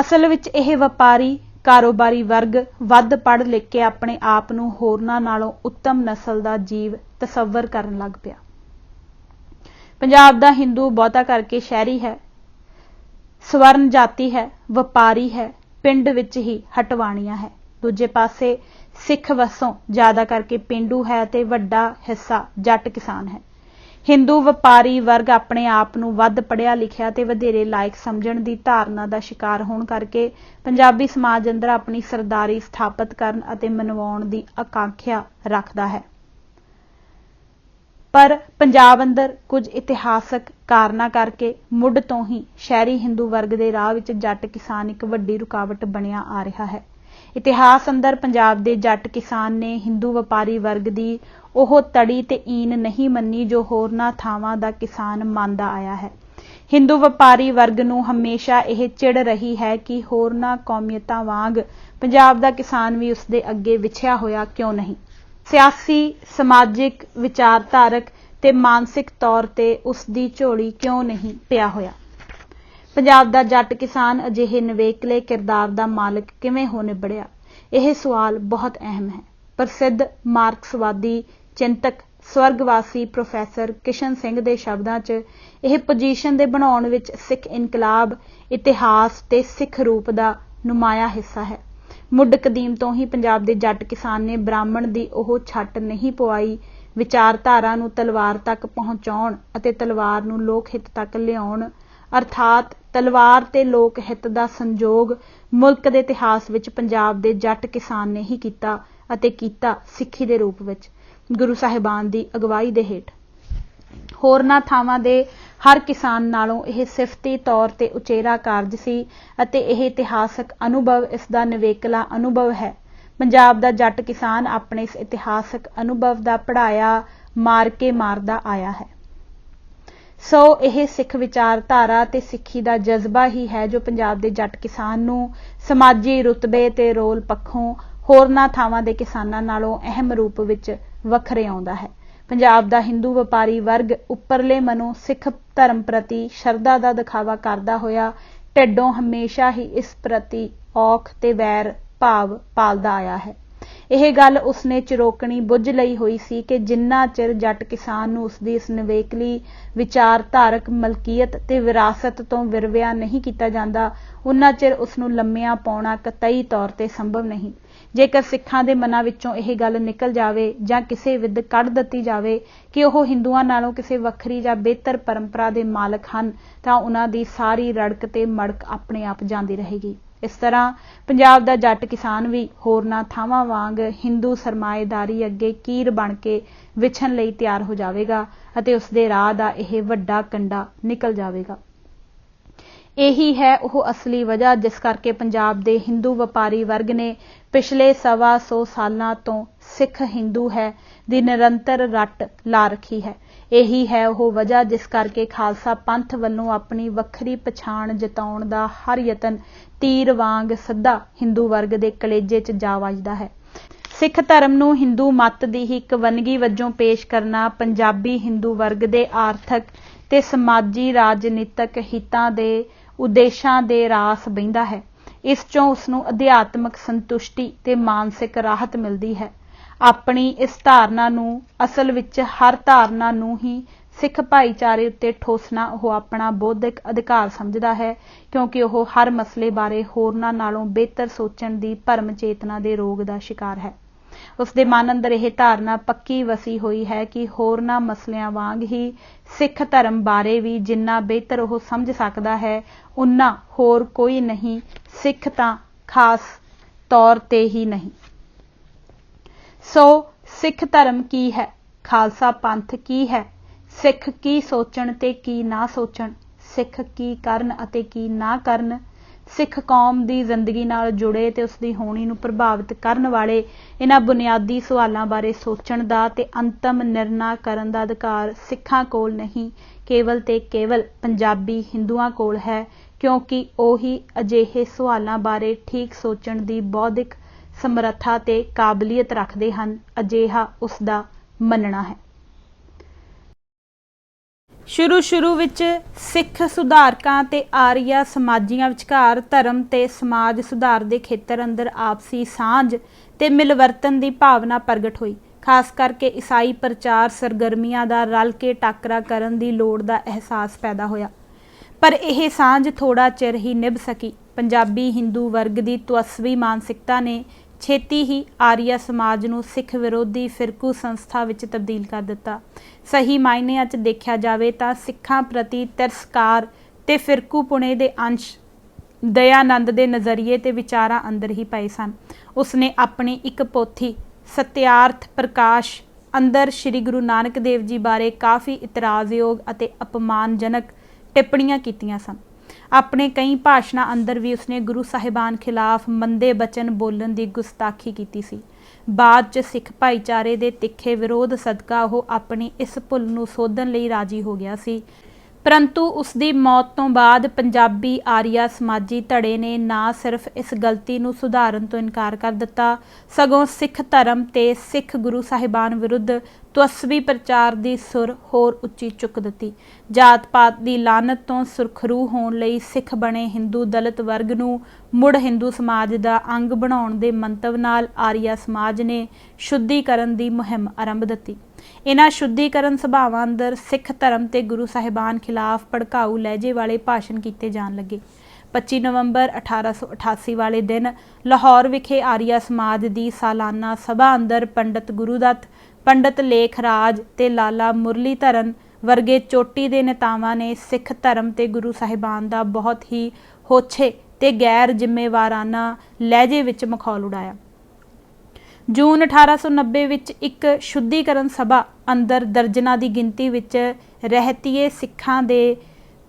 ਅਸਲ ਵਿੱਚ ਇਹ ਵਪਾਰੀ ਕਾਰੋਬਾਰੀ ਵਰਗ ਵੱਧ ਪੜ੍ਹ ਲਿਖ ਕੇ ਆਪਣੇ ਆਪ ਨੂੰ ਹੋਰਨਾਂ ਨਾਲੋਂ ਉੱਤਮ ਨਸਲ ਦਾ ਜੀਵ ਤਸੱਵਰ ਕਰਨ ਲੱਗ ਪਿਆ। ਪੰਜਾਬ ਦਾ ਹਿੰਦੂ ਬਹੁਤਾ ਕਰਕੇ ਸ਼ਹਿਰੀ ਹੈ, ਸਵਰਨ ਜਾਤੀ ਹੈ, ਵਪਾਰੀ ਹੈ, ਪਿੰਡ ਵਿੱਚ ਹੀ ਹਟਵਾਣੀਆਂ ਹੈ। ਦੂਜੇ ਪਾਸੇ ਸਿੱਖ ਵਸੋਂ ਜ਼ਿਆਦਾ ਕਰਕੇ ਪੇਂਡੂ ਹੈ ਤੇ ਵੱਡਾ ਹਿੱਸਾ ਜੱਟ ਕਿਸਾਨ ਹੈ। ਹਿੰਦੂ ਵਪਾਰੀ ਵਰਗ ਆਪਣੇ ਆਪ ਨੂੰ ਵੱਧ ਪੜ੍ਹਿਆ ਲਿਖਿਆ ਤੇ ਵਧੇਰੇ ਲਾਇਕ ਸਮਝਣ ਦੀ ਧਾਰਨਾ ਦਾ ਸ਼ਿਕਾਰ ਹੋਣ ਕਰਕੇ ਪੰਜਾਬੀ ਸਮਾਜ ਅੰਦਰ ਆਪਣੀ ਸਰਦਾਰੀ ਸਥਾਪਿਤ ਕਰਨ ਅਤੇ ਮਨਵਾਉਣ ਦੀ ਆਕਾਂਖਿਆ ਰੱਖਦਾ ਹੈ। ਪਰ ਪੰਜਾਬ ਅੰਦਰ ਕੁਝ ਇਤਿਹਾਸਕ ਕਾਰਨਾਂ ਕਰਕੇ ਮੁੱਢ ਤੋਂ ਹੀ ਸ਼ਹਿਰੀ ਹਿੰਦੂ ਵਰਗ ਦੇ ਰਾਹ ਵਿੱਚ ਜੱਟ ਕਿਸਾਨ ਇੱਕ ਵੱਡੀ ਰੁਕਾਵਟ ਬਣਿਆ ਆ ਰਿਹਾ ਹੈ। ਇਤਿਹਾਸ ਅੰਦਰ ਪੰਜਾਬ ਦੇ ਜੱਟ ਕਿਸਾਨ ਨੇ ਹਿੰਦੂ ਵਪਾਰੀ ਵਰਗ ਦੀ ਉਹ ਤੜੀ ਤੇ ਈਨ ਨਹੀਂ ਮੰਨੀ ਜੋ ਹੋਰਨਾਂ ਥਾਵਾਂ ਦਾ ਕਿਸਾਨ ਮੰਨਦਾ ਆਇਆ ਹੈ। ਹਿੰਦੂ ਵਪਾਰੀ ਵਰਗ ਨੂੰ ਹਮੇਸ਼ਾ ਇਹ ਚਿੜ ਰਹੀ ਹੈ ਕਿ ਹੋਰਨਾਂ ਕੌਮੀਅਤਾਂ ਵਾਂਗ ਪੰਜਾਬ ਦਾ ਕਿਸਾਨ ਵੀ ਉਸਦੇ ਅੱਗੇ ਵਿਛਿਆ ਹੋਇਆ ਕਿਉਂ ਨਹੀਂ, ਸਿਆਸੀ, ਸਮਾਜਿਕ, ਵਿਚਾਰਧਾਰਕ ਤੇ ਮਾਨਸਿਕ ਤੌਰ ਤੇ ਉਸਦੀ ਝੋਲੀ ਕਿਉਂ ਨਹੀਂ ਪਿਆ ਹੋਇਆ। ਪੰਜਾਬ ਦਾ ਜੱਟ ਕਿਸਾਨ ਅਜਿਹੇ ਨਿਵੇਕਲੇ ਕਿਰਦਾਰ ਦਾ ਮਾਲਕ ਕਿਵੇਂ ਹੋ ਨਿਬੜਿਆ? ਇਹ ਸਵਾਲ ਬਹੁਤ ਅਹਿਮ ਹੈ। ਪ੍ਰਸਿੱਧ ਮਾਰਕਸਵਾਦੀ ਚਿੰਤਕ ਸਵਰਗਵਾਸੀ ਪ੍ਰੋਫੈਸਰ ਕਿਸ਼ਨ ਸਿੰਘ ਦੇ ਸ਼ਬਦਾਂ 'ਚ ਇਹ ਪੋਜੀਸ਼ਨ ਦੇ ਬਣਾਉਣ ਵਿੱਚ ਸਿੱਖ ਇਨਕਲਾਬ ਇਤਿਹਾਸ ਤੇ ਸਿੱਖ ਰੂਪ ਦਾ ਨੁਮਾਇਆ ਹਿੱਸਾ ਹੈ। ਮੁੱਢ ਕਦੀਮ ਤੋਂ ਹੀ ਪੰਜਾਬ ਦੇ ਜੱਟ ਕਿਸਾਨ ਨੇ ਬ੍ਰਾਹਮਣ ਦੀ ਉਹ ਛੱਟ ਨਹੀਂ ਪਵਾਈ, ਵਿਚਾਰਧਾਰਾ ਨੂੰ ਤਲਵਾਰ ਤੱਕ ਪਹੁੰਚਾਉਣ ਅਤੇ ਤਲਵਾਰ ਨੂੰ ਲੋਕ ਹਿੱਤ ਤੱਕ ਲਿਆਉਣ, ਅਰਥਾਤ ਤਲਵਾਰ ਤੇ ਲੋਕ ਹਿੱਤ ਦਾ ਸੰਜੋਗ ਮੁਲਕ ਦੇ ਇਤਿਹਾਸ ਵਿੱਚ ਪੰਜਾਬ ਦੇ ਜੱਟ ਕਿਸਾਨ ਨੇ ਹੀ ਕੀਤਾ ਅਤੇ ਕੀਤਾ ਸਿੱਖੀ ਦੇ ਰੂਪ ਵਿੱਚ ਗੁਰੂ ਸਾਹਿਬਾਨ ਦੀ ਅਗਵਾਈ ਦੇ ਹੇਠ। ਹੋਰਨਾਂ ਥਾਵਾਂ ਦੇ ਹਰ ਕਿਸਾਨ ਨਾਲੋਂ ਇਹ ਸਿਫਤੀ ਤੌਰ ਤੇ ਉਚੇਰਾ ਕਾਰਜ ਸੀ ਅਤੇ ਇਹ ਇਤਿਹਾਸਕ ਅਨੁਭਵ ਇਸ ਦਾ ਨਿਵੇਕਲਾ ਅਨੁਭਵ ਹੈ। ਪੰਜਾਬ ਦਾ ਜੱਟ ਕਿਸਾਨ ਆਪਣੇ ਇਸ ਇਤਿਹਾਸਕ ਅਨੁਭਵ ਦਾ ਪੜ੍ਹਾਇਆ ਮਾਰ ਕੇ ਮਾਰਦਾ ਆਇਆ ਹੈ। ਸੋ ਇਹ ਸਿੱਖ ਵਿਚਾਰਧਾਰਾ ਤੇ ਸਿੱਖੀ ਦਾ ਜਜ਼ਬਾ ਹੀ ਹੈ ਜੋ ਪੰਜਾਬ ਦੇ ਜੱਟ ਕਿਸਾਨ ਨੂੰ ਸਮਾਜੀ ਰੁਤਬੇ ਤੇ ਰੋਲ ਪੱਖੋਂ ਹੋਰਨਾਂ ਥਾਵਾਂ ਦੇ ਕਿਸਾਨਾਂ ਨਾਲੋਂ ਅਹਿਮ ਰੂਪ ਵਿੱਚ ਵੱਖਰੇ ਆਉਂਦਾ ਹੈ। ਪੰਜਾਬ ਦਾ ਹਿੰਦੂ ਵਪਾਰੀ ਵਰਗ ਉੱਪਰਲੇ ਮਨੋਂ ਸਿੱਖ ਧਰਮ ਪ੍ਰਤੀ ਸ਼ਰਧਾ ਦਾ ਦਿਖਾਵਾ ਕਰਦਾ ਹੋਇਆ ਢਿੱਡੋਂ ਹਮੇਸ਼ਾ ਹੀ ਇਸ ਪ੍ਰਤੀ ਔਖ ਤੇ ਵੈਰ ਭਾਵ ਪਾਲਦਾ ਆਇਆ ਹੈ। ਇਹ ਗੱਲ ਉਸਨੇ ਚਿਰੋਕਣੀ ਬੁੱਝ ਲਈ ਹੋਈ ਸੀ ਕਿ ਜਿੰਨਾ ਚਿਰ ਜੱਟ ਕਿਸਾਨ ਨੂੰ ਉਸਦੀ ਇਸ ਨਿਵੇਕਲੀ ਵਿਚਾਰਧਾਰਕ ਮਲਕੀਅਤ ਤੇ ਵਿਰਾਸਤ ਤੋਂ ਵਿਰਵਿਆ ਨਹੀਂ ਕੀਤਾ ਜਾਂਦਾ, ਉਨਾ ਚਿਰ ਉਸਨੂੰ ਲੰਮਿਆਂ ਪਾਉਣਾ ਕਤਈ ਤੌਰ ਤੇ ਸੰਭਵ ਨਹੀਂ। ਜੇਕਰ ਸਿੱਖਾਂ ਦੇ ਮਨਾਂ ਵਿੱਚੋਂ ਇਹ ਗੱਲ ਨਿਕਲ ਜਾਵੇ ਜਾਂ ਕਿਸੇ ਵਿਦ ਕੱਢ ਦਿੱਤੀ ਜਾਵੇ ਕਿ ਉਹ ਹਿੰਦੂਆਂ ਨਾਲੋਂ ਕਿਸੇ ਵੱਖਰੀ ਜਾਂ ਬਿਹਤਰ ਪਰੰਪਰਾ ਦੇ ਮਾਲਕ ਹਨ, ਤਾਂ ਉਹਨਾਂ ਦੀ ਸਾਰੀ ਰੜਕ ਤੇ ਮੜਕ ਆਪਣੇ ਆਪ ਜਾਂਦੀ ਰਹੇਗੀ। ਇਸ ਤਰ੍ਹਾਂ ਪੰਜਾਬ ਦਾ ਜੱਟ ਕਿਸਾਨ ਵੀ ਹੋਰਨਾਂ ਥਾਵਾਂ ਵਾਂਗ ਹਿੰਦੂ ਸਰਮਾਏਦਾਰੀ ਅੱਗੇ ਕੀਰ ਬਣ ਕੇ ਵਿਛਣ ਲਈ ਤਿਆਰ ਹੋ ਜਾਵੇਗਾ ਅਤੇ ਉਸਦੇ ਰਾਹ ਦਾ ਇਹ ਵੱਡਾ ਕੰਡਾ ਨਿਕਲ ਜਾਵੇਗਾ। ਇਹੀ ਹੈ ਉਹ ਅਸਲੀ ਵਜ੍ਹਾ ਜਿਸ ਕਰਕੇ ਪੰਜਾਬ ਦੇ ਹਿੰਦੂ ਵਪਾਰੀ ਵਰਗ ਨੇ ਪਿਛਲੇ 125 ਸਾਲਾਂ ਤੋਂ ਸਿੱਖ ਹਿੰਦੂ ਹੈ ਦੀ ਨਿਰੰਤਰ ਰੱਟ ਲਾ ਰੱਖੀ ਹੈ। ਇਹੀ ਹੈ ਉਹ ਵਜ੍ਹਾ ਜਿਸ ਕਰਕੇ ਖਾਲਸਾ ਪੰਥ ਵੱਲੋਂ ਆਪਣੀ ਵੱਖਰੀ ਪਛਾਣ ਜਤਾਉਣ ਦਾ ਹਰ ਯਤਨ ਤੀਰ ਵਾਂਗ ਸਿੱਧਾ ਹਿੰਦੂ ਵਰਗ ਦੇ ਕਲੇਜੇ 'ਚ ਜਾ ਵੱਜਦਾ ਹੈ। ਸਿੱਖ ਧਰਮ ਨੂੰ ਹਿੰਦੂ ਮੱਤ ਦੀ ਹੀ ਇੱਕ ਵੰਨਗੀ ਵਜੋਂ ਪੇਸ਼ ਕਰਨਾ ਪੰਜਾਬੀ ਹਿੰਦੂ ਵਰਗ ਦੇ ਆਰਥਿਕ ਤੇ ਸਮਾਜੀ ਰਾਜਨੀਤਿਕ ਹਿੱਤਾਂ ਦੇ ਉਦੇਸ਼ਾਂ ਦੇ ਰਾਸ ਬਹਿੰਦਾ ਹੈ। ਇਸ ਚੋਂ ਉਸਨੂੰ ਅਧਿਆਤਮਕ ਸੰਤੁਸ਼ਟੀ ਤੇ ਮਾਨਸਿਕ ਰਾਹਤ ਮਿਲਦੀ ਹੈ। ਆਪਣੀ ਇਸ ਧਾਰਨਾ ਨੂੰ ਅਸਲ ਵਿੱਚ ਹਰ ਧਾਰਨਾ ਨੂੰ ਹੀ ਸਿੱਖ ਭਾਈਚਾਰੇ ਉੱਤੇ ਠੋਸਣਾ ਉਹ ਆਪਣਾ ਬੌਧਿਕ ਅਧਿਕਾਰ ਸਮਝਦਾ ਹੈ, ਕਿਉਂਕਿ ਉਹ ਹਰ ਮਸਲੇ ਬਾਰੇ ਹੋਰਨਾਂ ਨਾਲੋਂ ਬਿਹਤਰ ਸੋਚਣ ਦੀ ਭਰਮ ਚੇਤਨਾ ਦੇ ਰੋਗ ਦਾ ਸ਼ਿਕਾਰ ਹੈ। ਉਸਦੇ ਮਨ ਅੰਦਰ ਇਹ ਧਾਰਨਾ ਪੱਕੀ ਵਸੀ ਹੋਈ ਹੈ ਕਿ ਹੋਰਨਾਂ ਮਸਲਿਆਂ ਵਾਂਗ ਹੀ ਸਿੱਖ ਧਰਮ ਬਾਰੇ ਵੀ ਜਿੰਨਾ ਬਿਹਤਰ ਉਹ ਸਮਝ ਸਕਦਾ ਹੈ, ਉਨਾ ਹੋਰ ਕੋਈ ਨਹੀਂ, ਸਿੱਖ ਤਾਂ ਖਾਸ ਤੌਰ ਤੇ ਹੀ ਨਹੀਂ। ਸੋ ਸਿੱਖ ਧਰਮ ਕੀ ਹੈ, ਖਾਲਸਾ ਪੰਥ ਕੀ ਹੈ, ਸਿੱਖ ਕੀ ਸੋਚਣ ਤੇ ਕੀ ਨਾ ਸੋਚਣ, ਸਿੱਖ ਕੀ ਕਰਨ ਅਤੇ ਕੀ ਨਾ ਕਰਨ, ਸਿੱਖ ਕੌਮ ਦੀ ਜ਼ਿੰਦਗੀ ਨਾਲ ਜੁੜੇ ਤੇ ਉਸਦੀ ਹੋਣੀ ਨੂੰ ਪ੍ਰਭਾਵਿਤ ਕਰਨ ਵਾਲੇ ਇਹਨਾਂ ਬੁਨਿਆਦੀ ਸਵਾਲਾਂ ਬਾਰੇ ਸੋਚਣ ਦਾ ਤੇ ਅੰਤਮ ਨਿਰਣਾ ਕਰਨ ਦਾ ਅਧਿਕਾਰ ਸਿੱਖਾਂ ਕੋਲ ਨਹੀਂ, ਕੇਵਲ ਤੇ ਕੇਵਲ ਪੰਜਾਬੀ ਹਿੰਦੂਆਂ ਕੋਲ ਹੈ, ਕਿਉਂਕਿ ਉਹੀ ਅਜਿਹੇ ਸਵਾਲਾਂ ਬਾਰੇ ਠੀਕ ਸੋਚਣ ਦੀ ਬੌਧਿਕ ਸਮਰੱਥਾ ਤੇ ਕਾਬਲੀਅਤ ਰੱਖਦੇ ਹਨ। ਅਜਿਹਾ ਉਸਦਾ ਮੰਨਣਾ ਹੈ। ਸ਼ੁਰੂ ਵਿੱਚ ਸਿੱਖ ਸੁਧਾਰਕਾਂ ਤੇ ਆਰੀਆ ਸਮਾਜੀਆਂ ਵਿਚਕਾਰ ਧਰਮ ਤੇ ਸਮਾਜ ਸੁਧਾਰ ਦੇ ਖੇਤਰ ਅੰਦਰ ਆਪਸੀ ਸਾਂਝ ਤੇ ਮਿਲਵਰਤਨ ਦੀ ਭਾਵਨਾ ਪ੍ਰਗਟ ਹੋਈ। ਖਾਸ ਕਰਕੇ ਈਸਾਈ ਪ੍ਰਚਾਰ ਸਰਗਰਮੀਆਂ ਦਾ ਰਲ ਕੇ ਟਾਕਰਾ ਕਰਨ ਦੀ ਲੋੜ ਦਾ ਅਹਿਸਾਸ ਪੈਦਾ ਹੋਇਆ। ਪਰ ਇਹ ਸਾਂਝ ਥੋੜਾ ਚਿਰ ਹੀ ਨਿਭ ਸਕੀ। ਪੰਜਾਬੀ ਹਿੰਦੂ ਵਰਗ ਦੀ ਤਵਸਵੀ ਮਾਨਸਿਕਤਾ ਨੇ ਛੇਤੀ ਹੀ ਆਰੀਆ ਸਮਾਜ ਨੂੰ ਸਿੱਖ ਵਿਰੋਧੀ ਫਿਰਕੂ ਸੰਸਥਾ ਵਿੱਚ ਤਬਦੀਲ ਕਰ ਦਿੱਤਾ। ਸਹੀ ਮਾਇਨਿਆਂ 'ਚ ਦੇਖਿਆ ਜਾਵੇ ਤਾਂ ਸਿੱਖਾਂ ਪ੍ਰਤੀ ਤਿਰਸਕਾਰ ਤੇ ਫਿਰਕੂਪੁਣੇ ਦੇ ਅੰਸ਼ ਦਇਆਨੰਦ ਦੇ ਨਜ਼ਰੀਏ ਤੇ ਵਿਚਾਰਾਂ ਅੰਦਰ ਹੀ ਪਏ ਸਨ। ਉਸਨੇ ਆਪਣੀ ਇੱਕ ਪੋਥੀ ਸਤਿਆਰਥ ਪ੍ਰਕਾਸ਼ ਅੰਦਰ ਸ਼੍ਰੀ ਗੁਰੂ ਨਾਨਕ ਦੇਵ ਜੀ ਬਾਰੇ ਕਾਫੀ ਇਤਰਾਜ਼ਯੋਗ ਅਤੇ ਅਪਮਾਨਜਨਕ ਟਿੱਪਣੀਆਂ ਕੀਤੀਆਂ ਸਨ। ਆਪਣੇ ਕਈ ਭਾਸ਼ਣਾਂ ਅੰਦਰ ਵੀ ਉਸਨੇ ਗੁਰੂ ਸਾਹਿਬਾਨ ਖਿਲਾਫ ਮੰਦੇ ਬਚਨ ਬੋਲਣ ਦੀ ਗੁਸਤਾਖੀ ਕੀਤੀ ਸੀ। ਬਾਅਦ 'ਚ ਸਿੱਖ ਭਾਈਚਾਰੇ ਦੇ ਤਿੱਖੇ ਵਿਰੋਧ ਸਦਕਾ ਉਹ ਆਪਣੀ ਇਸ ਭੁੱਲ ਨੂੰ ਸੋਧਣ ਲਈ ਰਾਜੀ ਹੋ ਗਿਆ ਸੀ। ਪਰੰਤੂ ਉਸਦੀ ਮੌਤ ਤੋਂ ਬਾਅਦ ਪੰਜਾਬੀ ਆਰੀਆ ਸਮਾਜੀ ਧੜੇ ਨੇ ਨਾ ਸਿਰਫ ਇਸ ਗਲਤੀ ਨੂੰ ਸੁਧਾਰਨ ਤੋਂ ਇਨਕਾਰ ਕਰ ਦਿੱਤਾ, ਸਗੋਂ ਸਿੱਖ ਧਰਮ ਤੇ ਸਿੱਖ ਗੁਰੂ ਸਾਹਿਬਾਨ ਵਿਰੁੱਧ ਤਵਸਵੀ ਪ੍ਰਚਾਰ ਦੀ ਸੁਰ ਹੋਰ ਉੱਚੀ ਚੁੱਕ ਦਿੱਤੀ। ਜਾਤ ਪਾਤ ਦੀ ਲਾਨਤ ਤੋਂ ਸੁਰਖਰੂ ਹੋਣ ਲਈ ਸਿੱਖ ਬਣੇ ਹਿੰਦੂ ਦਲਿਤ ਵਰਗ ਨੂੰ ਮੁੜ ਹਿੰਦੂ ਸਮਾਜ ਦਾ ਅੰਗ ਬਣਾਉਣ ਦੇ ਮੰਤਵ ਨਾਲ ਆਰੀਆ ਸਮਾਜ ਨੇ ਸ਼ੁੱਧੀਕਰਨ ਦੀ ਮੁਹਿੰਮ ਆਰੰਭ ਦਿੱਤੀ। ਇਹਨਾਂ ਸ਼ੁੱਧੀਕਰਨ ਸਭਾਵਾਂ ਅੰਦਰ ਸਿੱਖ ਧਰਮ ਤੇ ਗੁਰੂ ਸਾਹਿਬਾਨ ਖਿਲਾਫ ਭੜਕਾਊ ਲਹਿਜੇ ਵਾਲੇ ਭਾਸ਼ਣ ਕੀਤੇ ਜਾਣ ਲੱਗੇ। 25 ਨਵੰਬਰ 1888 ਵਾਲੇ ਦਿਨ ਲਾਹੌਰ ਵਿਖੇ ਆਰੀਆ ਸਮਾਜ ਦੀ ਸਾਲਾਨਾ ਸਭਾ ਅੰਦਰ ਪੰਡਤ ਗੁਰੂਦੱਤ, ਪੰਡਤ ਲੇਖ ਰਾਜ ਤੇ ਲਾਲਾ ਮੁਰਲੀਧਰਨ ਵਰਗੇ ਚੋਟੀ ਦੇ ਨੇਤਾਵਾਂ ਨੇ ਸਿੱਖ ਧਰਮ ਤੇ ਗੁਰੂ ਸਾਹਿਬਾਨ ਦਾ ਬਹੁਤ ਹੀ ਹੋਛੇ ਤੇ ਗੈਰ ਜ਼ਿੰਮੇਵਾਰਾਨਾ ਲਹਿਜੇ ਵਿੱਚ ਮਖੌਲ ਉਡਾਇਆ। ਜੂਨ 1890 ਵਿੱਚ ਇੱਕ ਸ਼ੁੱਧੀਕਰਨ ਸਭਾ ਅੰਦਰ ਦਰਜਨਾਂ ਦੀ ਗਿਣਤੀ ਵਿੱਚ ਰਹਿਤੀਏ ਸਿੱਖਾਂ ਦੇ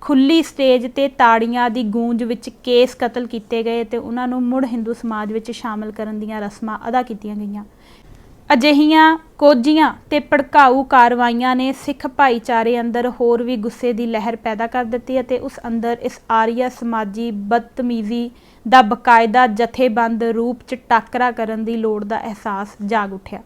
ਖੁੱਲੀ ਸਟੇਜ ਤੇ ਤਾੜੀਆਂ ਦੀ ਗੂੰਜ ਵਿੱਚ ਕੇਸ ਕਤਲ ਕੀਤੇ ਗਏ ਤੇ ਉਹਨਾਂ ਨੂੰ ਮੁੜ ਹਿੰਦੂ ਸਮਾਜ ਵਿੱਚ ਸ਼ਾਮਲ ਕਰਨ ਦੀਆਂ ਰਸਮਾਂ ਅਦਾ ਕੀਤੀਆਂ ਗਈਆਂ। ਅਜਿਹੀਆਂ ਕੋਝੀਆਂ ਤੇ ਭੜਕਾਊ ਕਾਰਵਾਈਆਂ ਨੇ ਸਿੱਖ ਭਾਈਚਾਰੇ ਅੰਦਰ ਹੋਰ ਵੀ ਗੁੱਸੇ ਦੀ ਲਹਿਰ ਪੈਦਾ ਕਰ ਦਿੱਤੀ ਅਤੇ ਉਸ ਅੰਦਰ ਇਸ ਆਰੀਆ ਸਮਾਜੀ ਬਦਤਮੀਜ਼ੀ ਦਾ ਬਕਾਇਦਾ ਜਥੇਬੰਦ ਰੂਪ 'ਚ ਟਾਕਰਾ ਕਰਨ ਦੀ ਲੋੜ ਦਾ ਅਹਿਸਾਸ ਜਾਗ ਉੱਠਿਆ।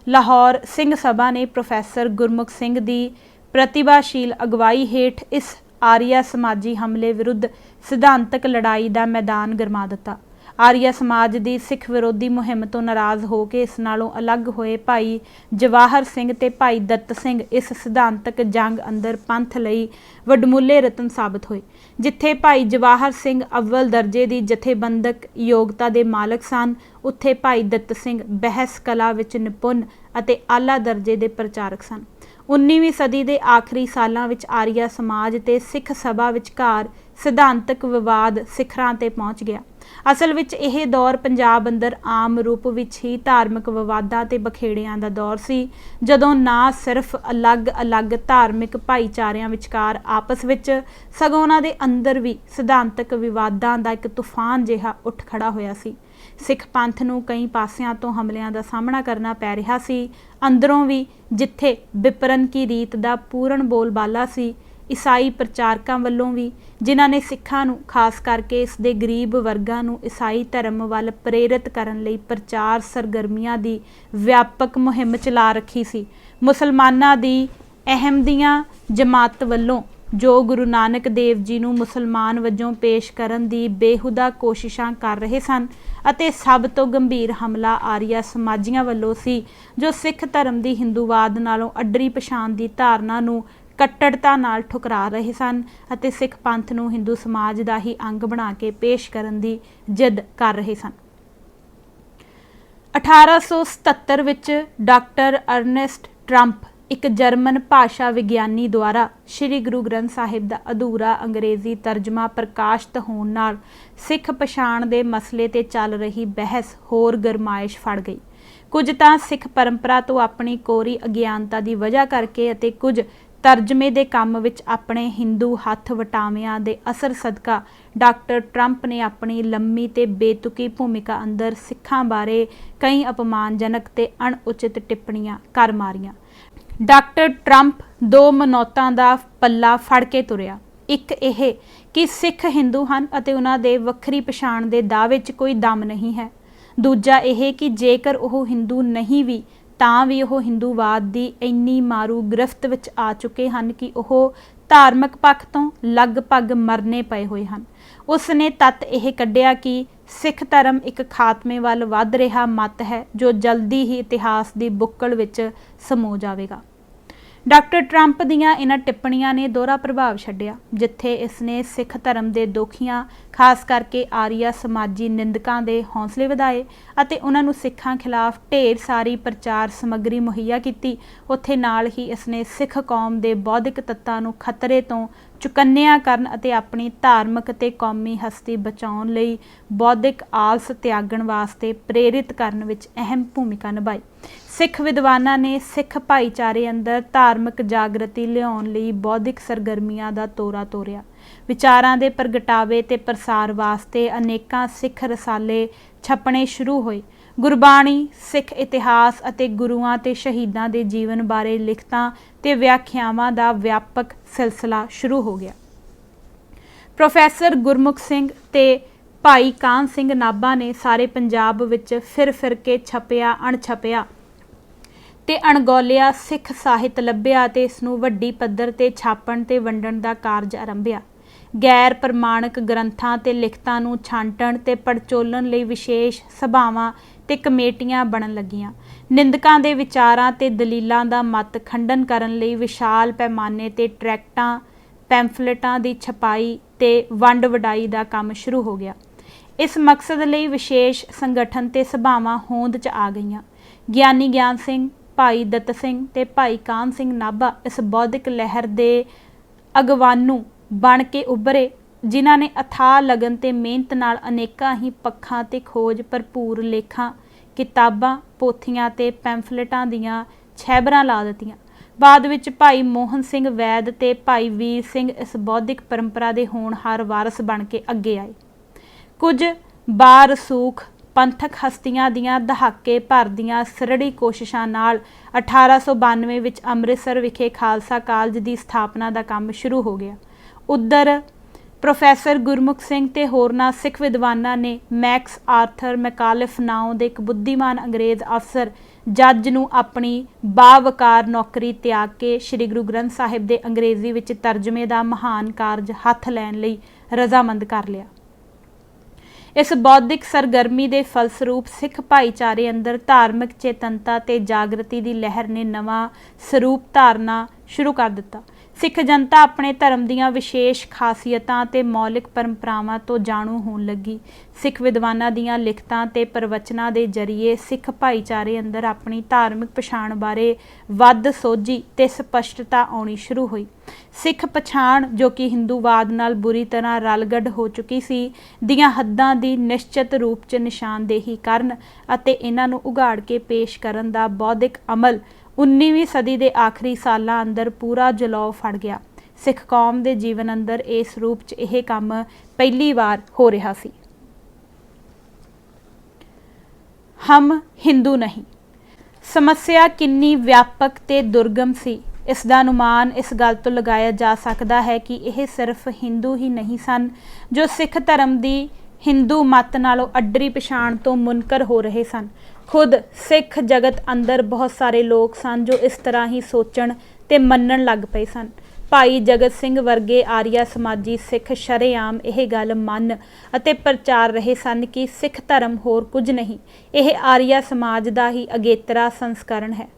ਲਾਹੌਰ ਸਿੰਘ ਸਭਾ ਨੇ ਪ੍ਰੋਫੈਸਰ ਗੁਰਮੁਖ ਸਿੰਘ ਦੀ ਪ੍ਰਤਿਭਾਸ਼ੀਲ ਅਗਵਾਈ ਹੇਠ ਇਸ ਆਰੀਆ ਸਮਾਜੀ ਹਮਲੇ ਵਿਰੁੱਧ ਸਿਧਾਂਤਕ ਲੜਾਈ ਦਾ ਮੈਦਾਨ ਗਰਮਾ ਦਿੱਤਾ। ਆਰੀਆ ਸਮਾਜ ਦੀ ਸਿੱਖ ਵਿਰੋਧੀ ਮੁਹਿੰਮ ਤੋਂ ਨਾਰਾਜ਼ ਹੋ ਕੇ ਇਸ ਨਾਲੋਂ ਅਲੱਗ ਹੋਏ ਭਾਈ ਜਵਾਹਰ ਸਿੰਘ ਤੇ ਭਾਈ ਦੱਤ ਸਿੰਘ ਇਸ ਸਿਧਾਂਤਕ ਜੰਗ ਅੰਦਰ ਪੰਥ ਲਈ ਵਡਮੁੱਲੇ ਰਤਨ ਸਾਬਤ ਹੋਏ। ਜਿੱਥੇ ਭਾਈ ਜਵਾਹਰ ਸਿੰਘ ਅਵਲ ਦਰਜੇ ਦੀ ਜਥੇਬੰਦਕ ਯੋਗਤਾ ਦੇ ਮਾਲਕ ਸਨ, ਉੱਥੇ ਭਾਈ ਦੱਤ ਸਿੰਘ ਬਹਿਸ ਕਲਾ ਵਿੱਚ ਨਿਪੁੰਨ ਅਤੇ ਆਲਾ ਦਰਜੇ ਦੇ ਪ੍ਰਚਾਰਕ ਸਨ। 19ਵੀਂ ਸਦੀ ਦੇ ਆਖਰੀ ਸਾਲਾਂ ਵਿੱਚ ਆਰੀਆ ਸਮਾਜ ਤੇ ਸਿੱਖ ਸਭਾ ਵਿਚਕਾਰ ਸਿਧਾਂਤਕ ਵਿਵਾਦ ਸਿਖਰਾਂ ਤੇ ਪਹੁੰਚ ਗਿਆ। ਅਸਲ ਵਿੱਚ ਇਹ ਦੌਰ ਪੰਜਾਬ ਅੰਦਰ ਆਮ ਰੂਪ ਵਿੱਚ ਹੀ ਧਾਰਮਿਕ ਵਿਵਾਦਾਂ ਤੇ ਬਖੇੜਿਆਂ ਦਾ ਦੌਰ ਸੀ, ਜਦੋਂ ਨਾ ਸਿਰਫ ਅਲੱਗ-ਅਲੱਗ ਧਾਰਮਿਕ ਭਾਈਚਾਰਿਆਂ ਵਿਚਕਾਰ ਆਪਸ ਵਿੱਚ, ਸਗੋਂ ਉਹਨਾਂ ਦੇ ਅੰਦਰ ਵੀ ਸਿਧਾਂਤਕ ਵਿਵਾਦਾਂ ਦਾ ਇੱਕ ਤੂਫਾਨ ਜਿਹਾ ਉੱਠ ਖੜਾ ਹੋਇਆ ਸੀ। ਸਿੱਖ ਪੰਥ ਨੂੰ ਕਈ ਪਾਸਿਆਂ ਤੋਂ ਹਮਲਿਆਂ ਦਾ ਸਾਹਮਣਾ ਕਰਨਾ ਪੈ ਰਿਹਾ ਸੀ। ਅੰਦਰੋਂ ਵੀ, ਜਿੱਥੇ ਵਿਪਰਨ ਕੀ ਰੀਤ ਦਾ ਪੂਰਨ ਬੋਲਬਾਲਾ ਸੀ, ਈਸਾਈ ਪ੍ਰਚਾਰਕਾਂ ਵੱਲੋਂ ਵੀ, ਜਿਨ੍ਹਾਂ ਨੇ ਸਿੱਖਾਂ ਨੂੰ ਖਾਸ ਕਰਕੇ ਇਸ ਦੇ ਗਰੀਬ ਵਰਗਾਂ ਨੂੰ ਈਸਾਈ ਧਰਮ ਵੱਲ ਪ੍ਰੇਰਿਤ ਕਰਨ ਲਈ ਪ੍ਰਚਾਰ ਸਰਗਰਮੀਆਂ ਦੀ ਵਿਆਪਕ ਮੁਹਿੰਮ ਚਲਾ ਰੱਖੀ ਸੀ। ਮੁਸਲਮਾਨਾਂ ਦੀ ਅਹਿਮਦੀਆ ਜਮਾਤ ਵੱਲੋਂ ਜੋ ਗੁਰੂ ਨਾਨਕ ਦੇਵ ਜੀ ਨੂੰ ਮੁਸਲਮਾਨ ਵਜੋਂ ਪੇਸ਼ ਕਰਨ ਦੀ ਬੇਹੁਦਾ ਕੋਸ਼ਿਸ਼ਾਂ ਕਰ ਰਹੇ ਸਨ, ਅਤੇ ਸਭ ਤੋਂ ਗੰਭੀਰ ਹਮਲਾ ਆਰੀਆ ਸਮਾਜੀਆਂ ਵੱਲੋਂ ਸੀ, ਜੋ ਸਿੱਖ ਧਰਮ ਦੀ ਹਿੰਦੂਵਾਦ ਨਾਲੋਂ ਅੱਡਰੀ ਪਛਾਣ ਦੀ ਧਾਰਨਾ ਨੂੰ ਕੱਟੜਤਾ ਨਾਲ ਠੁਕਰਾ ਰਹੇ ਸਨ ਅਤੇ ਸਿੱਖ ਪੰਥ ਨੂੰ ਹਿੰਦੂ ਸਮਾਜ ਦਾ ਹੀ ਅੰਗ ਬਣਾ ਕੇ ਪੇਸ਼ ਕਰਨ ਦੀ ਜਿੱਦ ਕਰ ਰਹੇ ਸਨ। 1877 ਵਿੱਚ ਡਾਕਟਰ ਅਰਨੈਸਟ ਟਰੰਪ, ਇੱਕ ਜਰਮਨ ਭਾਸ਼ਾ ਵਿਗਿਆਨੀ ਦੁਆਰਾ ਸ਼੍ਰੀ ਗੁਰੂ ਗ੍ਰੰਥ ਸਾਹਿਬ ਦਾ ਅਧੂਰਾ ਅੰਗਰੇਜ਼ੀ ਤਰਜਮਾ ਪ੍ਰਕਾਸ਼ਿਤ ਹੋਣ ਨਾਲ ਸਿੱਖ ਪਛਾਣ ਦੇ ਮਸਲੇ ਤੇ ਚੱਲ ਰਹੀ ਬਹਿਸ ਹੋਰ ਗਰਮਾਇਸ਼ ਫੜ ਗਈ। ਕੁਝ ਤਾਂ ਸਿੱਖ ਪਰੰਪਰਾ ਤੋਂ ਆਪਣੀ ਕੋਰੀ ਅਗਿਆਨਤਾ ਦੀ ਵਜ੍ਹਾ ਕਰਕੇ ਅਤੇ ਕੁਝ ਤਰਜਮੇ ਦੇ ਕੰਮ ਵਿੱਚ ਆਪਣੇ ਹਿੰਦੂ ਹੱਥ ਵਟਾਵਿਆਂ ਦੇ ਅਸਰ ਸਦਕਾ ਡਾਕਟਰ ਟਰੰਪ ਨੇ ਆਪਣੀ ਲੰਮੀ ਤੇ ਬੇਤੁਕੀ ਭੂਮਿਕਾ ਅੰਦਰ ਸਿੱਖਾਂ ਬਾਰੇ ਕਈ ਅਪਮਾਨਜਨਕ ਤੇ ਅਣਉਚਿਤ ਟਿੱਪਣੀਆਂ ਕਰ ਮਾਰੀਆਂ। ਡਾਕਟਰ ਟਰੰਪ ਦੋ ਮਨੌਤਾਂ ਦਾ ਪੱਲਾ ਫੜ ਕੇ ਤੁਰਿਆ। ਇੱਕ ਇਹ ਕਿ ਸਿੱਖ ਹਿੰਦੂ ਹਨ ਅਤੇ ਉਹਨਾਂ ਦੇ ਵੱਖਰੀ ਪਛਾਣ ਦੇ ਦਾਅਵੇ 'ਚ ਕੋਈ ਦਮ ਨਹੀਂ ਹੈ। ਦੂਜਾ ਇਹ ਕਿ ਜੇਕਰ ਉਹ ਹਿੰਦੂ ਨਹੀਂ ਵੀ ਤਾਂ ਵੀ ਉਹ ਹਿੰਦੂਵਾਦ ਦੀ ਇੰਨੀ ਮਾਰੂ ਗ੍ਰਿਫਤ ਵਿੱਚ ਆ ਚੁੱਕੇ ਹਨ ਕਿ ਉਹ ਧਾਰਮਿਕ ਪੱਖ ਤੋਂ ਲਗਭਗ ਮਰਨੇ ਪਏ ਹੋਏ ਹਨ। ਉਸ ਨੇ ਤੱਤ ਇਹ ਕੱਢਿਆ ਕਿ ਸਿੱਖ ਧਰਮ ਇੱਕ ਖਾਤਮੇ ਵੱਲ ਵੱਧ ਰਿਹਾ ਮਤ ਹੈ ਜੋ ਜਲਦੀ ਹੀ ਇਤਿਹਾਸ ਦੀ ਬੁੱਕਲ ਵਿੱਚ ਸਮੋ ਜਾਵੇਗਾ। ਡਾਕਟਰ ਟਰੰਪ ਦੀਆਂ ਇਹਨਾਂ ਟਿੱਪਣੀਆਂ ਨੇ ਦੋਹਰਾ ਪ੍ਰਭਾਵ ਛੱਡਿਆ, ਜਿੱਥੇ ਇਸ ਨੇ ਸਿੱਖ ਧਰਮ ਦੇ ਦੋਖੀਆਂ ਖਾਸ ਕਰਕੇ ਆਰੀਆ ਸਮਾਜੀ ਨਿੰਦਕਾਂ ਦੇ ਹੌਸਲੇ ਵਧਾਏ ਅਤੇ ਉਹਨਾਂ ਨੂੰ ਸਿੱਖਾਂ ਖਿਲਾਫ ਢੇਰ ਸਾਰੀ ਪ੍ਰਚਾਰ ਸਮੱਗਰੀ ਮੁਹੱਈਆ ਕੀਤੀ, ਉੱਥੇ ਨਾਲ ਹੀ ਇਸ ਨੇ ਸਿੱਖ ਕੌਮ ਦੇ ਬੌਧਿਕ ਤੱਤਾਂ ਨੂੰ ਖਤਰੇ ਤੋਂ ਚੁਕੰਨਿਆ ਕਰਨ ਅਤੇ ਆਪਣੀ ਧਾਰਮਿਕ ਅਤੇ ਕੌਮੀ ਹਸਤੀ ਬਚਾਉਣ ਲਈ ਬੌਧਿਕ ਆਲਸ ਤਿਆਗਣ ਵਾਸਤੇ ਪ੍ਰੇਰਿਤ ਕਰਨ ਵਿੱਚ ਅਹਿਮ ਭੂਮਿਕਾ ਨਿਭਾਈ। ਸਿੱਖ ਵਿਦਵਾਨਾਂ ਨੇ ਸਿੱਖ ਭਾਈਚਾਰੇ ਅੰਦਰ ਧਾਰਮਿਕ ਜਾਗਰਤੀ ਲਿਆਉਣ ਲਈ ਬੌਧਿਕ ਸਰਗਰਮੀਆਂ ਦਾ ਤੋਰਾ ਤੋਰਿਆ। ਵਿਚਾਰਾਂ ਦੇ ਪ੍ਰਗਟਾਵੇ ਤੇ ਪ੍ਰਸਾਰ ਵਾਸਤੇ ਅਨੇਕਾਂ ਸਿੱਖ ਰਸਾਲੇ ਛਪਣੇ ਸ਼ੁਰੂ ਹੋਏ। ਗੁਰਬਾਣੀ, ਸਿੱਖ ਇਤਿਹਾਸ ਅਤੇ ਗੁਰੂਆਂ ਤੇ ਸ਼ਹੀਦਾਂ ਦੇ ਜੀਵਨ ਬਾਰੇ ਲਿਖਤਾਂ ਤੇ ਵਿਆਖਿਆਵਾਂ ਦਾ ਵਿਆਪਕ ਸਿਲਸਿਲਾ ਸ਼ੁਰੂ ਹੋ ਗਿਆ। ਪ੍ਰੋਫੈਸਰ ਗੁਰਮੁਖ ਸਿੰਘ ਤੇ ਭਾਈ ਕਾਹਨ ਸਿੰਘ ਨਾਭਾ ਨੇ ਸਾਰੇ ਪੰਜਾਬ ਵਿੱਚ ਫਿਰ ਕੇ ਛਪਿਆ ਅਣਛਪਿਆ ਤੇ ਅਣਗੌਲਿਆ ਸਿੱਖ ਸਾਹਿਤ ਲੱਭਿਆ ਤੇ ਇਸ ਨੂੰ ਵੱਡੀ ਪੱਧਰ ਤੇ ਛਾਪਣ ਤੇ ਵੰਡਣ ਦਾ ਕਾਰਜ ਆਰੰਭਿਆ। ਗੈਰ ਪ੍ਰਮਾਣਿਕ ਗ੍ਰੰਥਾਂ ਤੇ ਲਿਖਤਾਂ ਨੂੰ ਛਾਂਟਣ ਤੇ ਪੜਚੋਲਣ ਲਈ ਵਿਸ਼ੇਸ਼ ਸਭਾਵਾਂ ਤੇ ਕਮੇਟੀਆਂ ਬਣਨ ਲੱਗੀਆਂ। ਨਿੰਦਕਾਂ ਦੇ ਵਿਚਾਰਾਂ ਤੇ ਦਲੀਲਾਂ ਦਾ ਮਤ ਖੰਡਨ ਕਰਨ ਲਈ ਵਿਸ਼ਾਲ ਪੈਮਾਨੇ ਤੇ ਟਰੈਕਟਾਂ, ਪੈਂਫਲੇਟਾਂ ਦੀ ਛਪਾਈ ਤੇ ਵੰਡ ਵਡਾਈ ਦਾ ਕੰਮ ਸ਼ੁਰੂ ਹੋ ਗਿਆ। ਇਸ ਮਕਸਦ ਲਈ ਵਿਸ਼ੇਸ਼ ਸੰਗਠਨ ਤੇ ਸਭਾਵਾਂ ਹੋਂਦ 'ਚ ਆ ਗਈਆਂ। ਗਿਆਨੀ ਗਿਆਨ ਸਿੰਘ, ਭਾਈ ਦਤ ਸਿੰਘ ਤੇ ਭਾਈ ਕਾਹਨ ਸਿੰਘ ਨਾਭਾ ਇਸ ਬੌਧਿਕ ਲਹਿਰ ਦੇ ਅਗਵਾਨੂ ਬਣ ਕੇ ਉੱਭਰੇ, ਜਿਨ੍ਹਾਂ ਨੇ ਅਥਾਹ ਲਗਨ ਤੇ ਮਿਹਨਤ ਨਾਲ ਅਨੇਕਾਂ ਹੀ ਪੱਖਾਂ ਤੇ ਖੋਜ ਭਰਪੂਰ ਲੇਖਾਂ, ਕਿਤਾਬਾਂ, ਪੋਥੀਆਂ ਤੇ ਪੈਂਫਲੇਟਾਂ ਦੀਆਂ ਛੈਬਰਾਂ ਲਾ ਦਿੱਤੀਆਂ। ਬਾਅਦ ਵਿੱਚ ਭਾਈ ਮੋਹਨ ਸਿੰਘ ਵੈਦ ਤੇ ਭਾਈ ਵੀਰ ਸਿੰਘ ਇਸ ਬੌਧਿਕ ਪਰੰਪਰਾ ਦੇ ਹੋਣਹਾਰ ਵਾਰਸ ਬਣ ਕੇ ਅੱਗੇ ਆਏ। ਕੁਝ ਬਾਰਸੂਖ ਪੰਥਕ ਹਸਤੀਆਂ ਦੀਆਂ ਦਹਾਕੇ ਭਰ ਦੀਆਂ ਸਰੜੀ ਕੋਸ਼ਿਸ਼ਾਂ ਨਾਲ 1892 ਵਿੱਚ ਅੰਮ੍ਰਿਤਸਰ ਵਿਖੇ ਖਾਲਸਾ ਕਾਲਜ ਦੀ ਸਥਾਪਨਾ ਦਾ ਕੰਮ ਸ਼ੁਰੂ ਹੋ ਗਿਆ। ਉੱਧਰ ਪ੍ਰੋਫੈਸਰ ਗੁਰਮੁਖ ਸਿੰਘ ਤੇ ਹੋਰਨਾਂ ਸਿੱਖ ਵਿਦਵਾਨਾਂ ਨੇ ਮੈਕਸ ਆਰਥਰ ਮੈਕਾਲਿਫ ਨਾਉਂ ਦੇ ਇੱਕ ਬੁੱਧੀਮਾਨ ਅੰਗਰੇਜ਼ ਅਫਸਰ ਜੱਜ ਨੂੰ ਆਪਣੀ ਬਾਵਕਾਰ ਨੌਕਰੀ ਤਿਆਗ ਕੇ ਸ੍ਰੀ ਗੁਰੂ ਗ੍ਰੰਥ ਸਾਹਿਬ ਦੇ ਅੰਗਰੇਜ਼ੀ ਵਿੱਚ ਤਰਜਮੇ ਦਾ ਮਹਾਨ ਕਾਰਜ ਹੱਥ ਲੈਣ ਲਈ ਰਜ਼ਾਮੰਦ ਕਰ ਲਿਆ। ਇਸ ਬੌਧਿਕ ਸਰਗਰਮੀ ਦੇ ਫਲਸਰੂਪ ਸਿੱਖ ਭਾਈਚਾਰੇ ਅੰਦਰ ਧਾਰਮਿਕ ਚੇਤਨਤਾ ਤੇ ਜਾਗਰਤੀ ਦੀ ਲਹਿਰ ਨੇ ਨਵਾਂ ਸਰੂਪ ਧਾਰਨਾ ਸ਼ੁਰੂ ਕਰ ਦਿੱਤਾ। ਸਿੱਖ ਜਨਤਾ ਆਪਣੇ ਧਰਮ ਦੀਆਂ ਵਿਸ਼ੇਸ਼ ਖਾਸੀਅਤਾਂ ਤੇ ਮੌਲਿਕ ਪਰੰਪਰਾਵਾਂ ਤੋਂ ਜਾਣੂ ਹੋਣ ਲੱਗੀ। ਸਿੱਖ ਵਿਦਵਾਨਾਂ ਦੀਆਂ ਲਿਖਤਾਂ ਤੇ ਪ੍ਰਵਚਨਾਂ ਦੇ ਜ਼ਰੀਏ ਸਿੱਖ ਭਾਈਚਾਰੇ ਅੰਦਰ ਆਪਣੀ ਧਾਰਮਿਕ ਪਛਾਣ ਬਾਰੇ ਵੱਧ ਸੋਝੀ ਤੇ ਸਪਸ਼ਟਤਾ ਆਉਣੀ ਸ਼ੁਰੂ ਹੋਈ। ਸਿੱਖ ਪਛਾਣ, ਜੋ ਕਿ ਹਿੰਦੂਵਾਦ ਨਾਲ ਬੁਰੀ ਤਰ੍ਹਾਂ ਰਲਗੱਡ ਹੋ ਚੁੱਕੀ ਸੀ, ਦੀਆਂ ਹੱਦਾਂ ਦੀ ਨਿਸ਼ਚਿਤ ਰੂਪ 'ਚ ਨਿਸ਼ਾਨਦੇਹੀ ਕਰਨ ਅਤੇ ਇਹਨਾਂ ਨੂੰ ਉਘਾੜ ਕੇ ਪੇਸ਼ ਕਰਨ ਦਾ ਬੌਧਿਕ ਅਮਲ 19ਵੀਂ ਸਦੀ ਦੇ ਆਖਰੀ ਸਾਲਾਂ ਅੰਦਰ ਪੂਰਾ ਜਲੌ ਫੜ ਗਿਆ। ਸਿੱਖ ਕੌਮ ਦੇ ਜੀਵਨ ਅੰਦਰ ਇਸ ਰੂਪ 'ਚ ਇਹ ਕੰਮ ਪਹਿਲੀ ਵਾਰ ਹੋ ਰਿਹਾ ਸੀ। ਹਮ ਹਿੰਦੂ ਨਹੀਂ। ਸਮੱਸਿਆ ਕਿੰਨੀ ਵਿਆਪਕ ਤੇ ਦੁਰਗਮ ਸੀ, ਇਸ ਦਾ ਅਨੁਮਾਨ ਇਸ ਗੱਲ ਤੋਂ ਲਗਾਇਆ ਜਾ ਸਕਦਾ ਹੈ ਕਿ ਇਹ ਸਿਰਫ ਹਿੰਦੂ ਹੀ ਨਹੀਂ ਸਨ ਜੋ ਸਿੱਖ ਧਰਮ ਦੀ ਹਿੰਦੂ ਮਤ ਨਾਲੋਂ ਅੱਡਰੀ ਪਛਾਣ ਤੋਂ ਮੁਨਕਰ ਹੋ ਰਹੇ ਸਨ। ਖੁਦ ਸਿੱਖ ਜਗਤ ਅੰਦਰ ਬਹੁਤ ਸਾਰੇ ਲੋਕ ਸਨ ਜੋ ਇਸ ਤਰ੍ਹਾਂ ਹੀ ਸੋਚਣ ਤੇ ਮੰਨਣ ਲੱਗ ਪਏ ਸਨ। ਭਾਈ ਜਗਤ ਸਿੰਘ ਵਰਗੇ ਆਰੀਆ ਸਮਾਜੀ ਸਿੱਖ ਸ਼ਰੇਆਮ ਇਹ ਗੱਲ ਮੰਨ ਅਤੇ ਪ੍ਰਚਾਰ ਰਹੇ ਸਨ ਕਿ ਸਿੱਖ ਧਰਮ ਹੋਰ ਕੁਝ ਨਹੀਂ, ਇਹ ਆਰੀਆ ਸਮਾਜ ਦਾ ਹੀ ਅਗੇਤਰਾ ਸੰਸਕਰਣ ਹੈ।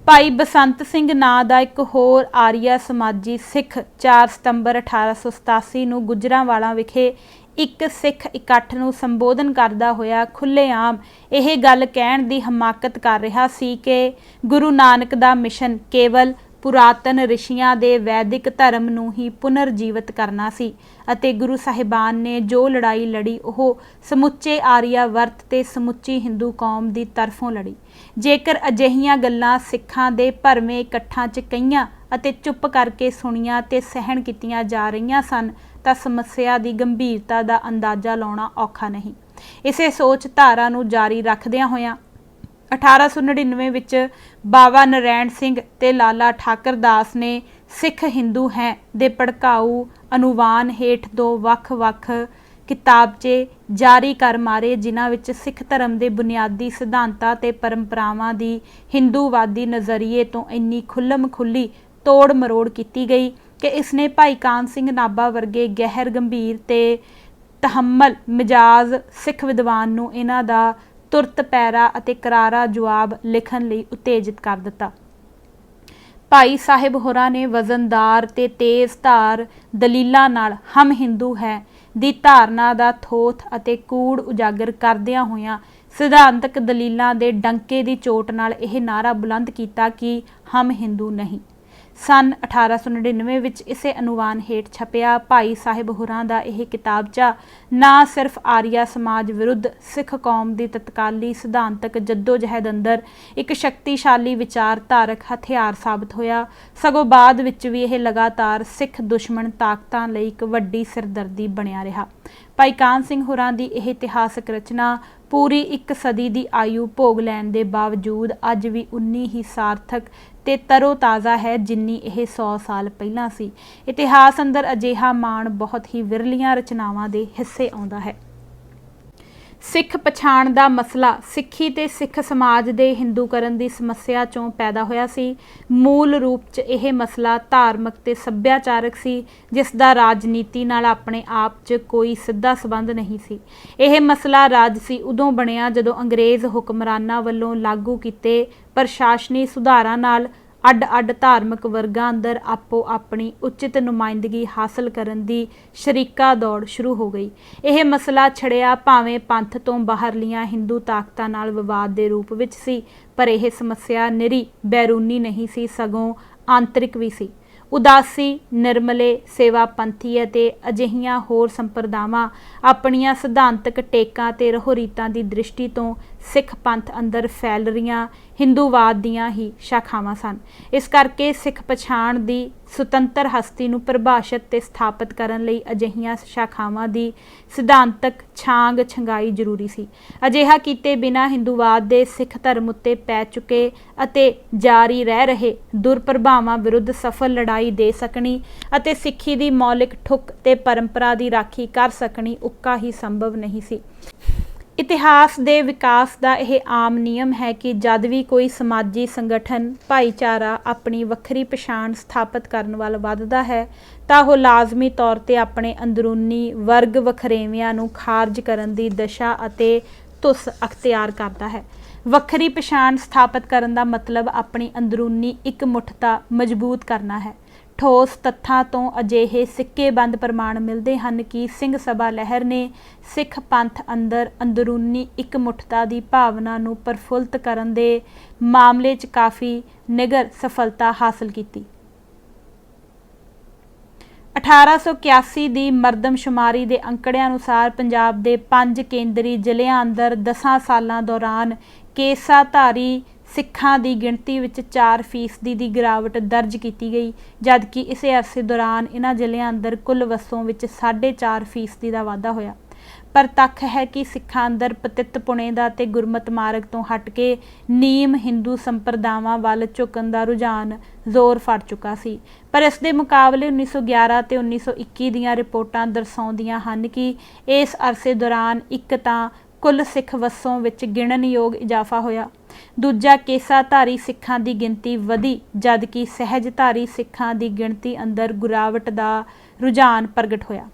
ਭਾਈ ਬਸੰਤ ਸਿੰਘ ਨਾਂ ਦਾ ਇੱਕ ਹੋਰ ਆਰੀਆ ਸਮਾਜੀ ਸਿੱਖ 4 ਸਤੰਬਰ 1887 ਨੂੰ ਗੁਜਰਾਂਵਾਲਾ ਵਿਖੇ ਇੱਕ ਸਿੱਖ ਇਕੱਠ ਨੂੰ ਸੰਬੋਧਨ ਕਰਦਾ ਹੋਇਆ ਖੁੱਲ੍ਹੇਆਮ ਇਹ ਗੱਲ ਕਹਿਣ ਦੀ ਹਮਾਕਤ ਕਰ ਰਿਹਾ ਸੀ ਕਿ ਗੁਰੂ ਨਾਨਕ ਦਾ ਮਿਸ਼ਨ ਕੇਵਲ ਪੁਰਾਤਨ ਰਿਸ਼ੀਆਂ ਦੇ ਵੈਦਿਕ ਧਰਮ ਨੂੰ ਹੀ ਪੁਨਰ ਜੀਵਿਤ ਕਰਨਾ ਸੀ ਅਤੇ ਗੁਰੂ ਸਾਹਿਬਾਨ ਨੇ ਜੋ ਲੜਾਈ ਲੜੀ ਉਹ ਸਮੁੱਚੇ ਆਰੀਆ ਵਰਤ ਤੇ ਸਮੁੱਚੀ ਹਿੰਦੂ ਕੌਮ ਦੀ ਤਰਫੋਂ ਲੜੀ। ਜੇਕਰ ਅਜਿਹੀਆਂ ਗੱਲਾਂ ਸਿੱਖਾਂ ਦੇ ਭਰਵੇਂ ਇਕੱਠਾਂ 'ਚ ਕਹੀਆਂ ਅਤੇ ਚੁੱਪ ਕਰਕੇ ਸੁਣੀਆਂ ਤੇ ਸਹਿਣ ਕੀਤੀਆਂ ਜਾ ਰਹੀਆਂ ਸਨ ਤਾਂ ਸਮੱਸਿਆ ਦੀ ਗੰਭੀਰਤਾ ਦਾ ਅੰਦਾਜ਼ਾ ਲਾਉਣਾ ਔਖਾ ਨਹੀਂ। ਇਸੇ ਸੋਚ ਧਾਰਾ ਨੂੰ ਜਾਰੀ ਰੱਖਦਿਆਂ ਹੋਇਆਂ 1899 ਵਿੱਚ ਬਾਬਾ ਨਰੈਣ ਸਿੰਘ ਤੇ ਲਾਲਾ ਠਾਕਰ ਦਾਸ ਨੇ ਸਿੱਖ ਹਿੰਦੂ ਹੈ ਦੇ ਭੜਕਾਊ ਅਨੁਵਾਨ ਹੇਠ ਦੋ ਵੱਖ-ਵੱਖ किताबचे जारी कर मारे जिन्हां विच सिख धर्म के बुनियादी सिद्धांतां ते परंपरावां दी हिंदूवादी नज़रिए तो इन्नी खुल्लम खुल्ली तोड़ मरोड़ की गई कि इसने भाई कान सिंह नाभा वर्गे गहर गंभीर ते तहम्मल मिजाज सिख विद्वान नूं इन्हां दा तुरत पैरा अते करारा जवाब लिखण लई उत्तेजित कर दिता। भाई साहिब होरां ने वजनदार ते तेज़ धार दलीलां नाल हम हिंदू है दी धारना दा थोथ अते कूड़ उजागर करदियां होइयां सिद्धांतक दलीलां दे डंके दी चोट नाल यह नारा बुलंद कीता कि हम हिंदू नहीं। सन 1899 विच इसे अनुवान हेठ छपिया भाई साहिब होरां दा यह किताबचा ना सिर्फ आर्या समाज विरुद्ध सिख कौम की तत्काली सिद्धांतक जद्दोजहद अंदर एक शक्तिशाली विचारधारक हथियार साबित होया, सगों बाद विच भी यह लगातार सिख दुश्मन ताकतां लई एक वड्डी सिरदर्दी बनिया रहा। भाई कान सिंह होरां दी यह इतिहासक रचना पूरी एक सदी की आयु भोग लैण के बावजूद अज भी उन्नी ही सार्थक ते तरो ताज़ा है जिन्नी यह 100 साल पहला सी। इतिहास अंदर अजिहा माण बहुत ही विरलियां रचनावां दे हिस्से आउंदा है। सिख पछाण दा मसला सिक्खी ते सिख समाज दे हिंदूकरण की समस्या चों पैदा होया सी। मूल रूप च यह मसला धार्मिक ते सभ्याचारक सी जिसदा राजनीति नाल अपने आप च कोई सीधा संबंध नहीं सी। यह मसला राजसी उदों बनिया जदों अंग्रेज़ हुक्मरानां वल्लों लागू कीते प्रशासनी सुधारां नाल अड अड धार्मिक वर्गां अंदर आपो अपनी उचित नुमाइंदगी हासिल करन दी शरीका दौड़ शुरू हो गई। यह मसला छड़िया भावें पंथ तो बाहरलियां हिंदू ताकतां नाल विवाद के रूप विच सी, पर यह समस्या निरी बैरूनी नहीं सी सगों आंतरिक भी सी। उदासी निर्मले सेवापंथी अते अजिहियां होर संप्रदावां अपनियां सिद्धांतक टेकां ते रहोरीतां दी दृष्टि तो सिख पंथ अंदर फैल रहियां हिंदूवाद दियां ही शाखावां सन। इस करके सिख पछाण दी सुतंत्र हस्ती नूं परिभाषित ते स्थापित करन लई अजिहियां शाखावां दी सिद्धांतक छांग छंगाई जरूरी सी। अजिहा कीते बिना हिंदूवाद दे सिख धर्म उत्ते पै चुके अते जारी रह रहे दुरप्रभावां विरुद्ध सफल लड़ाई दे सकनी अते सिੱਖੀ दी मौलिक ठुक ते परंपरा दी राखी कर सकनी उक्का ही संभव नहीं सी। इतिहास दे विकास का यह आम नियम है कि जद भी कोई समाजी संगठन भाईचारा अपनी वक्री पछाण स्थापित करने वाल वधदा है तां ओह लाजमी तौर ते अपने अंदरूनी वर्ग वखरेवियां नूं खारज करन दी दशा अते तुस अख्तियार करता है। वक्री पछाण स्थापित करन दा मतलब अपनी अंदरूनी एकमुठता मजबूत करना है। ठोस तत्थां तो अजिहे सिक्के बंद प्रमाण मिलते हैं कि सिंह सभा लहर ने सिख पंथ अंदर अंदरूनी एकमुठता की भावना नूं प्रफुल्लित करन दे मामले च काफ़ी निगर सफलता हासिल की। 1881 की मरदमशुमारी के अंकड़ियां अनुसार पंजाब के 5 केंद्री जिलिਆਂ अंदर 10 सालों दौरान केसाधारी सिखां की गिणती विच 4% की गिरावट दर्ज की गई, जबकि इस अरसे दौरान इन्हां जिलिਆਂ अंदर कुल वसों विच 4.5% का वाधा होया। पर तक है कि सिखां अंदर पतित पुणे का ते गुरमत मार्ग तो हट के नीम हिंदू संप्रदावां वाल झुकण का रुझान जोर फड़ चुका सी। पर इस दे मुकाबले 1911 ते 1921 दीयां रिपोर्टां दर्शाउंदियां हन कि इस अरसे दौरान एक तां कुल सिख वसों विच गिणनयोग इजाफा होया, दूजा केसाधारी सिखां की गिणती वधी जबकि सहजधारी सिखां की गिणती अंदर गिरावट का रुझान प्रगट होया।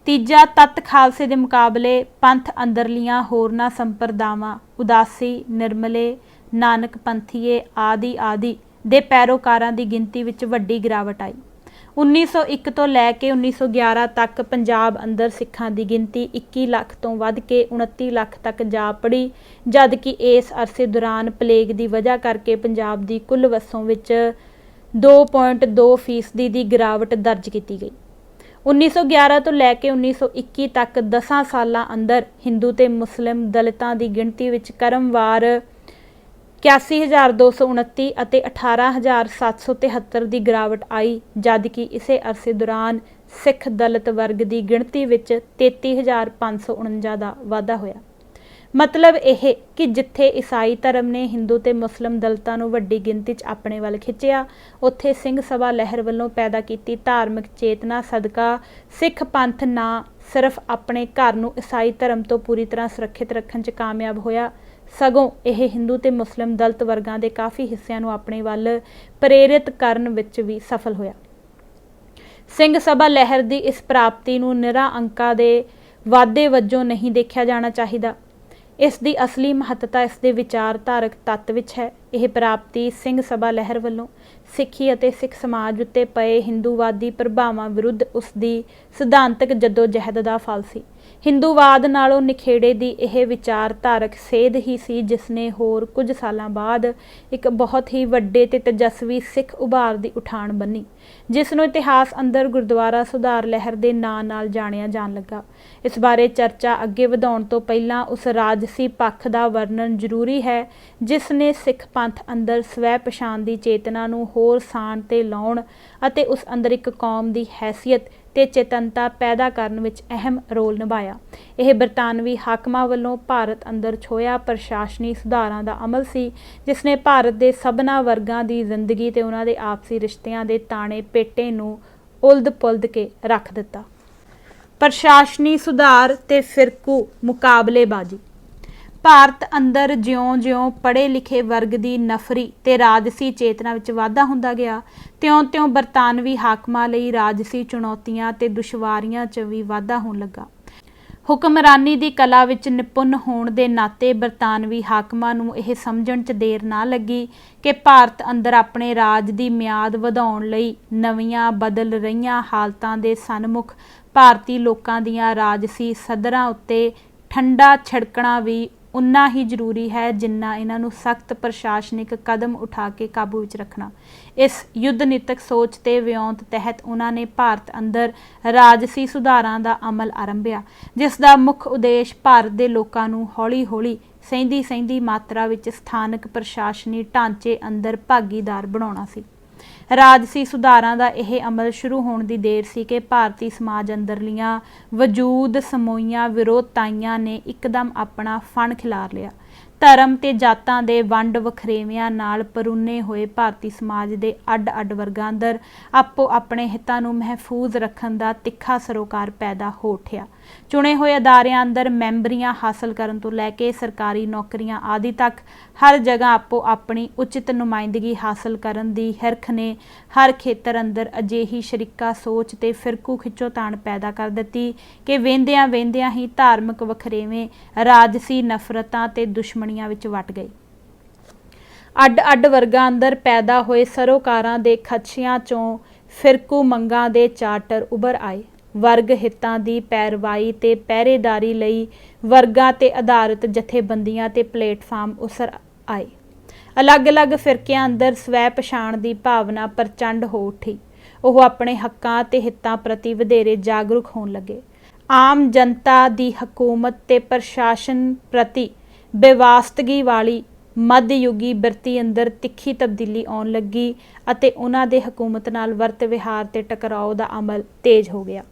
तीजा तत्त खालसे के मुकाबले पंथ अंदरलियां होरनां संप्रदावां उदासी निर्मले नानक पंथीए आदि आदि दे पैरोकारां की गिणती विच वड्डी गिरावट आई। 1901 तो लैके 1911 तक पंजाब अंदर सिखां की गिणती 21 लाख तो वध के 29 लाख तक जा पड़ी, जबकि इस अरसे दौरान प्लेग की वजह करके पंजाब की कुल वसों विच 2.2% की गिरावट दर्ज की गई। 1911 तो लैके 1921 तक 10 सालां अंदर हिंदू ते मुस्लिम दलितां की गिणती विच क्रमवार 81,229 और 18,773 की गिरावट आई, जबकि इस अरसे दौरान सिख दलित वर्ग की गिणती विच 33,549 का वाधा होया। मतलब ਇਹ ਕਿ ਜਿੱਥੇ ਈਸਾਈ ਧਰਮ ਨੇ ਹਿੰਦੂ ਤੇ ਮੁਸਲਿਮ ਦਲਿਤਾਂ ਨੂੰ ਵੱਡੀ ਗਿਣਤੀ 'ਚ ਆਪਣੇ ਵੱਲ ਖਿੱਚਿਆ, ਉੱਥੇ ਸਿੰਘ ਸਭਾ ਲਹਿਰ ਵੱਲੋਂ ਪੈਦਾ ਕੀਤੀ ਧਾਰਮਿਕ ਚੇਤਨਾ ਸਦਕਾ ਸਿੱਖ ਪੰਥ ਨਾ ਸਿਰਫ ਆਪਣੇ ਘਰ ਨੂੰ ਈਸਾਈ ਧਰਮ ਤੋਂ ਪੂਰੀ ਤਰ੍ਹਾਂ ਸੁਰੱਖਿਅਤ ਰੱਖਣ 'ਚ ਕਾਮਯਾਬ ਹੋਇਆ, ਸਗੋਂ ਇਹ ਹਿੰਦੂ ਤੇ ਮੁਸਲਿਮ ਦਲਿਤ ਵਰਗਾਂ ਦੇ ਕਾਫੀ ਹਿੱਸਿਆਂ ਨੂੰ ਆਪਣੇ ਵੱਲ ਪ੍ਰੇਰਿਤ ਕਰਨ ਵਿੱਚ ਵੀ ਸਫਲ ਹੋਇਆ। ਸਿੰਘ ਸਭਾ ਲਹਿਰ ਦੀ ਇਸ ਪ੍ਰਾਪਤੀ ਨੂੰ ਨਿਰਾ ਅੰਕਾਂ ਦੇ ਵਾਧੇ ਵਜੋਂ ਨਹੀਂ ਦੇਖਿਆ ਜਾਣਾ ਚਾਹੀਦਾ। ਇਸ ਦੀ ਅਸਲੀ ਮਹੱਤਤਾ ਇਸ ਦੇ ਵਿਚਾਰਧਾਰਕ ਤੱਤ ਵਿੱਚ ਹੈ। ਇਹ ਪ੍ਰਾਪਤੀ ਸਿੰਘ ਸਭਾ ਲਹਿਰ ਵੱਲੋਂ ਸਿੱਖੀ ਅਤੇ ਸਿੱਖ ਸਮਾਜ ਉੱਤੇ ਪਏ ਹਿੰਦੂਵਾਦੀ ਪ੍ਰਭਾਵਾਂ ਵਿਰੁੱਧ ਉਸ ਦੀ ਸਿਧਾਂਤਕ ਜੱਦੋ-ਜਹਿਦ ਦਾ ਫਲ ਸੀ। ਹਿੰਦੂਵਾਦ ਨਾਲੋਂ ਨਿਖੇੜੇ ਦੀ ਇਹ ਵਿਚਾਰਧਾਰਕ ਸੇਧ ਹੀ ਸੀ ਜਿਸ ਨੇ ਹੋਰ ਕੁਝ ਸਾਲਾਂ ਬਾਅਦ ਇੱਕ ਬਹੁਤ ਹੀ ਵੱਡੇ ਤੇ ਤੇਜਸਵੀ ਸਿੱਖ ਉਭਾਰ ਦੀ ਉਠਾਣ ਬੰਨੀ, ਜਿਸ ਨੂੰ ਇਤਿਹਾਸ ਅੰਦਰ ਗੁਰਦੁਆਰਾ ਸੁਧਾਰ ਲਹਿਰ ਦੇ ਨਾਂ ਨਾਲ ਜਾਣਿਆ ਜਾਣ ਲੱਗਾ। ਇਸ ਬਾਰੇ ਚਰਚਾ ਅੱਗੇ ਵਧਾਉਣ ਤੋਂ ਪਹਿਲਾਂ ਉਸ ਰਾਜਸੀ ਪੱਖ ਦਾ ਵਰਣਨ ਜ਼ਰੂਰੀ ਹੈ ਜਿਸ ਨੇ ਸਿੱਖ ਪੰਥ ਅੰਦਰ ਸਵੈ ਪਛਾਣ ਦੀ ਚੇਤਨਾ ਨੂੰ ਹੋਰ ਸਾਣ ਤੇ ਲਾਉਣ ਅਤੇ ਉਸ ਅੰਦਰ ਇੱਕ ਕੌਮ ਦੀ ਹੈਸੀਅਤ ਤੇ ਚੇਤਨਤਾ ਪੈਦਾ ਕਰਨ ਵਿੱਚ ਅਹਿਮ ਰੋਲ ਨਿਭਾਇਆ। ਇਹ ਬਰਤਾਨਵੀ ਹਾਕਮਾਂ ਵੱਲੋਂ ਭਾਰਤ ਅੰਦਰ ਛੋਇਆ ਪ੍ਰਸ਼ਾਸਨੀ ਸੁਧਾਰਾਂ ਦਾ ਅਮਲ ਸੀ ਜਿਸ ਨੇ ਭਾਰਤ ਦੇ ਸਭਨਾਂ ਵਰਗਾਂ ਦੀ ਜ਼ਿੰਦਗੀ ਤੇ ਉਹਨਾਂ ਦੇ ਆਪਸੀ ਰਿਸ਼ਤਿਆਂ ਦੇ ਤਾਣੇ ਪੇਟੇ ਨੂੰ ਉਲਦ-ਪੁਲਦ ਕੇ ਰੱਖ ਦਿੱਤਾ। ਪ੍ਰਸ਼ਾਸਨੀ ਸੁਧਾਰ ਤੇ ਫਿਰਕੂ ਮੁਕਾਬਲੇਬਾਜ਼ੀ। ਭਾਰਤ ਅੰਦਰ ਜਿਉਂ-ਜਿਉਂ ਪੜ੍ਹੇ ਲਿਖੇ ਵਰਗ ਦੀ ਨਫ਼ਰੀ ਤੇ ਰਾਜਸੀ ਚੇਤਨਾ ਵਿੱਚ ਵਾਧਾ ਹੁੰਦਾ ਗਿਆ, ਤਿਉਂ-ਤਿਉਂ ਬਰਤਾਨਵੀ ਹਾਕਮਾਂ ਲਈ ਰਾਜਸੀ ਚੁਣੌਤੀਆਂ ਤੇ ਦੁਸ਼ਵਾਰੀਆਂ 'ਚ ਵੀ ਵਾਧਾ ਹੋਣ ਲੱਗਾ। ਹੁਕਮਰਾਨੀ ਦੀ ਕਲਾ ਵਿੱਚ ਨਿਪੁੰਨ ਹੋਣ ਦੇ ਨਾਤੇ ਬਰਤਾਨਵੀ ਹਾਕਮਾਂ ਨੂੰ ਇਹ ਸਮਝਣ 'ਚ ਦੇਰ ਨਾ ਲੱਗੀ ਕਿ ਭਾਰਤ ਅੰਦਰ ਆਪਣੇ ਰਾਜ ਦੀ ਮਿਆਦ ਵਧਾਉਣ ਲਈ ਨਵੀਆਂ ਬਦਲ ਰਹੀਆਂ ਹਾਲਤਾਂ ਦੇ ਸਨਮੁਖ ਭਾਰਤੀ ਲੋਕਾਂ ਦੀਆਂ ਰਾਜਸੀ ਸਦਰਾਂ ਉੱਤੇ ਠੰਡਾ ਛਿੜਕਣਾ ਵੀ ਉਨਾ ਹੀ ਜ਼ਰੂਰੀ ਹੈ ਜਿੰਨਾ ਇਹਨਾਂ ਨੂੰ ਸਖਤ ਪ੍ਰਸ਼ਾਸਨਿਕ ਕਦਮ ਉਠਾ ਕੇ ਕਾਬੂ ਵਿੱਚ ਰੱਖਣਾ। ਇਸ ਯੁੱਧ ਨੀਤਕ ਸੋਚ ਤੇ ਵਿਉਂਤ ਤਹਿਤ ਉਹਨਾਂ ਨੇ ਭਾਰਤ ਅੰਦਰ ਰਾਜਸੀ ਸੁਧਾਰਾਂ ਦਾ ਅਮਲ ਆਰੰਭਿਆ ਜਿਸ ਦਾ ਮੁੱਖ ਉਦੇਸ਼ ਭਾਰਤ ਦੇ ਲੋਕਾਂ ਨੂੰ ਹੌਲੀ-ਹੌਲੀ ਸਹਿੰਦੀ ਮਾਤਰਾ ਵਿੱਚ ਸਥਾਨਕ ਪ੍ਰਸ਼ਾਸਨੀ ਢਾਂਚੇ ਅੰਦਰ ਭਾਗੀਦਾਰ ਬਣਾਉਣਾ ਸੀ। ਰਾਜਸੀ ਸੁਧਾਰਾਂ ਦਾ ਇਹ ਅਮਲ ਸ਼ੁਰੂ ਹੋਣ ਦੀ ਦੇਰ ਸੀ ਕਿ ਭਾਰਤੀ ਸਮਾਜ ਅੰਦਰਲੀਆਂ ਵਜੂਦ ਸਮੋਈਆਂ ਵਿਰੋਧਤਾਈਆਂ ਨੇ ਇੱਕਦਮ ਆਪਣਾ ਫਣ ਖਿਲਾਰ ਲਿਆ। ਧਰਮ ਤੇ ਜਾਤਾਂ ਦੇ ਵੰਡ ਵਖਰੇਵਿਆਂ ਨਾਲ ਪਰੁੰਨੇ ਹੋਏ ਭਾਰਤੀ ਸਮਾਜ ਦੇ ਅੱਡ-ਅੱਡ ਵਰਗਾਂ ਅੰਦਰ ਆਪੋ ਆਪਣੇ ਹਿੱਤਾਂ ਨੂੰ ਮਹਿਫੂਜ਼ ਰੱਖਣ ਦਾ ਤਿੱਖਾ ਸਰੋਕਾਰ ਪੈਦਾ ਹੋ ਉੱਠਿਆ। ਚੁਣੇ ਹੋਏ ਅਦਾਰਿਆਂ ਅੰਦਰ ਮੈਂਬਰੀਆਂ ਹਾਸਲ ਕਰਨ ਤੋਂ ਲੈ ਕੇ ਸਰਕਾਰੀ ਨੌਕਰੀਆਂ ਆਦਿ ਤੱਕ ਹਰ ਜਗ੍ਹਾ ਆਪੋ ਆਪਣੀ ਉਚਿਤ ਨੁਮਾਇੰਦਗੀ ਹਾਸਲ ਕਰਨ ਦੀ ਹਿਰਖ ਨੇ ਹਰ ਖੇਤਰ ਅੰਦਰ ਅਜਿਹੀ ਸ਼ਰੀਕਾ ਸੋਚ ਤੇ ਫਿਰਕੂ ਖਿੱਚੋਤਾਣ ਪੈਦਾ ਕਰ ਦਿੱਤੀ ਕਿ ਵਹਿੰਦਿਆਂ ਹੀ ਧਾਰਮਿਕ ਵਖਰੇਵੇਂ ਰਾਜਸੀ ਨਫ਼ਰਤਾਂ ਤੇ ਦੁਸ਼ਮਣੀਆਂ ਵਿੱਚ ਵੱਟ ਗਏ। ਅੱਡ-ਅੱਡ ਵਰਗਾਂ ਅੰਦਰ ਪੈਦਾ ਹੋਏ ਸਰੋਕਾਰਾਂ ਦੇ ਖਦਸ਼ਿਆਂ 'ਚੋਂ ਫਿਰਕੂ ਮੰਗਾਂ ਦੇ ਚਾਰਟਰ ਉੱਭਰ ਆਏ। ਵਰਗ ਹਿੱਤਾਂ ਦੀ ਪੈਰਵਾਈ ਤੇ ਪਹਿਰੇਦਾਰੀ ਲਈ ਵਰਗਾਂ ਤੇ ਆਧਾਰਿਤ ਜਥੇਬੰਦੀਆਂ ਤੇ ਪਲੇਟਫਾਰਮ ਉਸਰ ਆਏ। ਅਲੱਗ-ਅਲੱਗ ਫਿਰਕਿਆਂ ਅੰਦਰ ਸਵੈ ਪਛਾਣ ਦੀ ਭਾਵਨਾ ਪ੍ਰਚੰਡ ਹੋ ਉੱਠੀ। ਉਹ ਆਪਣੇ ਹੱਕਾਂ ਤੇ ਹਿੱਤਾਂ ਪ੍ਰਤੀ ਵਧੇਰੇ ਜਾਗਰੂਕ ਹੋਣ ਲੱਗੇ। ਆਮ ਜਨਤਾ ਦੀ ਹਕੂਮਤ ਤੇ ਪ੍ਰਸ਼ਾਸਨ ਪ੍ਰਤੀ ਬੇਵਾਸਤਗੀ ਵਾਲੀ ਮੱਧਯੁਗੀ ਬਿਰਤੀ ਅੰਦਰ ਤਿੱਖੀ ਤਬਦੀਲੀ ਆਉਣ ਲੱਗੀ ਅਤੇ ਉਹਨਾਂ ਦੇ ਹਕੂਮਤ ਨਾਲ ਵਰਤ ਵਿਹਾਰ ਤੇ ਟਕਰਾਓ ਦਾ ਅਮਲ ਤੇਜ਼ ਹੋ ਗਿਆ।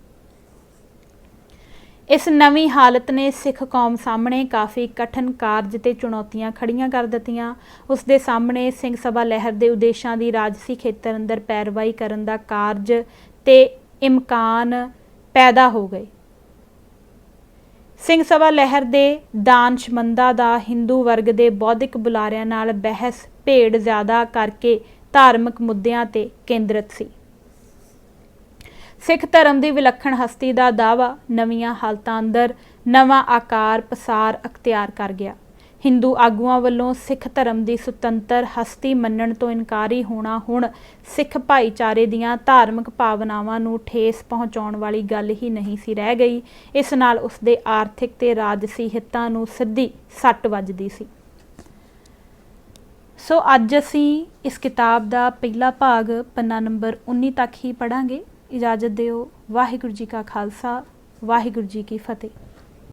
ਇਸ ਨਵੀਂ ਹਾਲਤ ਨੇ ਸਿੱਖ ਕੌਮ ਸਾਹਮਣੇ ਕਾਫੀ ਕਠਿਨ ਕਾਰਜ ਤੇ ਚੁਣੌਤੀਆਂ ਖੜੀਆਂ ਕਰ ਦਿੱਤੀਆਂ। ਉਸ ਦੇ ਸਾਹਮਣੇ ਸਿੰਘ ਸਭਾ ਲਹਿਰ ਦੇ ਉਦੇਸ਼ਾਂ ਦੀ ਰਾਜਸੀ ਖੇਤਰ ਅੰਦਰ ਪੈਰਵਾਈ ਕਰਨ ਦਾ ਕਾਰਜ ਤੇ ਇਮਕਾਨ ਪੈਦਾ ਹੋ ਗਏ। ਸਿੰਘ ਸਭਾ ਲਹਿਰ ਦੇ ਦਾਨਸ਼ਮੰਦਾਂ ਦਾ ਹਿੰਦੂ ਵਰਗ ਦੇ ਬੌਧਿਕ ਬੁਲਾਰਿਆਂ ਨਾਲ ਬਹਿਸ ਭੇੜ ਜ਼ਿਆਦਾ ਕਰਕੇ ਧਾਰਮਿਕ ਮੁੱਦਿਆਂ ਤੇ ਕੇਂਦਰਿਤ ਸੀ। ਸਿੱਖ ਧਰਮ ਦੀ ਵਿਲੱਖਣ ਹਸਤੀ ਦਾ ਦਾਅਵਾ ਨਵੀਆਂ ਹਾਲਤਾਂ ਅੰਦਰ ਨਵਾਂ ਆਕਾਰ ਪਸਾਰ ਅਖਤਿਆਰ ਕਰ ਗਿਆ। ਹਿੰਦੂ ਆਗੂਆਂ ਵੱਲੋਂ ਸਿੱਖ ਧਰਮ ਦੀ ਸੁਤੰਤਰ ਹਸਤੀ ਮੰਨਣ ਤੋਂ ਇਨਕਾਰੀ ਹੋਣਾ ਹੁਣ ਸਿੱਖ ਭਾਈਚਾਰੇ ਦੀਆਂ ਧਾਰਮਿਕ ਭਾਵਨਾਵਾਂ ਨੂੰ ਠੇਸ ਪਹੁੰਚਾਉਣ ਵਾਲੀ ਗੱਲ ਹੀ ਨਹੀਂ ਸੀ ਰਹਿ ਗਈ। ਇਸ ਨਾਲ ਉਸ ਦੇ ਆਰਥਿਕ ਤੇ ਰਾਜਸੀ ਹਿੱਤਾਂ ਨੂੰ ਸਿੱਧੀ ਸੱਟ ਵੱਜਦੀ ਸੀ। ਸੋ ਅੱਜ ਅਸੀਂ ਇਸ ਕਿਤਾਬ ਦਾ ਪਹਿਲਾ ਭਾਗ ਪੰਨਾ ਨੰਬਰ 19 ਤੱਕ ਹੀ ਪੜ੍ਹਾਂਗੇ। ਇਜਾਜ਼ਤ ਦਿਓ। ਵਾਹਿਗੁਰੂ ਜੀ ਕਾ ਖਾਲਸਾ, ਵਾਹਿਗੁਰੂ ਜੀ ਕੀ ਫਤਿਹ।